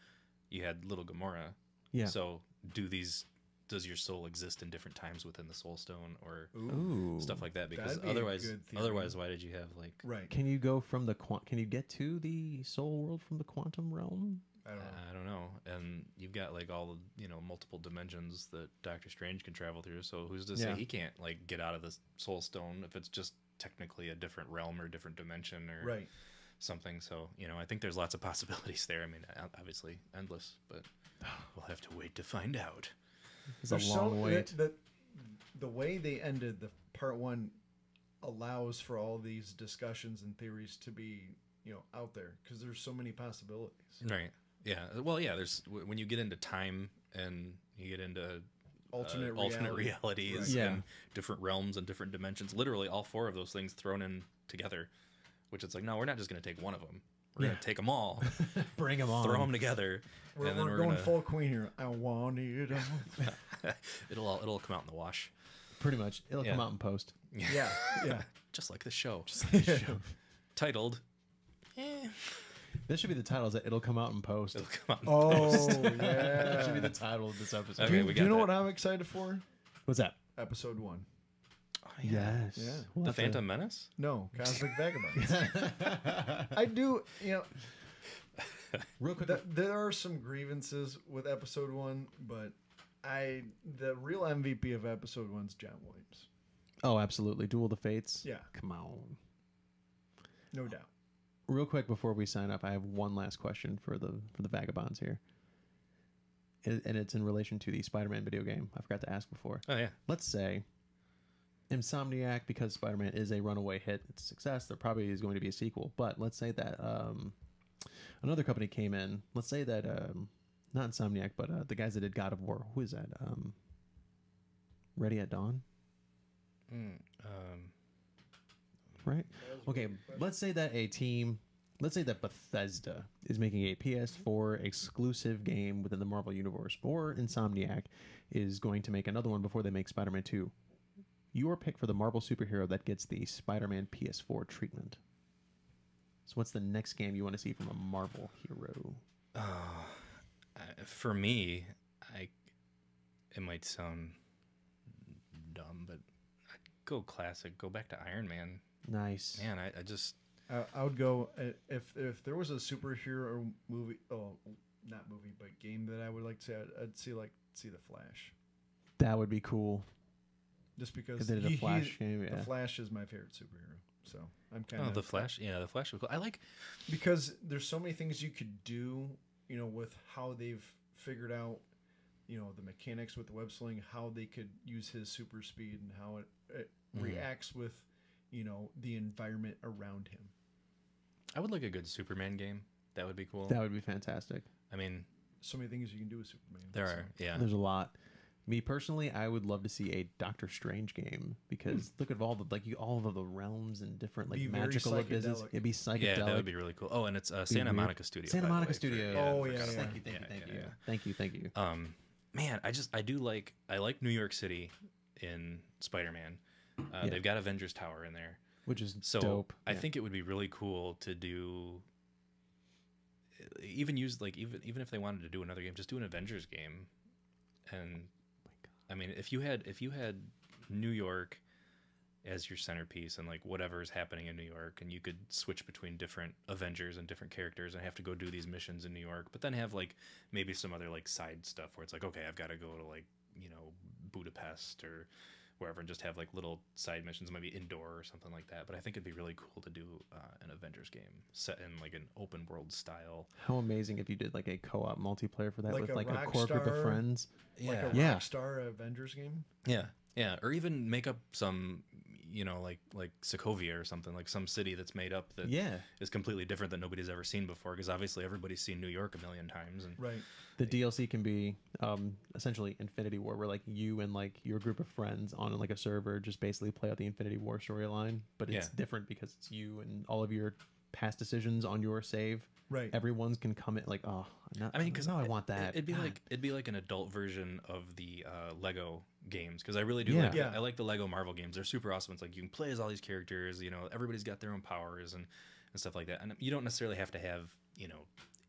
[SPEAKER 1] you had little Gamora.
[SPEAKER 2] Yeah.
[SPEAKER 1] So does your soul exist in different times within the Soul Stone or
[SPEAKER 2] Ooh.
[SPEAKER 1] stuff like that? Because
[SPEAKER 3] That'd be a
[SPEAKER 1] otherwise,
[SPEAKER 3] good theory.
[SPEAKER 1] why did you have like?
[SPEAKER 3] Right.
[SPEAKER 2] Can you go from the Can you get to the Soul World from the quantum realm?
[SPEAKER 3] I don't know.
[SPEAKER 1] I don't know. And you've got like all the multiple dimensions that Doctor Strange can travel through. So who's to say
[SPEAKER 2] Yeah.
[SPEAKER 1] he can't like get out of the Soul Stone if it's just technically a different realm or different dimension or
[SPEAKER 3] Right.
[SPEAKER 1] something? So I think there's lots of possibilities there. I mean, obviously endless, but we'll have to wait to find out.
[SPEAKER 2] It's a
[SPEAKER 3] There's
[SPEAKER 2] long wait.
[SPEAKER 3] The way they ended the part one allows for all these discussions and theories to be out there because there's so many possibilities.
[SPEAKER 1] Right. Yeah. Well, yeah. There's when you get into time and you get into
[SPEAKER 3] Alternate
[SPEAKER 1] realities
[SPEAKER 3] Right.
[SPEAKER 2] Yeah.
[SPEAKER 1] and different realms and different dimensions. Literally, all four of those things thrown in together. Which it's like, no, we're not just going to take one of them. We're going to take them all,
[SPEAKER 2] Bring them on.
[SPEAKER 1] throw them together,
[SPEAKER 3] We're,
[SPEAKER 1] and then
[SPEAKER 3] we're
[SPEAKER 1] we're
[SPEAKER 3] going
[SPEAKER 1] gonna.
[SPEAKER 3] full queen here. I want it all.
[SPEAKER 1] it'll come out in the wash.
[SPEAKER 2] Pretty much. It'll come
[SPEAKER 1] Yeah.
[SPEAKER 2] out in post.
[SPEAKER 3] Yeah, yeah.
[SPEAKER 1] Just like the show. Titled.
[SPEAKER 2] This should be the title. Is that it'll come out in post.
[SPEAKER 1] It'll come out in
[SPEAKER 3] Oh,
[SPEAKER 2] That should be
[SPEAKER 3] yeah.
[SPEAKER 2] the title of this episode.
[SPEAKER 1] Okay,
[SPEAKER 3] Do
[SPEAKER 1] we
[SPEAKER 3] you
[SPEAKER 1] got
[SPEAKER 3] know
[SPEAKER 1] that.
[SPEAKER 3] what I'm excited for?
[SPEAKER 2] What's that?
[SPEAKER 3] Episode 1.
[SPEAKER 1] Oh, yeah.
[SPEAKER 2] Yes.
[SPEAKER 3] Yeah.
[SPEAKER 2] We'll
[SPEAKER 1] The
[SPEAKER 2] have to-
[SPEAKER 1] Phantom Menace?
[SPEAKER 3] No, Cosmic Vagabonds. I do,
[SPEAKER 2] Real quick.
[SPEAKER 3] there are some grievances with episode 1, but the real MVP of episode 1's John Williams.
[SPEAKER 2] Oh, absolutely. Duel of the Fates.
[SPEAKER 3] Yeah.
[SPEAKER 2] Come on.
[SPEAKER 3] No doubt.
[SPEAKER 2] real quick before we sign up, I have one last question for the vagabonds here, and it's in relation to the Spider-Man video game. I forgot to ask before.
[SPEAKER 1] Oh yeah.
[SPEAKER 2] Let's say Insomniac, because Spider-Man is a runaway hit, it's a success. There probably is going to be a sequel, but let's say that another company came in. Let's say that not Insomniac, but the guys that did God of War. Who is that? Ready at Dawn, right? Okay, let's say that let's say that Bethesda is making a PS4 exclusive game within the Marvel Universe, or Insomniac is going to make another one before they make Spider-Man 2. Your pick for the Marvel superhero that gets the Spider-Man PS4 treatment. So what's the next game you want to see from a Marvel hero?
[SPEAKER 1] For me, it might sound dumb, but I'd go classic. Go back to Iron Man.
[SPEAKER 2] Nice.
[SPEAKER 1] Man, I just
[SPEAKER 3] I would go if there was a superhero movie, not movie, but game that I would like to see. I'd see the Flash,
[SPEAKER 2] That would be cool.
[SPEAKER 3] just because
[SPEAKER 2] If they did a Flash game, yeah.
[SPEAKER 3] the Flash is my favorite superhero. So I'm kind of
[SPEAKER 1] the Flash. Yeah, the Flash was cool. I like.
[SPEAKER 3] because there's so many things you could do, with how they've figured out, the mechanics with the web sling, how they could use his super speed and how it reacts with, the environment around him.
[SPEAKER 1] I would like a good Superman game. That would be cool.
[SPEAKER 2] That would be fantastic.
[SPEAKER 1] I mean,
[SPEAKER 3] So many things you can do with Superman.
[SPEAKER 1] there
[SPEAKER 3] so.
[SPEAKER 1] are. Yeah.
[SPEAKER 2] There's a lot. Me personally, I would love to see a Doctor Strange game because look at all of the realms and different
[SPEAKER 3] Be very
[SPEAKER 2] magical business.
[SPEAKER 3] psychedelic.
[SPEAKER 2] It'd be psychedelic.
[SPEAKER 1] Yeah, that would be really cool. Oh, and it's Santa
[SPEAKER 2] weird.
[SPEAKER 1] Monica Studios.
[SPEAKER 2] Santa
[SPEAKER 1] by the
[SPEAKER 2] Monica
[SPEAKER 1] way, for-
[SPEAKER 2] Studios.
[SPEAKER 3] Oh,
[SPEAKER 1] I
[SPEAKER 3] yeah,
[SPEAKER 1] forgot
[SPEAKER 3] yeah.
[SPEAKER 1] about
[SPEAKER 2] Thank you,
[SPEAKER 1] that.
[SPEAKER 2] thank you, thank you.
[SPEAKER 1] Man, I do like New York City in Spider-Man.
[SPEAKER 2] Yeah.
[SPEAKER 1] They've got Avengers Tower in there.
[SPEAKER 2] Which is
[SPEAKER 1] So
[SPEAKER 2] dope.
[SPEAKER 1] I
[SPEAKER 2] Yeah.
[SPEAKER 1] think it would be really cool to do even if they wanted to do another game, just do an Avengers game. And I mean, if you had New York as your centerpiece and like whatever is happening in New York, and you could switch between different Avengers and different characters and have to go do these missions in New York, but then have like maybe some other like side stuff where it's like, okay, I've got to go to like, Budapest or wherever and just have like little side missions, maybe indoor or something like that. But I think it'd be really cool to do an Avengers game set in like an open world style.
[SPEAKER 2] How amazing if you did like a co-op multiplayer for that
[SPEAKER 3] Like
[SPEAKER 2] with
[SPEAKER 3] a
[SPEAKER 2] like a core group of
[SPEAKER 3] Rockstar-
[SPEAKER 2] friends.
[SPEAKER 3] Like a
[SPEAKER 2] Yeah.
[SPEAKER 3] Rockstar Avengers game.
[SPEAKER 1] Yeah, or even make up some, like Sokovia or something, like some city that's made up that is completely different that nobody's ever seen before, because obviously everybody's seen New York a million times. And
[SPEAKER 3] Right.
[SPEAKER 2] The DLC can be essentially Infinity War, where like you and like your group of friends on like a server just basically play out the Infinity War storyline, but it's
[SPEAKER 1] Yeah.
[SPEAKER 2] different because it's you and all of your past decisions on your save.
[SPEAKER 3] Right.
[SPEAKER 2] Everyone's can come in like, oh,
[SPEAKER 1] I mean, because
[SPEAKER 2] now I want that.
[SPEAKER 1] It'd be
[SPEAKER 2] God.
[SPEAKER 1] like an adult version of the Lego games, because I really do
[SPEAKER 2] Yeah.
[SPEAKER 1] I like the Lego Marvel games. They're super awesome. It's like you can play as all these characters. Everybody's got their own powers and stuff like that. And you don't necessarily have to have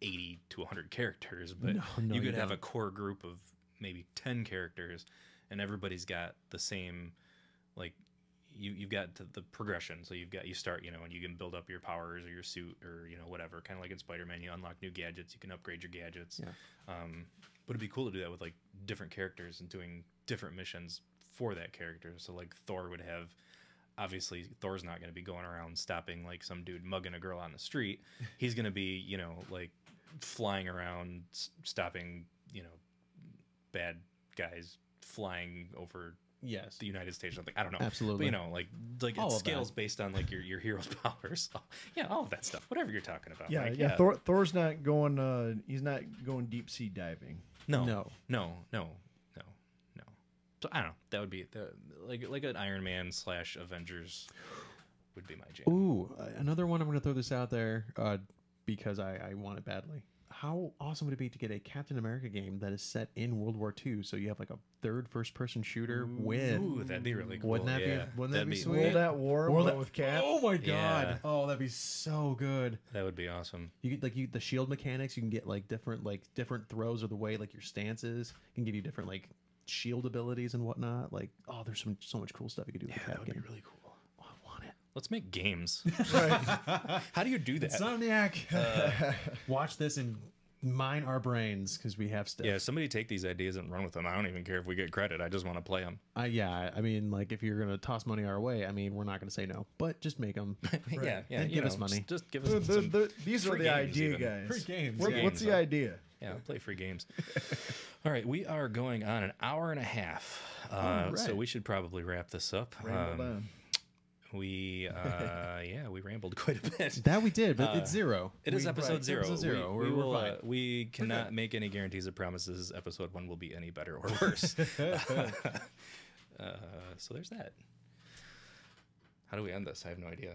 [SPEAKER 1] 80 to 100 characters, but
[SPEAKER 2] No,
[SPEAKER 1] you
[SPEAKER 2] you
[SPEAKER 1] could have
[SPEAKER 2] don't.
[SPEAKER 1] a core group of maybe 10 characters, and everybody's got the same like. You've got the progression, so you start, and you can build up your powers or your suit or whatever, kind of like in Spider-Man. You unlock new gadgets, you can upgrade your gadgets.
[SPEAKER 2] Yeah.
[SPEAKER 1] But it'd be cool to do that with like different characters and doing different missions for that character. So like Thor would have, obviously Thor's not going to be going around stopping like some dude mugging a girl on the street. He's going to be like flying around, stopping bad guys flying over
[SPEAKER 2] Yes.
[SPEAKER 1] the United States or something. I don't know.
[SPEAKER 2] Absolutely.
[SPEAKER 1] But like
[SPEAKER 2] All
[SPEAKER 1] it
[SPEAKER 2] of
[SPEAKER 1] scales
[SPEAKER 2] that.
[SPEAKER 1] based on like your hero's powers. Yeah, all of that stuff. Whatever you're talking about.
[SPEAKER 3] Yeah,
[SPEAKER 1] Mike.
[SPEAKER 3] yeah. Thor's not going. He's not going deep sea diving.
[SPEAKER 1] No. So I don't know. That would be like an Iron Man / Avengers would be my jam.
[SPEAKER 2] Ooh, another one. I'm going to throw this out there because I want it badly. How awesome would it be to get a Captain America game that is set in World War II? So you have like a third first-person shooter with.
[SPEAKER 1] Ooh, that'd be really cool.
[SPEAKER 2] Wouldn't that
[SPEAKER 1] yeah.
[SPEAKER 2] be? Wouldn't that be sweet?
[SPEAKER 3] World at War,
[SPEAKER 2] World
[SPEAKER 3] but
[SPEAKER 2] at-
[SPEAKER 3] with Cap.
[SPEAKER 2] Oh my god!
[SPEAKER 1] Yeah.
[SPEAKER 2] Oh, that'd be so good.
[SPEAKER 1] That would be awesome.
[SPEAKER 2] You get the shield mechanics. You can get like different throws or the way like your stance is can give you different like shield abilities and whatnot. Like there's so much cool stuff you could do with
[SPEAKER 1] Yeah,
[SPEAKER 2] the
[SPEAKER 1] that
[SPEAKER 2] Cap
[SPEAKER 1] would
[SPEAKER 2] game.
[SPEAKER 1] be really cool.
[SPEAKER 2] Oh, I want it.
[SPEAKER 1] Let's make games.
[SPEAKER 3] Right.
[SPEAKER 1] How do you do that?
[SPEAKER 2] Insomniac. Watch this and mine our brains because we have stuff.
[SPEAKER 1] Yeah, somebody take these ideas and run with them. I don't even care if we get credit. I just want to play them.
[SPEAKER 2] Yeah, I mean, like if you're gonna toss money our way, I mean, we're not gonna say no, but just make them.
[SPEAKER 1] Yeah,
[SPEAKER 2] And
[SPEAKER 1] you
[SPEAKER 2] give us
[SPEAKER 1] know,
[SPEAKER 2] money.
[SPEAKER 1] Just give us some
[SPEAKER 3] These are
[SPEAKER 1] free
[SPEAKER 3] the
[SPEAKER 1] games
[SPEAKER 3] idea
[SPEAKER 1] even.
[SPEAKER 3] guys.
[SPEAKER 2] Free games,
[SPEAKER 3] What-
[SPEAKER 2] yeah.
[SPEAKER 3] What's the idea?
[SPEAKER 1] Yeah, we'll play free games. All right, we are going on an hour and a half,
[SPEAKER 2] All
[SPEAKER 1] so
[SPEAKER 2] right.
[SPEAKER 1] we should probably wrap this up.
[SPEAKER 3] Ramble down.
[SPEAKER 1] We we rambled quite a bit.
[SPEAKER 2] That we did, but it's zero.
[SPEAKER 1] It is episode
[SPEAKER 2] right,
[SPEAKER 1] zero.
[SPEAKER 2] episode zero.
[SPEAKER 1] We,
[SPEAKER 2] We're
[SPEAKER 1] will,
[SPEAKER 2] fine.
[SPEAKER 1] we cannot make any guarantees or promises. Episode 1 will be any better or worse. So there's that. How do we end this? I have no idea.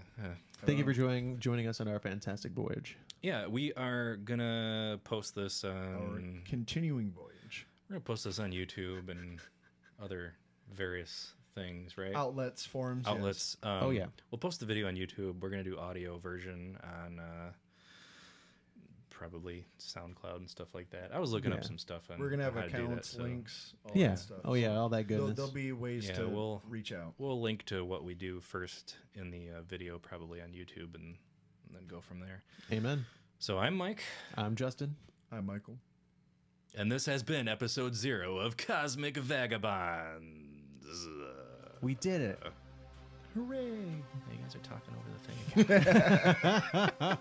[SPEAKER 2] Thank you for joining us on our fantastic voyage.
[SPEAKER 1] Yeah, we are gonna post this
[SPEAKER 3] Our
[SPEAKER 1] on.
[SPEAKER 3] continuing voyage.
[SPEAKER 1] We're gonna post this on YouTube and other various things, right?
[SPEAKER 3] Outlets, forums, yes.
[SPEAKER 1] Outlets.
[SPEAKER 2] Oh, yeah.
[SPEAKER 1] We'll post the video on YouTube. We're gonna do audio version on probably SoundCloud and stuff like that. I was looking up
[SPEAKER 2] Yeah.
[SPEAKER 1] some stuff on.
[SPEAKER 3] We're gonna have
[SPEAKER 1] how to do that,
[SPEAKER 3] accounts,
[SPEAKER 1] so
[SPEAKER 3] links, all
[SPEAKER 2] Yeah.
[SPEAKER 3] that stuff.
[SPEAKER 2] Oh yeah, all that
[SPEAKER 3] There'll,
[SPEAKER 2] goodness.
[SPEAKER 3] there'll be ways
[SPEAKER 1] Yeah,
[SPEAKER 3] to
[SPEAKER 1] we'll-
[SPEAKER 3] reach out.
[SPEAKER 1] We'll link to what we do first in the video, probably on YouTube, and then go from there.
[SPEAKER 2] Amen.
[SPEAKER 1] So I'm Mike,
[SPEAKER 2] I'm Justin.
[SPEAKER 3] Hi, Michael.
[SPEAKER 1] and this has been episode 0 of Cosmic Vagabonds.
[SPEAKER 2] We did it.
[SPEAKER 3] Hooray!
[SPEAKER 1] You guys are talking over the thing again.